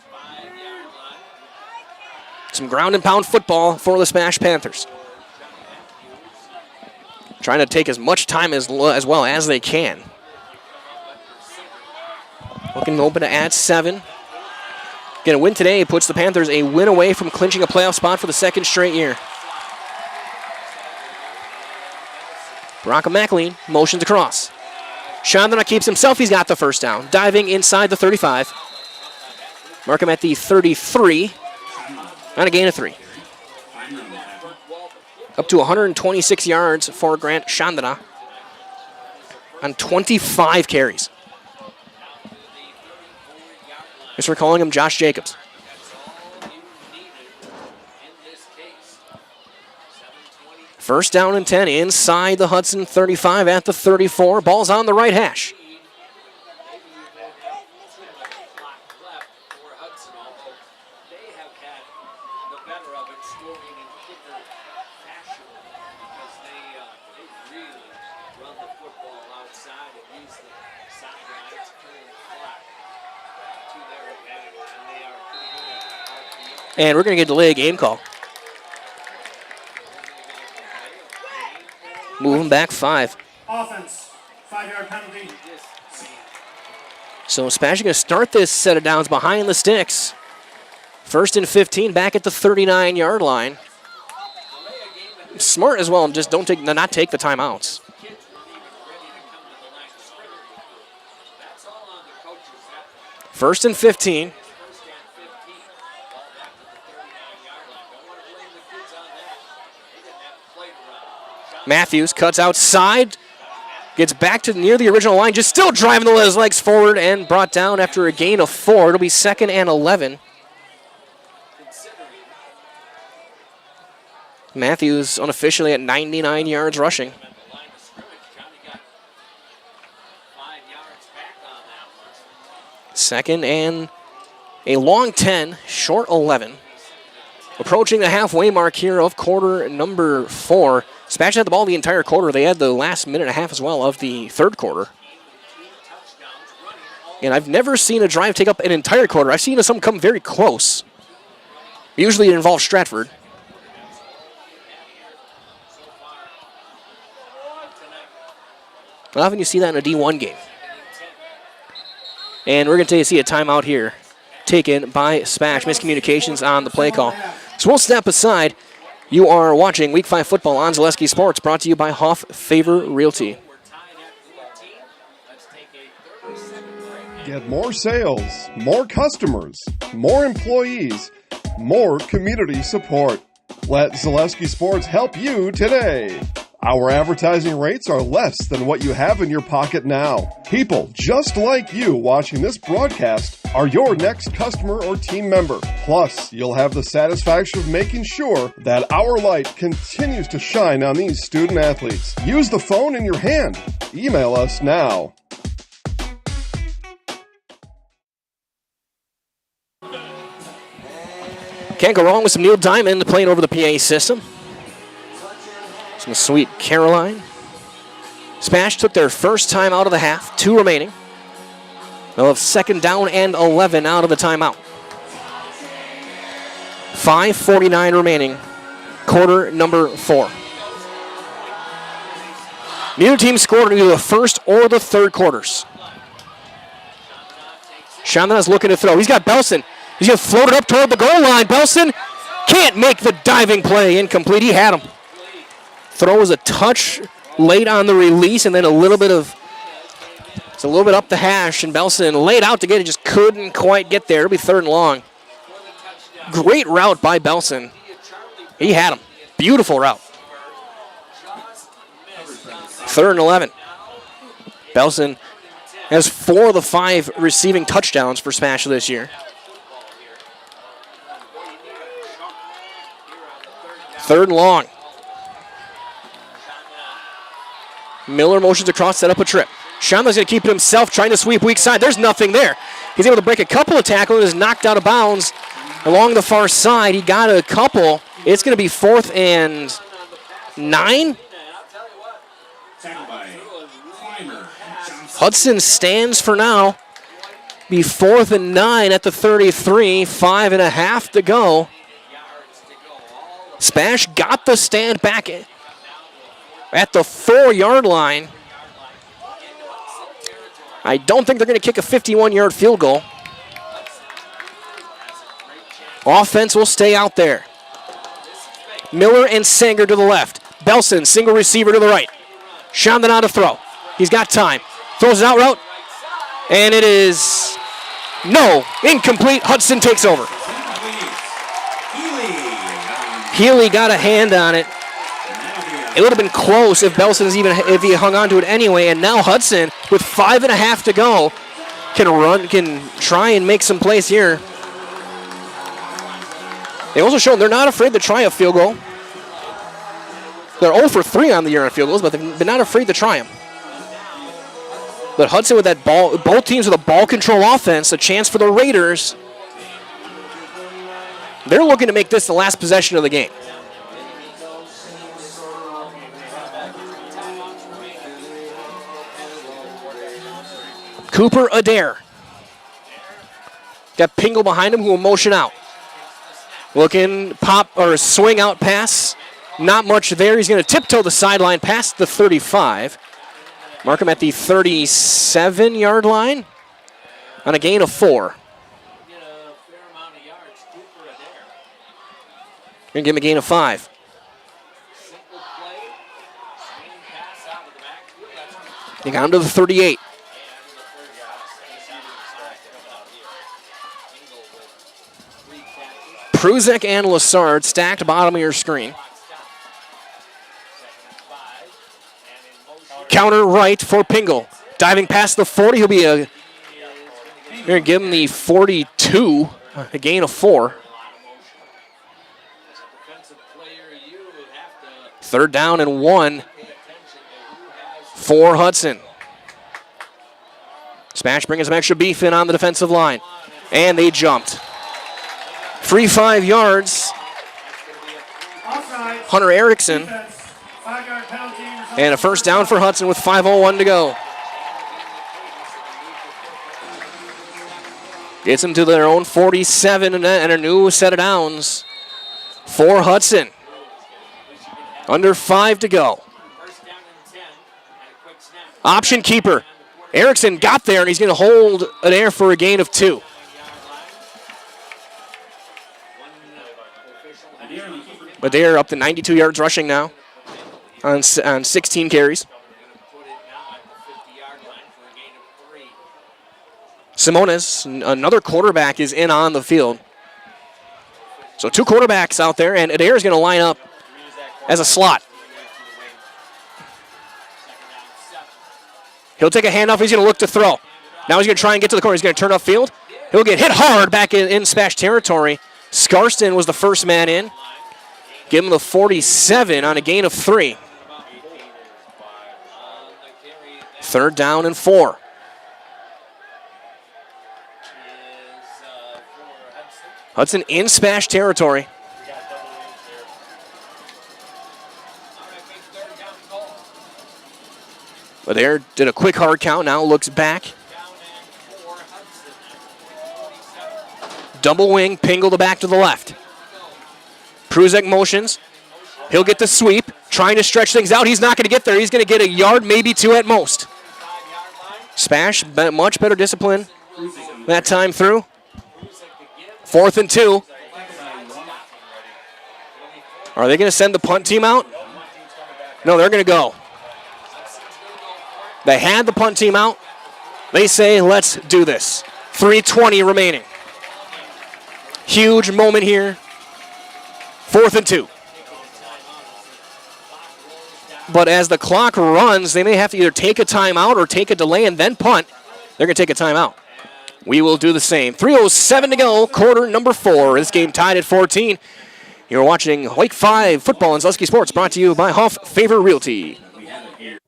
Some ground and pound football for the Spash Panthers. Trying to take as much time as well as they can. Looking open to add 7. Getting a win today puts the Panthers a win away from clinching a playoff spot for the second straight year. Bronco McLean motions across. Chandra keeps himself. He's got the first down. Diving inside the 35. Mark him at the 33. On a gain of 3. Up to 126 yards for Grant Chandra on 25 carries. Guess we're calling him Josh Jacobs. First down and 10 inside the Hudson 35 at the 34. Ball's on the right hash. And we're going to get a delay game call. Moving back 5. Offense, 5-yard penalty. So Spash is going to start this set of downs behind the sticks. First and 15 back at the 39-yard line. Smart as well, and just not take the timeouts. First and 15. Matthews cuts outside, gets back to near the original line, just still driving his legs forward and brought down after a gain of 4. It'll be 2nd and 11. Matthews unofficially at 99 yards rushing. Second and a long 10, short 11. Approaching the halfway mark here of quarter number 4. Spash had the ball the entire quarter. They had the last minute and a half as well of the third quarter. And I've never seen a drive take up an entire quarter. I've seen some come very close. Usually it involves Stratford. Often you see that in a D1 game. And we're going to see a timeout here taken by Spash. Miscommunications on the play call. So we'll step aside. You are watching Week 5 football on Zaleski Sports, brought to you by Hoff Favor Realty. Get more sales, more customers, more employees, more community support. Let Zaleski Sports help you today. Our advertising rates are less than what you have in your pocket now. People just like you watching this broadcast are your next customer or team member. Plus, you'll have the satisfaction of making sure that our light continues to shine on these student athletes. Use the phone in your hand. Email us now. Can't go wrong with some Neil Diamond playing over the PA system. Some sweet Caroline. Spash took their first time out of the half, 2 remaining. They'll have 2nd down and 11 out of the timeout. 5:49 remaining, quarter number 4. Neither team scored in either the first or the third quarters. Chandler's looking to throw. He's got Belson. He's going to float it up toward the goal line. Belson Can't make the diving play. Incomplete. He had him. Throw was a touch late on the release, and then it's a little bit up the hash, and Belson laid out to get it, just couldn't quite get there. It'll be 3rd and long. Great route by Belson. He had him. Beautiful route. 3rd and 11. Belson has 4 of the 5 receiving touchdowns for Spash this year. 3rd and long. Miller motions across, set up a trip. Shanley's going to keep it himself, trying to sweep weak side. There's nothing there. He's able to break a couple of tackles and is knocked out of bounds along the far side. He got a couple. It's going to be 4th and 9. Hudson stands for now. Be 4th and 9 at the 33. 5.5 to go. Spash got the stand back at the 4-yard line. I don't think they're going to kick a 51-yard field goal. Offense will stay out there. Miller and Sanger to the left. Belson, single receiver to the right. Shondon on to throw. He's got time. Throws it out route. And it is incomplete. Hudson takes over. Healy got a hand on it. It would have been close if if he hung on to it anyway. And now Hudson, with 5.5 to go, can try and make some plays here. They also shown they're not afraid to try a field goal. They're 0 for 3 on the year on field goals, but they're not afraid to try them. But Hudson with that ball, both teams with a ball control offense, a chance for the Raiders. They're looking to make this the last possession of the game. Cooper Adair. Got Pingle behind him who will motion out. Looking pop or swing out pass. Not much there. He's going to tiptoe the sideline past the 35. Mark him at the 37-yard line on a gain of 4. Going to give him a gain of 5. They got him to the 38. Pruzek and Lassard stacked bottom of your screen. Counter right for Pingle. Diving past the 40. He'll be going to give him the 42. A gain of 4. 3rd down and 1 for Hudson. Spash bringing some extra beef in on the defensive line. And they jumped. Free 5 yards. Hunter Erickson. And a first down for Hudson with 5:01 to go. Gets them to their own 47 and a new set of downs for Hudson. Under 5 to go. Option keeper. Erickson got there, and he's going to hold an air for a gain of 2. But they're up to 92 yards rushing now on 16 carries. Simones, another quarterback, is in on the field. So 2 quarterbacks out there, and Adair is going to line up as a slot. He'll take a handoff. He's going to look to throw. Now he's going to try and get to the corner. He's going to turn upfield. He'll get hit hard back in Spash territory. Scarston was the first man in. Give him the 47 on a gain of 3. 3rd down and 4. Hudson in Spash territory. But there did a quick hard count, now looks back. Double wing, Pingle the back to the left. Pruzek motions. He'll get the sweep, trying to stretch things out. He's not going to get there. He's going to get a yard, maybe 2 at most. Spash, much better discipline that time through. 4th and 2. Are they going to send the punt team out? No, they're going to go. They had the punt team out. They say, let's do this. 3:20 remaining. Huge moment here. 4th and 2. But as the clock runs, they may have to either take a timeout or take a delay and then punt. They're going to take a timeout. We will do the same. 3:07 to go, quarter number 4. This game tied at 14. You're watching Week 5 football on Zaleski Sports, brought to you by Huff Favor Realty.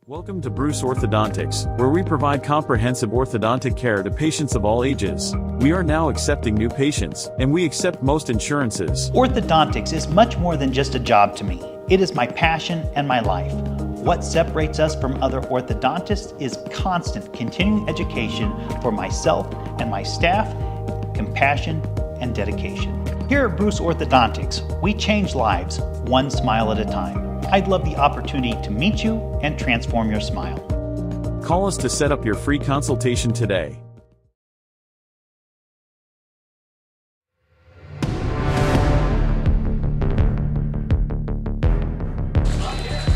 Welcome to Bruce Orthodontics, where we provide comprehensive orthodontic care to patients of all ages. We are now accepting new patients, and we accept most insurances. Orthodontics is much more than just a job to me. It is my passion and my life. What separates us from other orthodontists is constant continuing education for myself and my staff, compassion, and dedication. Here at Bruce Orthodontics, we change lives one smile at a time. I'd love the opportunity to meet you and transform your smile. Call us to set up your free consultation today.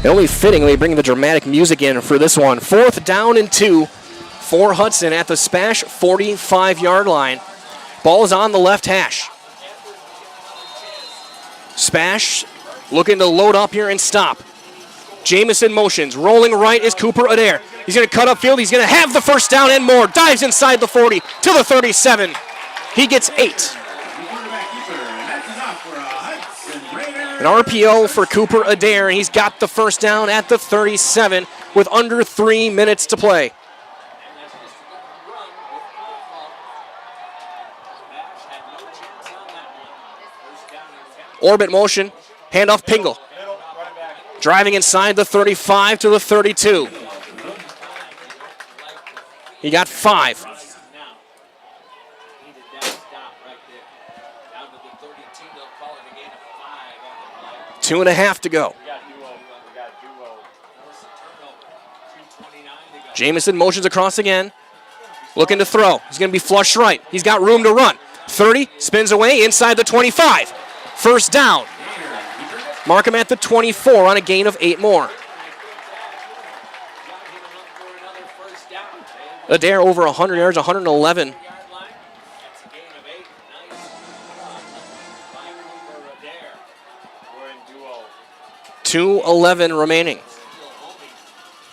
Only fittingly bringing the dramatic music in for this one. 4th down and 2 for Hudson at the Spash 45-yard line. Ball is on the left hash. Spash looking to load up here and stop. Jamison motions. Rolling right is Cooper Adair. He's going to cut upfield. He's going to have the first down and more. Dives inside the 40 to the 37. He gets 8. An RPO for Cooper Adair, and he's got the first down at the 37 with under 3 minutes to play. Orbit motion, handoff Pingle. Driving inside the 35 to the 32. He got 5. Two and a half to go. Jamison motions across again. Looking to throw. He's going to be flush right. He's got room to run. 30, spins away inside the 25. First down. Mark him at the 24 on a gain of 8 more. Adair over 100 yards, 111. .211 remaining.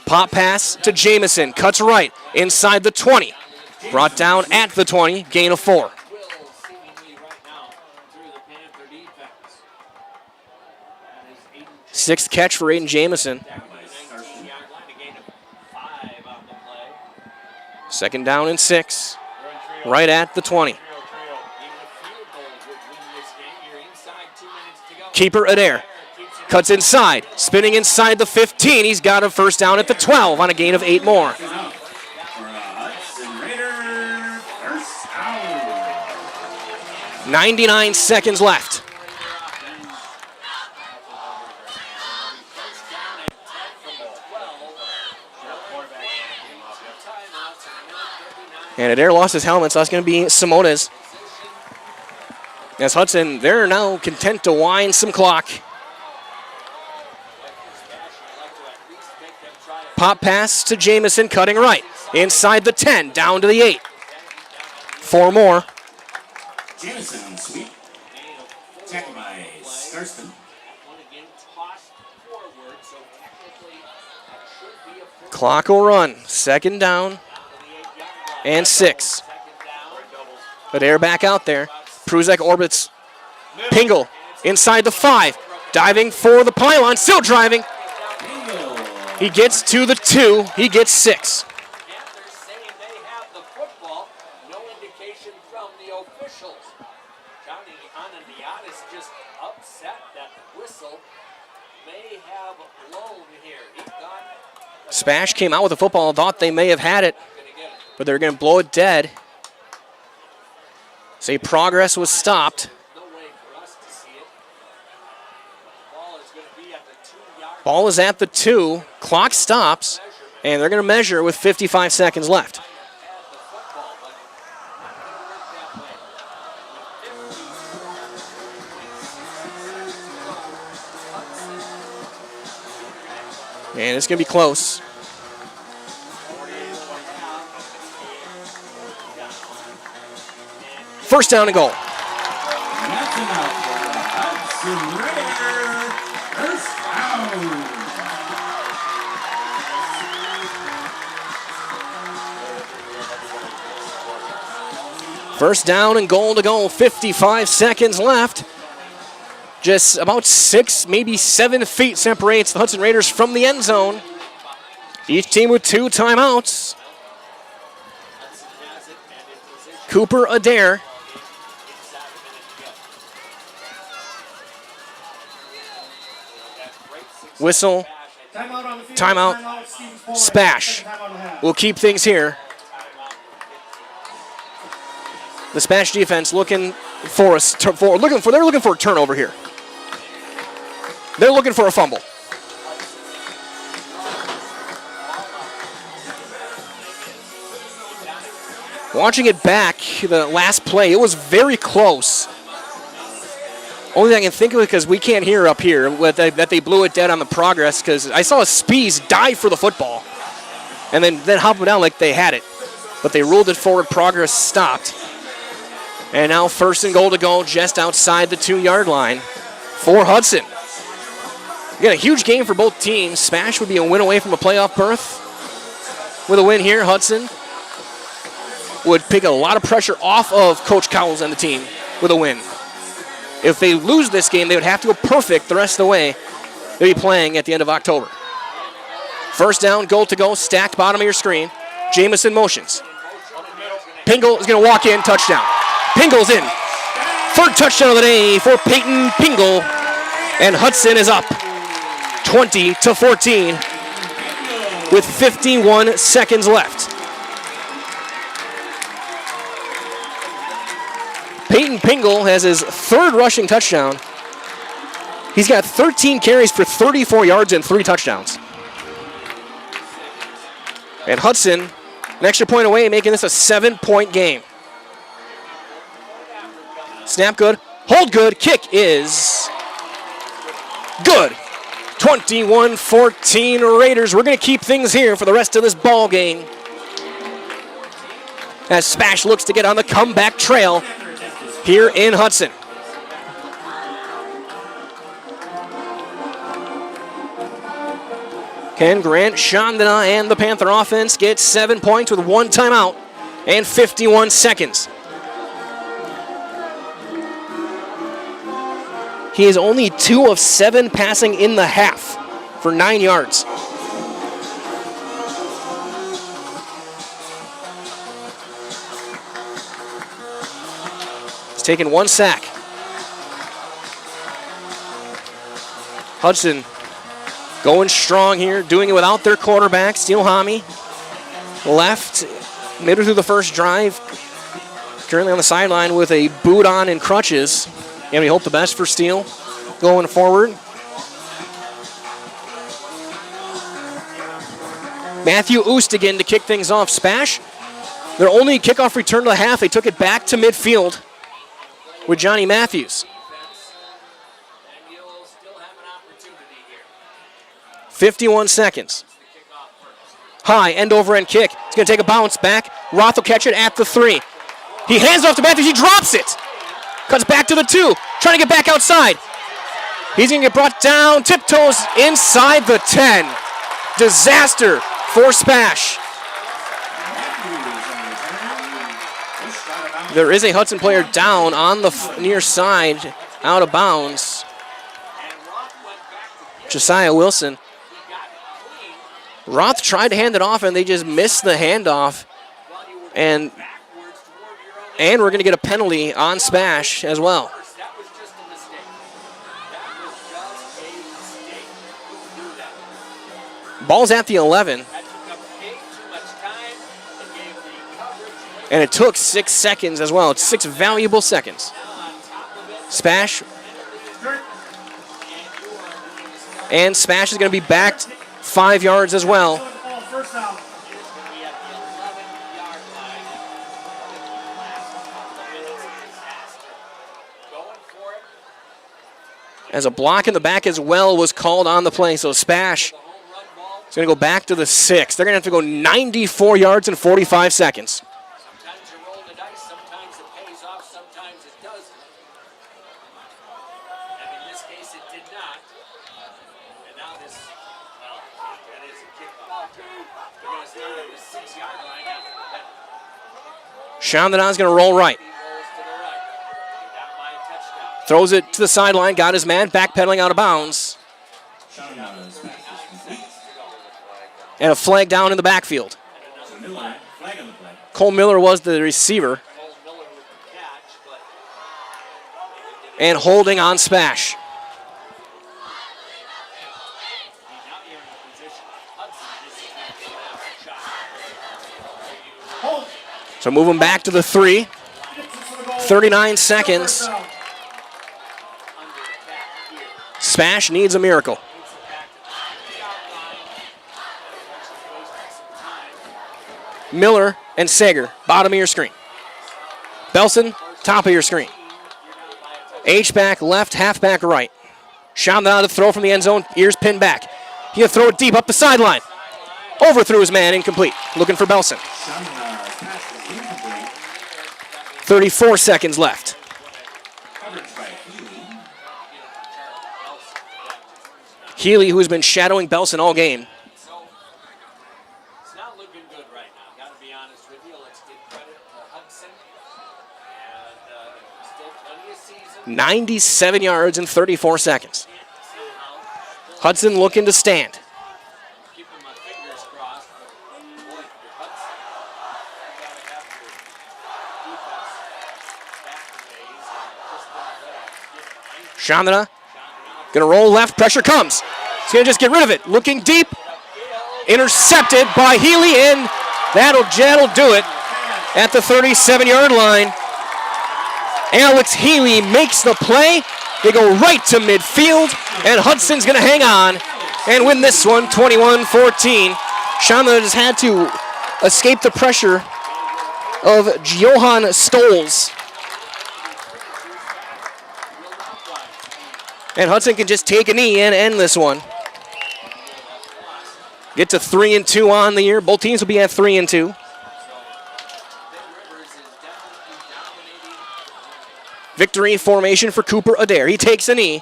Pop pass to Jamison. Cuts right inside the 20. Brought down at the 20. Gain of 4. Sixth catch for Aiden Jamison. Second down and 6. Right at the 20. Keeper Adair. Cuts inside, spinning inside the 15. He's got a first down at the 12 on a gain of 8 more. .99 seconds left. And Adair lost his helmet, so that's going to be Simones. As Hudson, they're now content to wind some clock. Pop pass to Jamison, cutting right. Inside the 10, down to the 8. 4 more. Jamison sweep. Tackled by Scarston. Clock will run. Second down and 6. Adair back out there. Pruzek orbits. Pingle inside the 5. Diving for the pylon, still driving. He gets to the 2. He gets 6. Spash came out with the football and thought they may have had it, but they're going to blow it dead. Say progress was stopped. Ball is at the 2. Clock stops, and they're going to measure with 55 seconds left. And it's going to be close. First down and goal. First down and goal to go. 55 seconds left. Just about 6, maybe 7 feet separates the Hudson Raiders from the end zone. Each team with 2 timeouts. Cooper Adair. Whistle. Timeout. Spash. We'll keep things here. The Spash defense looking for they're looking for a turnover here. They're looking for a fumble. Watching it back, the last play, it was very close. Only thing I can think of, because we can't hear up here, that they blew it dead on the progress, because I saw Spees dive for the football and then hop down like they had it. But they ruled it forward, progress stopped. And now first and goal to go just outside the 2-yard line for Hudson. Again, a huge game for both teams. Spash would be a win away from a playoff berth. With a win here, Hudson would pick a lot of pressure off of Coach Cowles and the team with a win. If they lose this game, they would have to go perfect the rest of the way. They'll be playing at the end of October. First down, goal to go, stacked bottom of your screen. Jamison motions. Pingle is going to walk in, touchdown. Pingle's in. Third touchdown of the day for Peyton Pingle. And Hudson is up 20-14 with 51 seconds left. Peyton Pingle has his 3rd rushing touchdown. He's got 13 carries for 34 yards and 3 touchdowns. And Hudson, an extra point away, making this a 7-point game. Snap good, hold good, kick is good. 21-14 Raiders. We're going to keep things here for the rest of this ball game. As Spash looks to get on the comeback trail here in Hudson. Ken Grant, Chandana, and the Panther offense get 7 points with 1 timeout and 51 seconds. He is only 2 of 7 passing in the half for 9 yards. He's taken 1 sack. Hudson going strong here, doing it without their quarterback, Steelhami. Left, midway through the first drive. Currently on the sideline with a boot on and crutches. And we hope the best for Steele going forward. Matthew Oostigan to kick things off. Spash, their only kickoff return to the half, they took it back to midfield with Johnny Matthews. 51 seconds. High, end over end kick. He's going to take a bounce back. Roth will catch it at the 3. He hands off to Matthews. He drops it. Cuts back to the 2. Trying to get back outside. He's going to get brought down. Tiptoes inside the 10. Disaster for Spash. There is a Hudson player down on the near side, out of bounds. Josiah Wilson. Roth tried to hand it off, and they just missed the handoff. And we're going to get a penalty on Spash as well. Ball's at the 11. And it took 6 seconds as well. It's 6 valuable seconds. Spash. And Spash is going to be backed 5 yards as well. As a block in the back as well was called on the play. So Spash It's going to go back to the 6. They're going to have to go 94 yards in 45 seconds. Sometimes you roll the dice, sometimes it pays off, sometimes it doesn't. And in this case, it did not. And now this, well, that is a kickoff. They're going to start at the 6-yard line after that. Chandana's going to roll right. Throws it to the sideline, got his man, backpedaling out of bounds. And a flag down in the backfield. Cole Miller was the receiver. And holding on Spash. So moving back to the 3. 39 seconds. Spash needs a miracle. Miller and Sager, bottom of your screen. Belson, top of your screen. H-back left, halfback right. Chandana to throw from the end zone, ears pinned back. He'll throw it deep up the sideline. Overthrew his man, incomplete. Looking for Belson. 34 seconds left. Healy, who has been shadowing Belson all game. It's not looking good right now, got to be honest with you. Let's give credit to Hudson. And still plenty of season. 97 yards in 34 seconds. Hudson looking to stand. Keeping my fingers crossed. Boy, if you're Hudson, you got to have your defense back days. Chandana gonna roll left, pressure comes. He's gonna just get rid of it. Looking deep, intercepted by Healy, and that'll do it at the 37-yard line. Alex Healy makes the play. They go right to midfield, and Hudson's gonna hang on and win this one, 21-14. Chandana has had to escape the pressure of Johan Stoles. And Hudson can just take a knee and end this one. Get to 3-2 on the year. Both teams will be at 3-2. Victory formation for Cooper Adair. He takes a knee.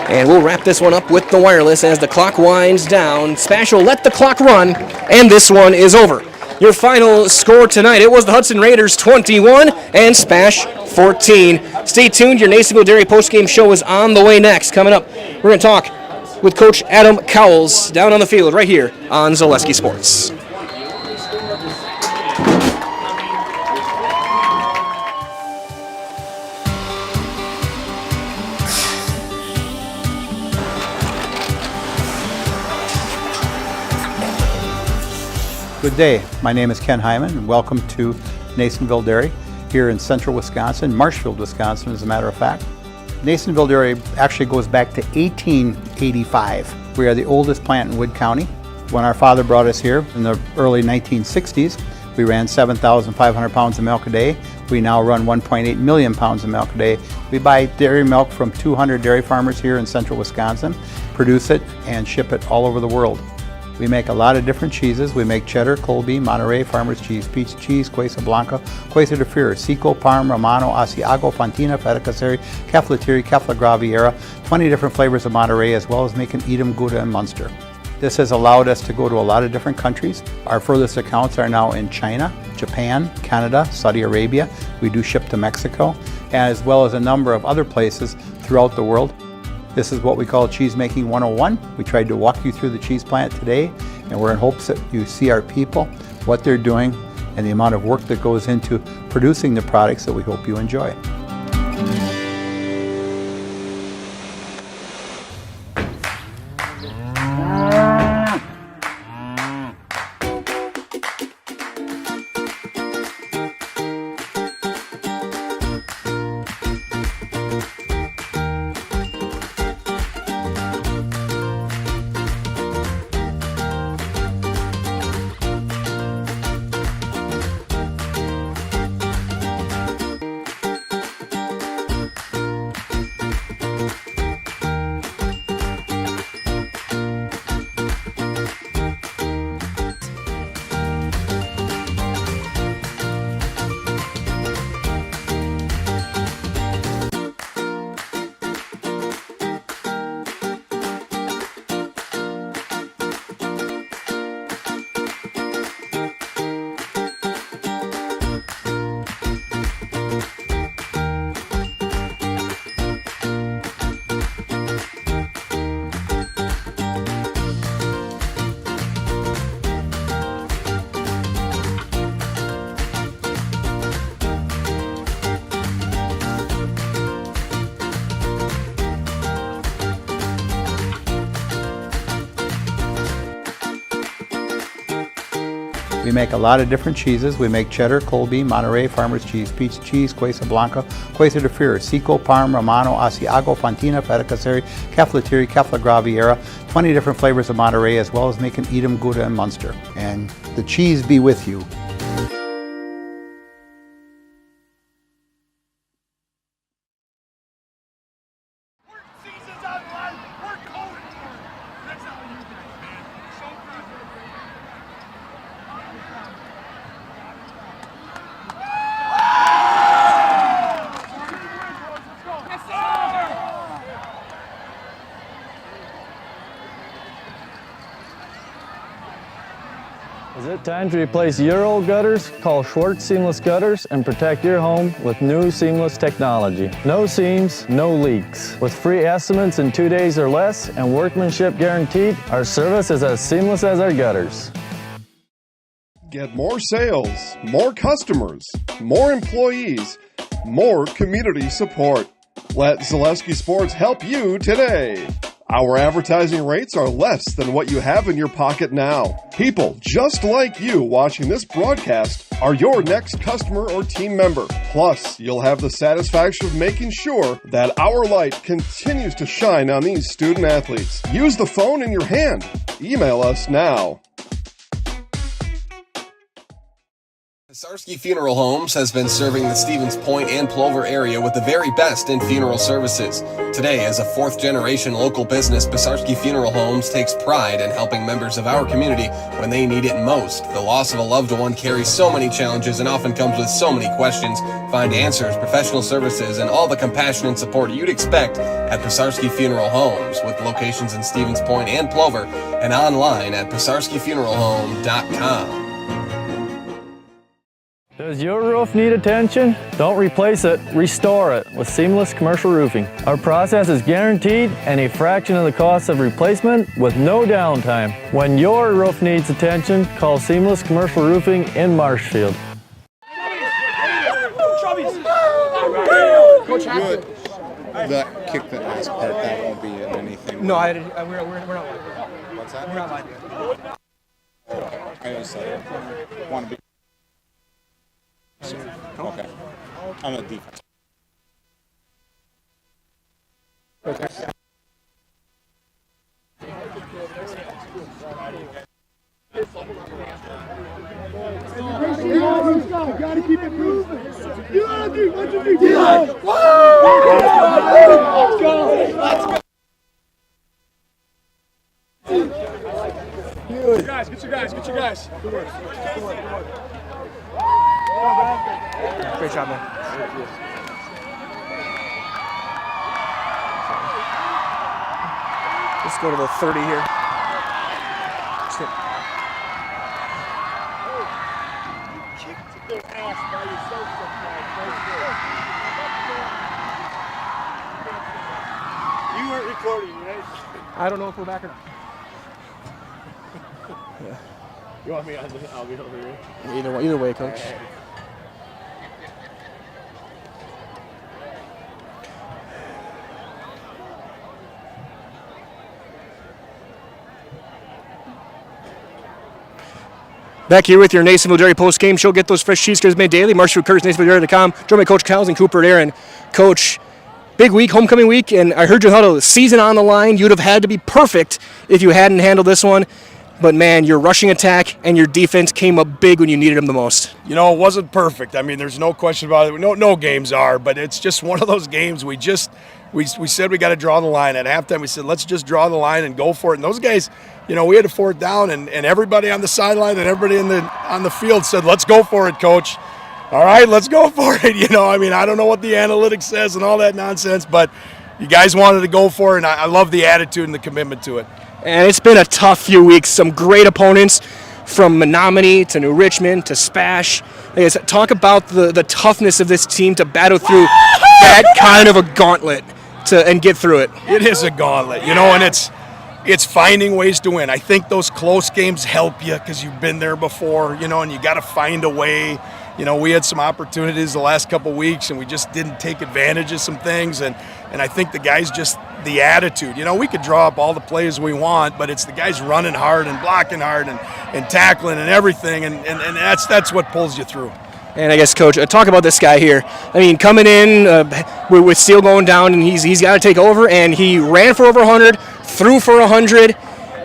And we'll wrap this one up with the wireless as the clock winds down. Spash will let the clock run, and this one is over. Your final score tonight, it was the Hudson Raiders 21 and Spash 14. Stay tuned. Your Nasonville Dairy postgame show is on the way next. Coming up, we're going to talk with Coach Adam Cowles down on the field right here on Zaleski Sports. Good day. My name is Ken Hyman, and welcome to Nasonville Dairy here in central Wisconsin, Marshfield, Wisconsin, as a matter of fact. Nasonville Dairy actually goes back to 1885. We are the oldest plant in Wood County. When our father brought us here in the early 1960s, we ran 7,500 pounds of milk a day. We now run 1.8 million pounds of milk a day. We buy dairy milk from 200 dairy farmers here in central Wisconsin, produce it, and ship it all over the world. We make a lot of different cheeses. We make cheddar, Colby, Monterey, Farmer's Cheese, Peach Cheese, Quesa Blanca, Quesa de Fury, Seco, Parm, Romano, Asiago, Fontina, Feta Caseri, Caflatiri, Cafla Graviera, 20 different flavors of Monterey, as well as making Edam, Gouda, and Munster. This has allowed us to go to a lot of different countries. Our furthest accounts are now in China, Japan, Canada, Saudi Arabia. We do ship to Mexico, as well as a number of other places throughout the world. This is what we call Cheese Making 101. We tried to walk you through the cheese plant today, and we're in hopes that you see our people, what they're doing, and the amount of work that goes into producing the products that we hope you enjoy. We make a lot of different cheeses. We make cheddar, Colby, Monterey, Farmer's Cheese, Pizza Cheese, Quesa Blanca, Quesa de Fury, Seco, Parm, Romano, Asiago, Fontina, Feta Caseri, Caflatiri, Cafla Graviera, 20 different flavors of Monterey, as well as making Edam, Gouda, and Munster. And the cheese be with you. Is it time to replace your old gutters? Call Schwartz Seamless Gutters and protect your home with new seamless technology. No seams, no leaks. With free estimates in 2 days or less and workmanship guaranteed, our service is as seamless as our gutters. Get more sales, more customers, more employees, more community support. Let Zaleski Sports help you today. Our advertising rates are less than what you have in your pocket now. People just like you watching this broadcast are your next customer or team member. Plus, you'll have the satisfaction of making sure that our light continues to shine on these student athletes. Use the phone in your hand. Email us now. Zaleski Funeral Homes has been serving the Stevens Point and Plover area with the very best in funeral services. Today, as a fourth-generation local business, Zaleski Funeral Homes takes pride in helping members of our community when they need it most. The loss of a loved one carries so many challenges and often comes with so many questions. Find answers, professional services, and all the compassion and support you'd expect at Zaleski Funeral Homes, with locations in Stevens Point and Plover, and online at PisarskiFuneralHome.com. Does your roof need attention? Don't replace it, restore it with Seamless Commercial Roofing. Our process is guaranteed and a fraction of the cost of replacement with no downtime. When your roof needs attention, call Seamless Commercial Roofing in Marshfield. Coach, that kick the ass part, that won't be in anything. No, we're not live. What's that? We're not live yet. I just want to be. Okay. I'm a defense. Okay. Gotta keep it moving. You gotta do what you do. Let's go. Get your guys. Good work. Great job, man. Let's go to the 30 here. You weren't recording, right? I don't know if we're back or not. Yeah. You want me on the, I'll be over here. Either way, coach. Back here with your Nasonville Dairy post-game show. Get those fresh cheese curds made daily. Marshall Curtis, NasonvilleDairy.com. Joined by Coach Cowles and Cooper Aaron. Coach, big week, homecoming week, and I heard you had a season on the line. You'd have had to be perfect if you hadn't handled this one. But, man, your rushing attack and your defense came up big when you needed them the most. You know, it wasn't perfect. I mean, there's no question about it. No games are, but it's just one of those games we said we got to draw the line. At halftime, we said, let's just draw the line and go for it. And those guys, you know, we had a fourth down, and everybody on the sideline and everybody on the field said, let's go for it, Coach. All right, let's go for it. You know, I mean, I don't know what the analytics says and all that nonsense, but you guys wanted to go for it, and I love the attitude and the commitment to it. And it's been a tough few weeks. Some great opponents from Menominee to New Richmond to Spash. Talk about the toughness of this team to battle through that kind of a gauntlet and get through it. It is a gauntlet, you know, and it's finding ways to win. I think those close games help you because you've been there before, you know, and you got to find a way. You know, we had some opportunities the last couple weeks, and we just didn't take advantage of some things. And, And I think the guys just, the attitude, you know, we could draw up all the plays we want, but it's the guys running hard and blocking hard and tackling and everything, and that's what pulls you through. And I guess, Coach, talk about this guy here. I mean, coming in with Steele going down, and he's got to take over, and he ran for over 100, threw for 100,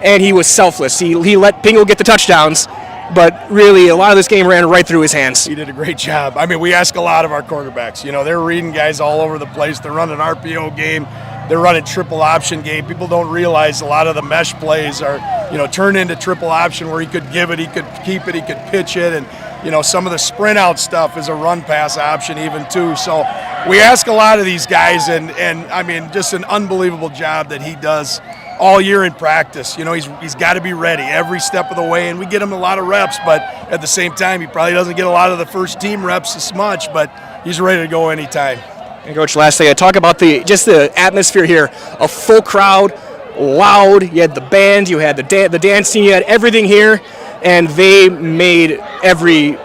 and he was selfless. He let Pingle get the touchdowns, but really a lot of this game ran right through his hands. He did a great job. I mean, we ask a lot of our quarterbacks. You know, they're reading guys all over the place. They're running RPO game. They're running triple option game. People don't realize a lot of the mesh plays are, you know, turned into triple option where he could give it, he could keep it, he could pitch it, and you know, some of the sprint out stuff is a run pass option even too. So we ask a lot of these guys, and I mean, just an unbelievable job that he does all year in practice. You know, he's got to be ready every step of the way, and we get him a lot of reps, but at the same time, he probably doesn't get a lot of the first team reps as much, but he's ready to go anytime. And Coach, last thing, I talk about the atmosphere here. A full crowd, loud. You had the band, you had the dancing, you had everything here, and they made every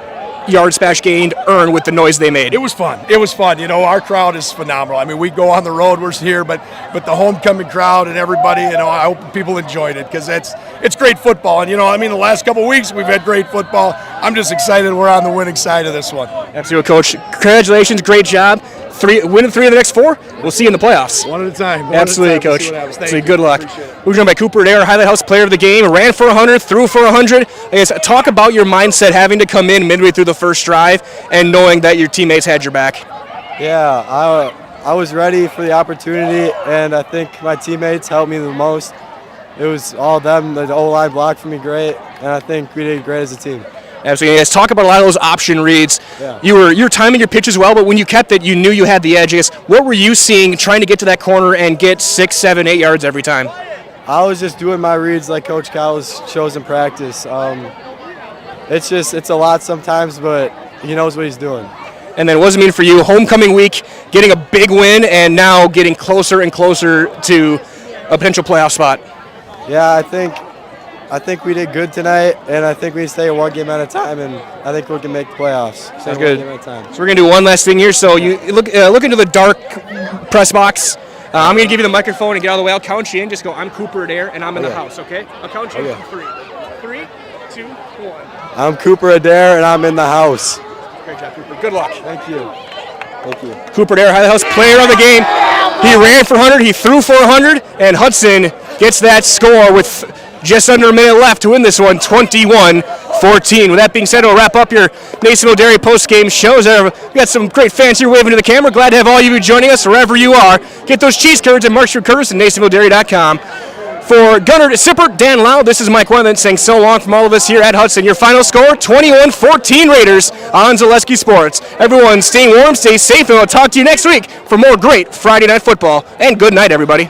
yard Spash gained earn with the noise they made. It was fun. It was fun. You know, our crowd is phenomenal. I mean, we go on the road, we're here, but the homecoming crowd and everybody, you know, I hope people enjoyed it because it's great football. And, you know, I mean, the last couple of weeks we've had great football. I'm just excited we're on the winning side of this one. Absolutely, Coach. Congratulations. Great job. Winning 3 of the next 4. We'll see you in the playoffs. One at a time. Absolutely, Coach. So good luck. We're joined by Cooper Adair, Highlight House Player of the Game. Ran for 100, threw for 100. I guess talk about your mindset having to come in midway through the first drive and knowing that your teammates had your back. Yeah, I was ready for the opportunity, and I think my teammates helped me the most. It was all them. The O-line blocked for me great, and I think we did great as a team. Absolutely. Guys, talk about a lot of those option reads. Yeah. You were timing your pitches well, but when you kept it, you knew you had the edge. I guess, what were you seeing trying to get to that corner and get 6, 7, 8 yards every time? I was just doing my reads like Coach Cowles shows in practice. It's a lot sometimes, but he knows what he's doing. And then what does it mean for you, homecoming week, getting a big win, and now getting closer and closer to a potential playoff spot? Yeah, I think we did good tonight, and I think we stay one game at a time, and I think we can make the playoffs. Sounds good. One game at a time. So we're going to do one last thing here. So you look into the dark press box. I'm going to give you the microphone and get out of the way. I'll count you in. Just go, I'm Cooper Adair, and I'm in the house, okay? I'll count you in from 3. 3, 2, 1. I'm Cooper Adair, and I'm in the house. Great job, Cooper. Good luck. Thank you. Thank you. Cooper Adair, Highlight House Player of the Game. He ran for 100, he threw for 100, and Hudson gets that score with just under a minute left to win this one, 21-14. With that being said, we'll wrap up your Nasonville Dairy post-game shows. We got some great fans here waving to the camera. Glad to have all of you joining us wherever you are. Get those cheese curds at Marshfield Curtis and NasonvilleDairy.com. For Gunnar Sippert, Dan Lau, this is Mike Wendland saying so long from all of us here at Hudson. Your final score, 21-14 Raiders on Zaleski Sports. Everyone stay warm, stay safe, and we'll talk to you next week for more great Friday Night Football. And good night, everybody.